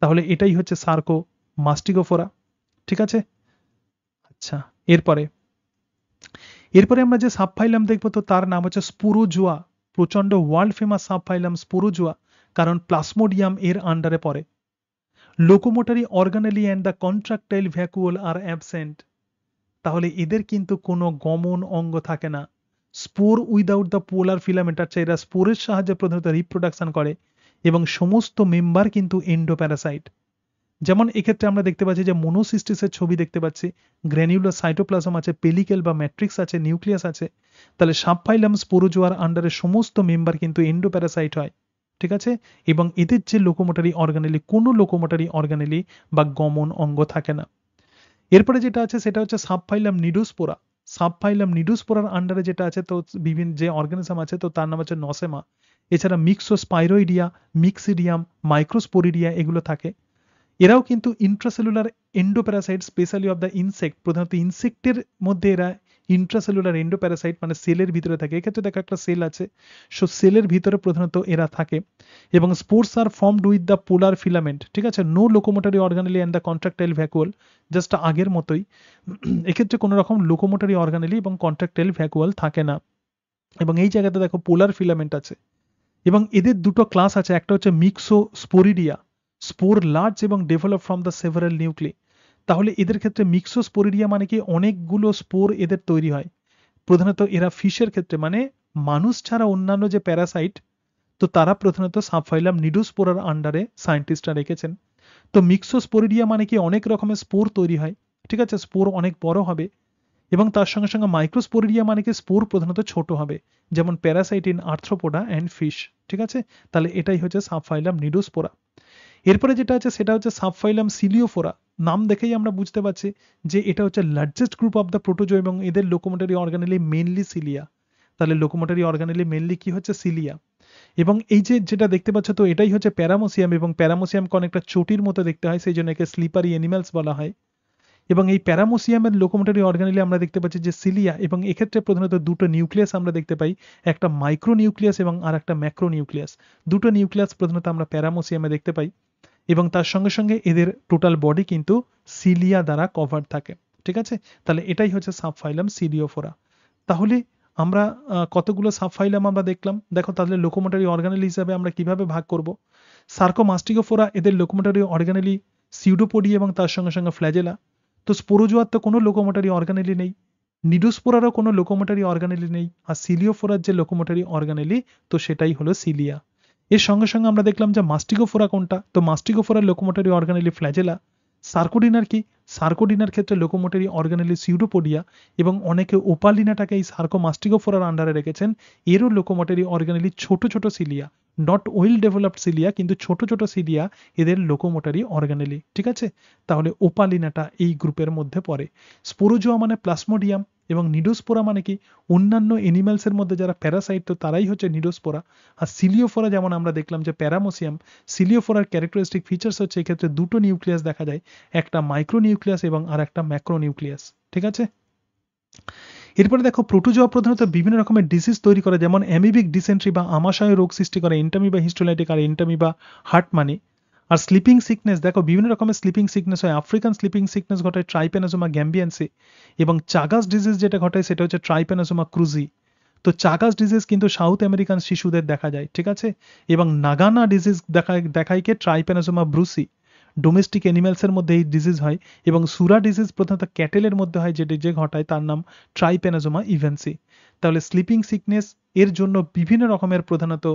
তাহলে এটাই হচ্ছে সার্কো মাস্টিগোফোরা, ঠিক আছে। আচ্ছা, এরপরে এরপরে আমরা যে সাবফাইলাম দেখবো তো তার নাম হচ্ছে স্পুরোজোয়া। প্রচন্ড ওয়ার্ল্ড ফেমাস সাবফাইলাম স্পুরোজোয়া, কারণ প্লাসমোডিয়াম এর আন্ডারে পড়ে। Locomotory organelle and the contractile vacuole are absent. তাহলে এদের কিন্তু কোনো গমন অঙ্গ থাকে না। Spore without the polar filament, আচ্ছা এরা স্পোরের সাহায্যে প্রধানত রিপ্রোডাকশন করে এবং সমস্ত মেম্বার কিন্তু এন্ডোপ্যারাসাইট। যেমন এক্ষেত্রে আমরা দেখতে পাচ্ছি যে মোনোসিস্টিসের ছবি দেখতে পাচ্ছি, গ্র্যানিউলার সাইটোপ্লাজম আছে, পেলিকেল বা ম্যাট্রিক্স আছে, নিউক্লিয়াস আছে। তাহলে সাবফাইলাম স্পোরোজোয়ার আন্ডারে সমস্ত মেম্বার কিন্তু এন্ডোপ্যারাসাইট হয়, ঠিক আছে। এবং এদের যে লোকোমোটরি অর্গানেলি, কোনো লোকোমোটরি অর্গানেলি বা গমন অঙ্গ থাকে না। এরপরে যেটা আছে সেটা হচ্ছে সাবফাইলাম নিডোস্পোরা। সাবফাইলাম নিডোস্পোরার আন্ডারে যেটা আছে তো বিভিন্ন যে অর্গানিজম আছে তো তার নাম হচ্ছে নসেমা। এছাড়া মিক্সোস্পাইরোইডিয়া, মিক্সিডিয়াম, মাইক্রোস্পোরিডিয়া এগুলো থাকে। এরাও কিন্তু intracellular endoparasite specially of the insect, প্রধানত ইনসেক্টের মধ্যে এরা ইন্ট্রাসেলুলার এন্ডোপ্যারাসাইট মানে সেলের ভিতরে থাকে। এক্ষেত্রে দেখো একটা সেল আছে, সো সেলের ভিতরে প্রধানত এরা থাকে এবং spores are formed with the polar filament, ঠিক আছে। No locomotory organelle and the contractile vacuole, just আগের মতোই। এক্ষেত্রে কোনো রকম লোকোমোটরি অর্গানেলি এবং কন্ট্রাক্টাইল ভ্যাকুয়াল থাকে না এবং এই জায়গাতে দেখো পোলার ফিলামেন্ট আছে। এবং এদের দুটো ক্লাস আছে, একটা হচ্ছে মিক্সোস্পোরিডিয়া, স্পোর লার্জ এবং develop from the several nuclei. তাহলে এদের ক্ষেত্রে মিক্সোস্পোরিডিয়া মানে কি অনেকগুলো স্পোর এদের তৈরি হয়। প্রধানত এরা ফিশের ক্ষেত্রে মানে মানুষ ছাড়া অন্যান্য যে প্যারাসাইট তো তারা প্রধানত সাবফাইলাম নিডোস্পোরার আন্ডারে সায়েন্টিস্টরা রেখেছেন। তো মিক্সোস্পোরিডিয়া মানে কি অনেক রকমের স্পোর তৈরি হয়, ঠিক আছে, স্পোর অনেক বড় হবে। এবং তার সঙ্গে সঙ্গে মাইক্রোস্পোরিডিয়া মানে কি স্পোর প্রধানত ছোট হবে, যেমন Parasite in arthropoda and fish, ঠিক আছে। তাহলে এটাই হচ্ছে সাবফাইলাম নিডোস্পোরা। এরপরে যেটা আছে সেটা হচ্ছে সাবফাইলাম সিলিওফোরা। নাম দেখেই আমরা বুঝতে পারছি যে এটা হচ্ছে লার্জেস্ট গ্রুপ অফ দ্য প্রোটোজো এবং এদের লোকোমোটরি অর্গানেলি মেনলি সিলিয়া। তাহলে লোকোমোটরি অর্গানেলি মেনলি কি হচ্ছে সিলিয়া। এবং এই যে যেটা দেখতে পাচ্ছ তো এটাই হচ্ছে প্যারামোসিয়াম এবং প্যারামোসিয়ামকে অনেকটা চটির মতো দেখতে হয়, সেই জন্য একে স্লিপারি অ্যানিমালস বলা হয়। এবং এই প্যারামোসিয়ামের লোকোমোটরি অর্গানেলি আমরা দেখতে পাচ্ছি যে সিলিয়া, এবং এক্ষেত্রে প্রধানত দুটো নিউক্লিয়াস আমরা দেখতে পাই, একটা মাইক্রো নিউক্লিয়াস এবং আর একটা ম্যাক্রো নিউক্লিয়াস। দুটো নিউক্লিয়াস প্রধানত আমরা প্যারামোসিয়ামে দেখতে পাই, এবং তার সঙ্গে সঙ্গে এদের টোটাল বডি কিন্তু সিলিয়া দ্বারা কভার থাকে। ঠিক আছে, তাহলে এটাই হচ্ছে সাবফাইলাম সিলিওফোরা। তাহলে আমরা কতগুলো সাবফাইলাম আমরা দেখলাম। দেখো তাহলে লোকোমোটরি অর্গানেলি হিসাবে আমরা কিভাবে ভাগ করব। সার্কোমাস্টিকোফোরা, এদের লোকোমোটরি অর্গানেলি সিউডোপোডি এবং তার সঙ্গে সঙ্গে ফ্ল্যাজেলা। তো স্পোরোজোয়ার তো কোনো লোকোমোটরি অর্গানেলি নেই, নিডোস্পোরারও কোনো লোকোমোটরি অর্গানেলি নেই, আর সিলিওফোরার যে লোকোমোটরি অর্গানেলি তো সেটাই হলো সিলিয়া। এর সঙ্গে সঙ্গে আমরা দেখলাম যে মাস্টিকোফোরা কোনটা, তো মাস্টিকোফোরার লোকোমোটরি অর্গানেলি ফ্ল্যাজেলা। সার্কোডিনার কি, সার্কোডিনার ক্ষেত্রে লোকোমোটরি অর্গানেলি সিউডোপোডিয়া, এবং অনেকে ওপালিনাটাকে এই সার্কোমাস্টিকোফোরার আন্ডারে রেখেছেন, এরও লোকোমোটরি অর্গানেলি ছোট ছোট cilia, not well developed cilia, কিন্তু ছোট ছোট সিলিয়া এদের লোকোমোটরি অর্গানেলি। ঠিক আছে, তাহলে ওপালিনাটা এই গ্রুপের মধ্যে পড়ে। স্পোরোজোয়া মানে প্লাসমোডিয়াম, এবং নিডোস্পোরা মানে কি অন্যান্য এনিম্যালসের মধ্যে যারা প্যারাসাইট তো তারাই হচ্ছে নিডোস্পোরা। আর সিলিওফোরা যেমন আমরা দেখলাম যে প্যারামোসিয়াম, সিলিওফোরার ক্যারেক্টারিস্টিক ফিচার্স হচ্ছে এক্ষেত্রে দুটো নিউক্লিয়াস দেখা যায়, একটা মাইক্রো নিউক্লিয়াস এবং আর একটা ম্যাক্রো নিউক্লিয়াস। ঠিক আছে, এরপরে দেখো প্রোটোজোয়া প্রধানত বিভিন্ন রকমের ডিজিজ তৈরি করে, যেমন অ্যামিবিক ডিসেন্ট্রি বা আমাশয় রোগ সৃষ্টি করে, Entamoeba হিস্টোলাইটিক R Entamoeba হার্টমানি। Are sleeping sickness, দেখো বিভিন্ন রকমের স্লিপিং সিকনেস হয়, আফ্রিকান স্লিপিং সিকনেস ঘটায় ট্রাইপ্যানোজোমা গ্যাম্বিয়ানসি, এবং চাগাস ডিজিজ যেটা ঘটায় সেটা হচ্ছে ট্রাইপ্যানোজোমা ক্রুজি। তো চাগাস ডিজিজ কিন্তু সাউথ আমেরিকান শিশুদের দেখা যায়। ঠিক আছে, এবং নাগানা ডিজিজ দেখায় কে ট্রাইপ্যানোজোমা ব্রুসি, ডোমেস্টিক অ্যানিম্যালসের মধ্যে এই ডিজিজ হয়, এবং সুরা ডিজিজ প্রধানত ক্যাটেলের মধ্যে হয়, যেটি যে ঘটায় তার নাম ট্রাইপ্যানোজোমা ইভেন্সি। তাহলে স্লিপিং সিকনেস এর জন্য বিভিন্ন রকমের প্রধানত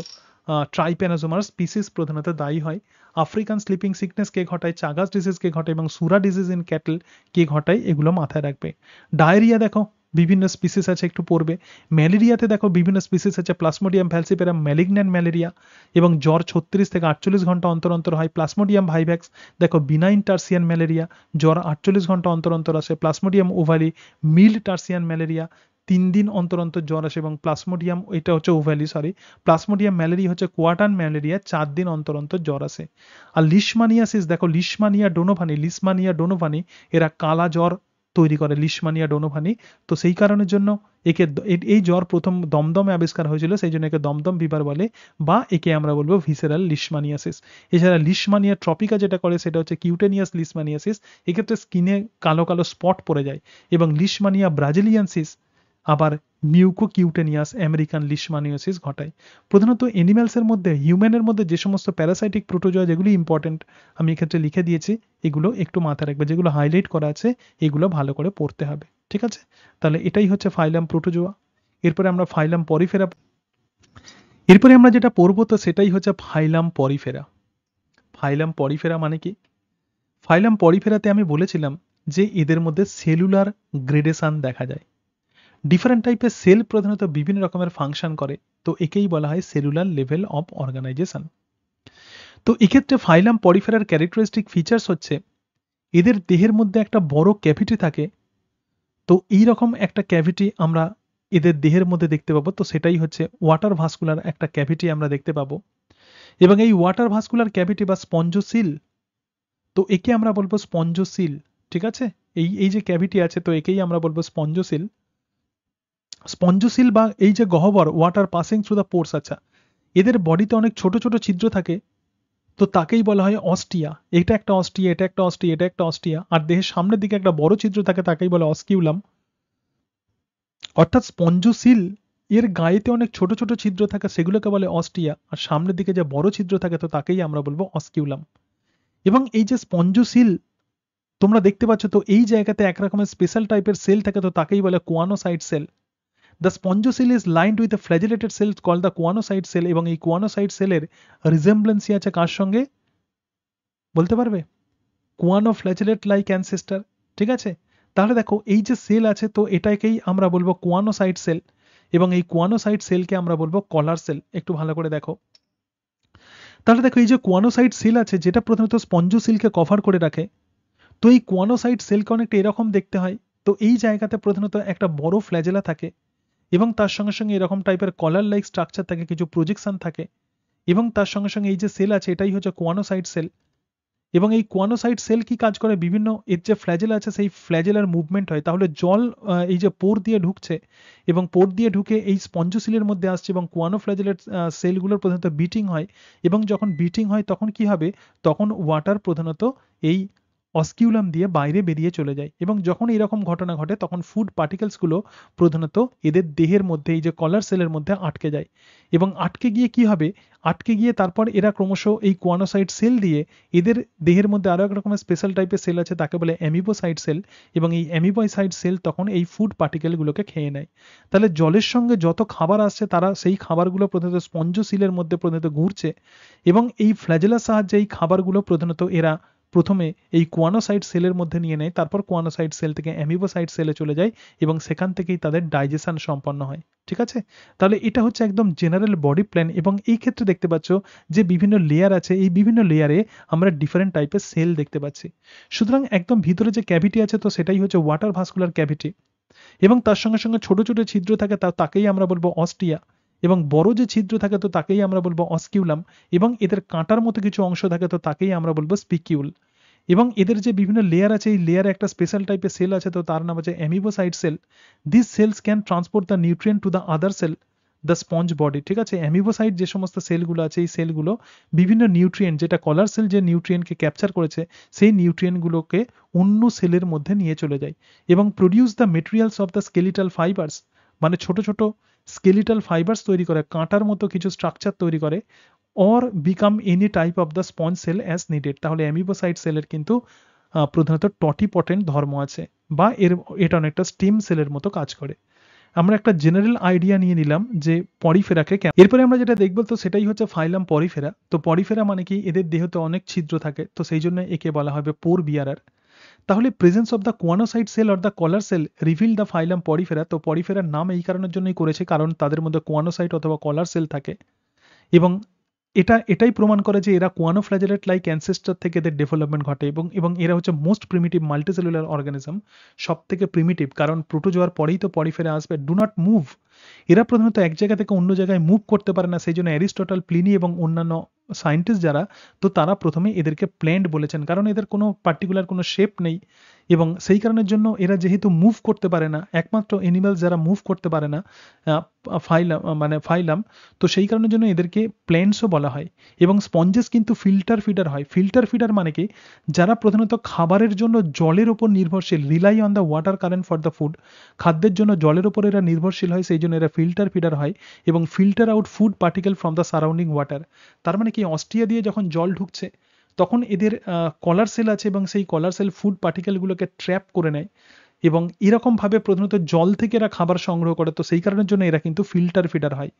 ট্রাইপ্যানোজোমার স্পিসিস প্রধানত দায়ী হয়। আফ্রিকান স্লিপিং সিকনেস কে ঘটায়, চাগাস ডিজিজ কে ঘটায়, এবং সুরা ডিজিজ ইন ক্যাটেল কে ঘটায়, এগুলো মাথায় রাখবে। ডায়রিয়া দেখো বিভিন্ন স্পিসিস আছে, একটু পড়বে। ম্যালেরিয়াতে দেখো বিভিন্ন স্পিসিস আছে, প্লাসমোডিয়াম ফ্যালসিপেরাম ম্যালিগন্যান্ট ম্যালেরিয়া, এবং জ্বর 36 থেকে 48 ঘন্টা অন্তর অন্তর হয়। প্লাসমোডিয়াম ভাইভ্যাক্স দেখো বিনাইন টার্সিয়ান ম্যালেরিয়া, জ্বর 48 ঘন্টা অন্তর অন্তর আসে। Plasmodium ovale mild tertian malaria, 3 দিন অন্তর অন্তর জ্বর আসে। এবং প্লাসমোডিয়াম, এটা হচ্ছে ওভ্যালি সরি, প্লাসমোডিয়াম ম্যালেরিয়া হচ্ছে কোয়াটার্ন ম্যালেরিয়া, 4 দিন অন্তর অন্তর জ্বর আসে। আর লিশমানিয়াসিস দেখো লিশমানিয়া ডোনোভানি এরা কালা জ্বর তৈরি করে, লিশমানিয়া ডোনোভানি। তো সেই কারণের জন্য একে এই জ্বর প্রথম দমদমে আবিষ্কার হয়েছিল, সেই জন্য একে দমদম ফিভার বলে, বা একে আমরা বলবো ভিসেরাল লিশমানিয়াসিস। এছাড়া লিশমানিয়া ট্রপিকা যেটা করে সেটা হচ্ছে কিউটেনিয়াস লিশমানিয়াসিস, এক্ষেত্রে স্কিনে কালো কালো স্পট পড়ে যায়। এবং লিশমানিয়া ব্রাজিলিয়ানসিস আবার মিউকোকিউটেনিয়াস আমেরিকান লিশমানিয়াসিস ঘটায়। প্রধানত এনিম্যালসের মধ্যে, হিউম্যানের মধ্যে যে সমস্ত প্যারাসাইটিক প্রোটোজোয়া যেগুলি ইম্পর্টেন্ট আমি এক্ষেত্রে লিখে দিয়েছি, এগুলো একটু মাথায় রাখবে, যেগুলো হাইলাইট করা আছে এগুলো ভালো করে পড়তে হবে। ঠিক আছে, তাহলে এটাই হচ্ছে ফাইলাম প্রোটোজোয়া। এরপরে আমরা ফাইলাম পরিফেরা, এরপরে আমরা যেটা পড়বো তো সেটাই হচ্ছে ফাইলাম পরিফেরা। ফাইলাম পরিফেরা মানে কি? ফাইলাম পরিফেরাতে আমি বলেছিলাম যে এদের মধ্যে সেলুলার গ্রেডেশন দেখা যায়। ডিফারেন্ট টাইপের সেল প্রধানত বিভিন্ন রকমের ফাংশন করে, তো একেই বলা হয় সেলুলার লেভেল অফ অর্গানাইজেশন। তো এক্ষেত্রে ফাইলাম পরিফেরার ক্যারেক্টারিস্টিক ফিচার্স হচ্ছে এদের দেহের মধ্যে একটা বড় ক্যাভিটি থাকে। তো এই রকম একটা ক্যাভিটি আমরা এদের দেহের মধ্যে দেখতে পাবো, তো সেটাই হচ্ছে ওয়াটার ভাস্কুলার একটা ক্যাভিটি আমরা দেখতে পাবো। এবং এই ওয়াটার ভাস্কুলার ক্যাভিটি বা স্পঞ্জোসিল, তো একে আমরা বলবো স্পঞ্জোসিল। ঠিক আছে, এই এই যে ক্যাভিটি আছে তো একেই আমরা বলবো স্পঞ্জোসিল। স্পঞ্জোসিল বা এই যে গহ্বর, ওয়াটার পাসিং থ্রু দ্য পোরস, আচ্ছা এদের বডিতে অনেক ছোট ছোট ছিদ্র থাকে, তো তাকেই বলা হয় অস্টিয়া। এটা একটা অস্টিয়া, এটা একটা অস্টিয়া, এটা একটা অস্টিয়া। আর দেহের সামনের দিকে একটা বড় ছিদ্র থাকে, তাকেই বলে অস্কিউলাম। অর্থাৎ স্পঞ্জোসিল এর গায়েতে অনেক ছোট ছোট ছিদ্র থাকে, সেগুলোকে বলে অস্টিয়া, আর সামনের দিকে যে বড় ছিদ্র থাকে তো তাকেই আমরা বলবো অস্কিউলাম। এবং এই যে স্পঞ্জোসিল তোমরা দেখতে পাচ্ছ, তো এই জায়গাতে এক রকমের স্পেশাল টাইপের সেল থাকে, তো তাকেই বলে choanocyte cell. The spongocoel is lined with a flagellated cell called the coanocyte cell, এবং এই কোয়ানোসাইট সেলের রিজেম্বলেন্সি আছে কার সঙ্গে বলতে পারবে? কোয়ানোফ্ল্যাজেলেট লাইক অ্যানসেস্টার। ঠিক আছে, তাহলে দেখো এই যে সেল আছে তো এটাকেই আমরা বলবো কোয়ানোসাইট সেল, এবং এই কোয়ানোসাইট সেলকে আমরা বলবো কলার সেল। একটু ভালো করে দেখো, তাহলে দেখো এই যে কোয়ানোসাইট সেল আছে যেটা প্রথমত স্পঞ্জোসিলকে কভার করে রাখে, তো এই কোয়ানোসাইট সেলকে অনেকটা এরকম দেখতে হয়। তো এই জায়গাতে প্রধানত একটা বড় ফ্ল্যাজেলা থাকে, এবং তার সঙ্গে সঙ্গে এরকম টাইপের কলার লাইক স্ট্রাকচার থাকে, কিছু প্রজেকশন থাকে, এবং তার সঙ্গে সঙ্গে এই যে সেল আছে এটাই হচ্ছে কোয়ানোসাইট সেল। এবং এই কোয়ানোসাইট সেল কি কাজ করে, বিভিন্ন এর যে ফ্ল্যাজেলা আছে সেই ফ্ল্যাজেলার মুভমেন্ট হয়, তাহলে জল এই যে পোর দিয়ে ঢুকছে এবং পোর দিয়ে ঢুকে এই স্পঞ্জোসিলের মধ্যে আসছে এবং কোয়ানোফ্ল্যাজেলের সেলগুলোর প্রধানত বিটিং হয়, এবং যখন বিটিং হয় তখন কি হবে, তখন ওয়াটার প্রধানত এই অস্কিউলাম দিয়ে বাইরে বেরিয়ে চলে যায়, এবং যখন এরকম ঘটনা ঘটে তখন ফুড পার্টিকেলসগুলো প্রধানত এদের দেহের মধ্যে এই যে কলার সেলের মধ্যে আটকে যায়, এবং আটকে গিয়ে কি হবে, আটকে গিয়ে তারপর এরা ক্রমশ এই কোয়ানোসাইট সেল দিয়ে এদের দেহের মধ্যে আরো এক রকমের স্পেশাল টাইপের সেল আছে, তাকে বলে অ্যামিবোসাইট সেল, এবং এই অ্যামিবোসাইট সেল তখন এই ফুড পার্টিকেলগুলোকে খেয়ে নেয়। তাহলে জলের সঙ্গে যত খাবার আসছে তারা সেই খাবারগুলো প্রধানত স্পঞ্জোসিলের মধ্যে প্রধানত ঘুরছে, এবং এই ফ্ল্যাজেলার সাহায্যে এই খাবারগুলো প্রধানত এরা প্রথমে এই কোয়ানোসাইট সেলের মধ্যে নিয়ে নেয়, তারপর কোয়ানোসাইট সেল থেকে অ্যামিবোসাইট সেলে চলে যায়, এবং সেখান থেকেই তাদের ডাইজেশন সম্পন্ন হয়। ঠিক আছে, তাহলে এটা হচ্ছে একদম জেনারেল বডি প্ল্যান, এবং এই ক্ষেত্রে দেখতে পাচ্ছ যে বিভিন্ন লেয়ার আছে, এই বিভিন্ন লেয়ারে আমরা ডিফারেন্ট টাইপের সেল দেখতে পাচ্ছি। সুতরাং একদম ভিতরে যে ক্যাভিটি আছে তো সেটাই হচ্ছে ওয়াটার ভাস্কুলার ক্যাভিটি, এবং তার সঙ্গে সঙ্গে ছোট ছোট ছিদ্র থাকে তাকেই আমরা বলবো অস্টিয়া, এবং বড় যে ছিদ্র থাকে তো তাকেই আমরা বলবো অস্কিউলাম, এবং এদের কাঁটার মতো কিছু অংশ থাকে তো তাকেই আমরা বলবো স্পিকিউল, এবং এদের যে বিভিন্ন লেয়ার আছে এই লেয়ারে একটা স্পেশাল টাইপের সেল আছে তো তার নাম আছে amoebocyte cell. This cells can transport the nutrient to the other cell, the sponge body. ঠিক আছে, অ্যামিবোসাইট যে সমস্ত সেলগুলো আছে এই সেলগুলো বিভিন্ন নিউট্রিয়েন্ট, যেটা কলার সেল যে নিউট্রিয়েন্টকে ক্যাপচার করেছে সেই নিউট্রিয়েন্টগুলোকে অন্য সেলের মধ্যে নিয়ে চলে যায়, এবং produce the materials of the skeletal fibres, মানে ছোট ছোট স্কেলিটাল ফাইবার্স তৈরি করে, কাঁটার মতো কিছু স্ট্রাকচার তৈরি করে, or become any type of the sponge cell as needed. তাহলে অ্যামিবোসাইট সেলের কিন্তু প্রধানত টটিপটেন্ট ধর্ম আছে, বা এটা অনেকটা স্টিম সেলের মতো কাজ করে। আমরা একটা জেনারেল আইডিয়া নিয়ে নিলাম যে পরিফেরাকে। এরপরে আমরা যেটা দেখবো তো সেটাই হচ্ছে ফাইলাম পরিফেরা। তো পরিফেরা মানে কি, এদের দেহতে অনেক ছিদ্র থাকে তো সেই জন্য একে বলা হবে পোর বিয়ারার। তাহলে presence of the choanocyte cell or the collar cell reveal the phylum Porifera. তো পরিফেরার নাম এই কারণের জন্যই করেছে কারণ তাদের মধ্যে কোয়ানোসাইট অথবা কলার সেল থাকে, এবং এটাই প্রমাণ করে যে এরা কোয়ানোফ্ল্যাজেলেট লাইক অ্যানসেস্টর থেকে এদের ডেভেলপমেন্ট ঘটে, এবং এরা হচ্ছে মোস্ট প্রিমিটিভ মাল্টিসেলুলার অর্গানিজম, সব থেকে প্রিমিটিভ, কারণ প্রোটোজোয়ার পরেই তো পরিফেরা আসবে। ডু নট মুভ, এরা প্রধানত এক জায়গা থেকে অন্য জায়গায় মুভ করতে পারে না, সেই জন্য অ্যারিস্টটল, প্লিনি এবং অন্যান্য সায়েন্টিস্ট যারা তো তারা প্রথমে এদেরকে প্ল্যান্ট বলেছেন, কারণ এদের কোনো পার্টিকুলার কোনো শেপ নেই, এবং সেই কারণের জন্য এরা যেহেতু মুভ করতে পারে না, একমাত্র অ্যানিমাল যারা মুভ করতে পারে না ফাইলাম, তো সেই কারণের জন্য এদেরকে প্ল্যান্টসও বলা হয়। এবং স্পঞ্জেস কিন্তু ফিল্টার ফিডার হয়। ফিল্টার ফিডার মানে কি, যারা প্রধানত খাবারের জন্য জলের উপর নির্ভরশীল, rely on the water current for the food, খাদ্যের জন্য জলের উপর এরা নির্ভরশীল হয়, সেই জন্য এরা ফিল্টার ফিডার হয়, এবং filter out food particle from the surrounding water. তার মানে কি, অস্ট্রিয়া দিয়ে যখন জল ঢুকছে তখন এদের কলার সেল আছে, এবং সেই কলার সেল ফুড পার্টিকেলগুলোকে ট্র্যাপ করে নেয়, এবং এরকমভাবে প্রধানত জল থেকে এরা খাবার সংগ্রহ করে, তো সেই কারণের জন্য এরা কিন্তু ফিল্টার ফিডার হয়।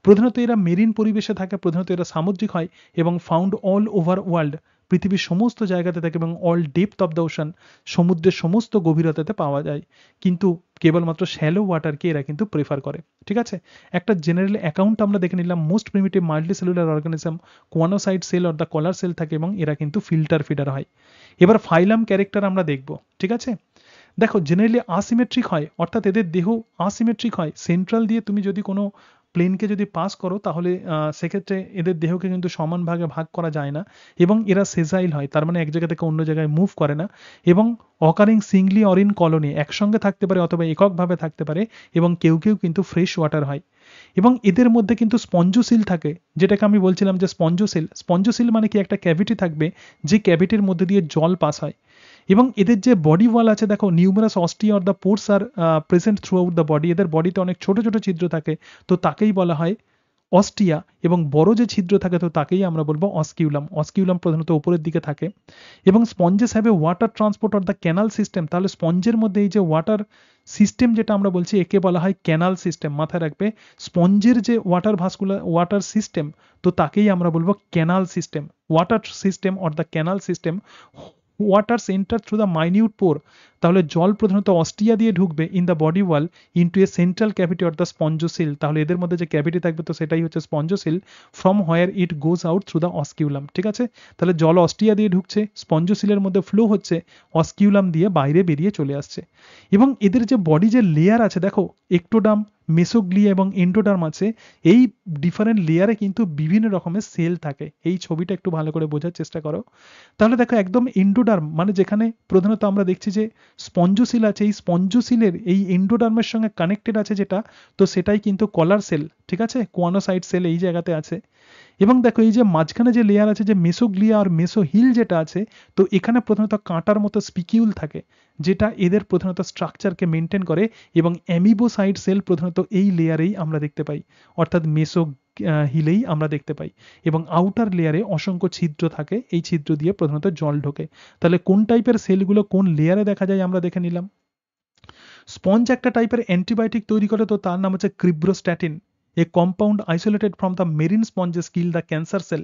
প্রধানত এরা মেরিন পরিবেশে থাকে, প্রধানত এরা সামুদ্রিক হয়, এবং ফাউন্ড অল ওভার ওয়ার্ল্ড, পৃথিবীর সমস্ত জায়গাতে থাকে, এবং all depth of the ocean, সমুদ্রের সমস্ত গভীরতাতে পাওয়া যায়, কিন্তু কেবলমাত্র শ্যালো ওয়াটারকে এরা কিন্তু প্রেফার করে। ঠিক আছে, একটা জেনারেল অ্যাকাউন্ট আমরা দেখে নিলাম। Most primitive multicellular organism, choanocyte cell or the collar cell থাকে, এবং এরা কিন্তু ফিল্টার ফিডার হয়। এবার ফাইলাম ক্যারেক্টার আমরা দেখব। ঠিক আছে, দেখো জেনারেলি আসিমেট্রিক হয়, অর্থাৎ এদের দেহ আসিমেট্রিক হয়। সেন্ট্রাল দিয়ে তুমি যদি কোনো প্লেনকে যদি পাস করো তাহলে সেক্ষেত্রে এদের দেহকে কিন্তু সমান ভাগে ভাগ করা যায় না, এবং এরা সেজাইল হয়, তার মানে এক জায়গা থেকে অন্য জায়গায় মুভ করে না, এবং occurring Singoli or in colony, একসঙ্গে থাকতে পারে অথবা এককভাবে থাকতে পারে, এবং কেউ কেউ কিন্তু ফ্রেশ ওয়াটার হয়। এবং এদের মধ্যে কিন্তু স্পঞ্জোসিল থাকে, যেটাকে আমি বলছিলাম যে স্পঞ্জোসিল মানে কি, একটা ক্যাভিটি থাকবে যে ক্যাভিটির মধ্যে দিয়ে জল পাস হয়। এবং এদের যে বডি ওয়াল আছে, দেখো numerous ostia or the pores are present throughout the body, এদের বডিতে অনেক ছোট ছোট ছিদ্র থাকে, তো তাকেই বলা হয় অস্টিয়া, এবং বড় যে ছিদ্র থাকে তো তাকেই আমরা বলবো অস্কিউলাম। অস্কিউলাম প্রধানত উপরের দিকে থাকে। এবং sponges have a water transport or the canal system. তাহলে স্পঞ্জের মধ্যে এই যে ওয়াটার সিস্টেম যেটা আমরা বলছি একে বলা হয় ক্যানাল সিস্টেম। মাথায় রাখবে, স্পঞ্জের যে ওয়াটার সিস্টেম তো তাকেই আমরা বলবো canal system, water system or the canal system. Water enters through the minute pore, তাহলে জল প্রধানত অস্টিয়া দিয়ে ঢুকবে in the body wall into a central cavity or the spongocoel. তাহলে এদের মধ্যে যে ক্যাভিটি থাকবে তো সেটাই হচ্ছে spongocoel, from where it goes out through the osculum. ঠিক আছে, তাহলে জল অস্টিয়া দিয়ে ঢুকছে, স্পঞ্জোসিলের মধ্যে ফ্লো হচ্ছে, অস্কিউলাম দিয়ে বাইরে বেরিয়ে চলে আসছে। এবং এদের যে বডি যে লেয়ার আছে, দেখো একটোডাম, মেসোগ্লিয়া এবং এন্ডোডার্ম আছে, এই ডিফারেন্ট লেয়ারে কিন্তু বিভিন্ন রকমের সেল থাকে। এই ছবিটা একটু ভালো করে বোঝার চেষ্টা করো। তাহলে দেখো একদম এন্ডোডার্ম মানে যেখানে প্রধানত আমরা দেখছি যে স্পঞ্জোসিল আছে, এই স্পঞ্জোসিলের এই এন্ডোডার্মের সঙ্গে কানেক্টেড আছে যেটা, তো সেটাই কিন্তু কলার সেল, ঠিক আছে, কোয়ানোসাইট সেল এই জায়গাতে আছে। এবং দেখো এই যে মাঝখানে যে লেয়ার আছে যে মেসোগ্লিয়া আর মেসোহিল যেটা আছে, তো এখানে প্রধানত কাঁটার মতো স্পিকিউল থাকে, যেটা এদের প্রধানত স্ট্রাকচারকে মেনটেন করে। এবং অ্যামিবোসাইট সেল প্রধানত এই লেয়ারেই আমরা দেখতে পাই, অর্থাৎ মেসো হিলেই আমরা দেখতে পাই। এবং আউটার লেয়ারে অসংখ্য ছিদ্র থাকে, এই ছিদ্র দিয়ে প্রধানত জল ঢোকে। তাহলে কোন টাইপের সেলগুলো কোন লেয়ারে দেখা যায় আমরা দেখে নিলাম। স্পঞ্জ একটা টাইপের অ্যান্টিবায়োটিক তৈরি করে, তো তার নাম হচ্ছে cribrostatin. A compound isolated from the marine sponges kill the cancer cell.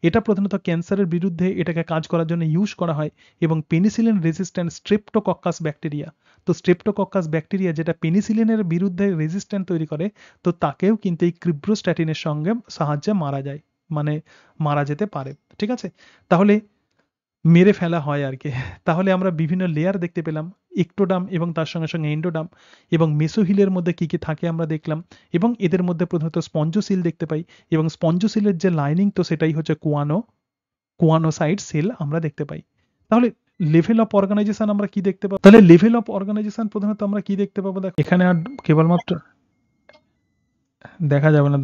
এটা প্রধানত ক্যান্সারের বিরুদ্ধে এটাকে কাজ করার জন্য ইউজ করা হয়। এবং পেনিসিলিন রেজিস্ট্যান্ট স্ট্রেপ্টোকক্কাস ব্যাকটেরিয়া, তো স্ট্রেপ্টোকক্কাস ব্যাকটেরিয়া যেটা পেনিসিলিনের বিরুদ্ধে রেজিস্ট্যান্ট তৈরি করে, তো তাকেও কিন্তু এই ক্রিব্রোস্ট্যাটিনের সঙ্গে সাহায্যে মারা যায়, মানে মারা যেতে পারে, ঠিক আছে। তাহলে মেরে ফেলা হয় আর কি। তাহলে আমরা বিভিন্ন লেয়ার দেখতে পেলাম, একটোডাম এবং তার সঙ্গে সঙ্গে এন্ডোডাম, এবং মেসোহিলের মধ্যে কি কি থাকে আমরা দেখলাম। এবং এদের মধ্যে প্রধানত স্পঞ্জোসিল দেখতে পাই, এবং স্পঞ্জোসিলের যে লাইনিং, তো সেটাই হচ্ছে কোয়ানোসাইট সেল আমরা দেখতে পাই। তাহলে লেভেল অফ অর্গানাইজেশন আমরা কি দেখতে পাবো? তাহলে লেভেল অফ অর্গানাইজেশন প্রধানত আমরা কি দেখতে পাবো? দেখো এখানে আর কেবলমাত্র দেখা যাবে না।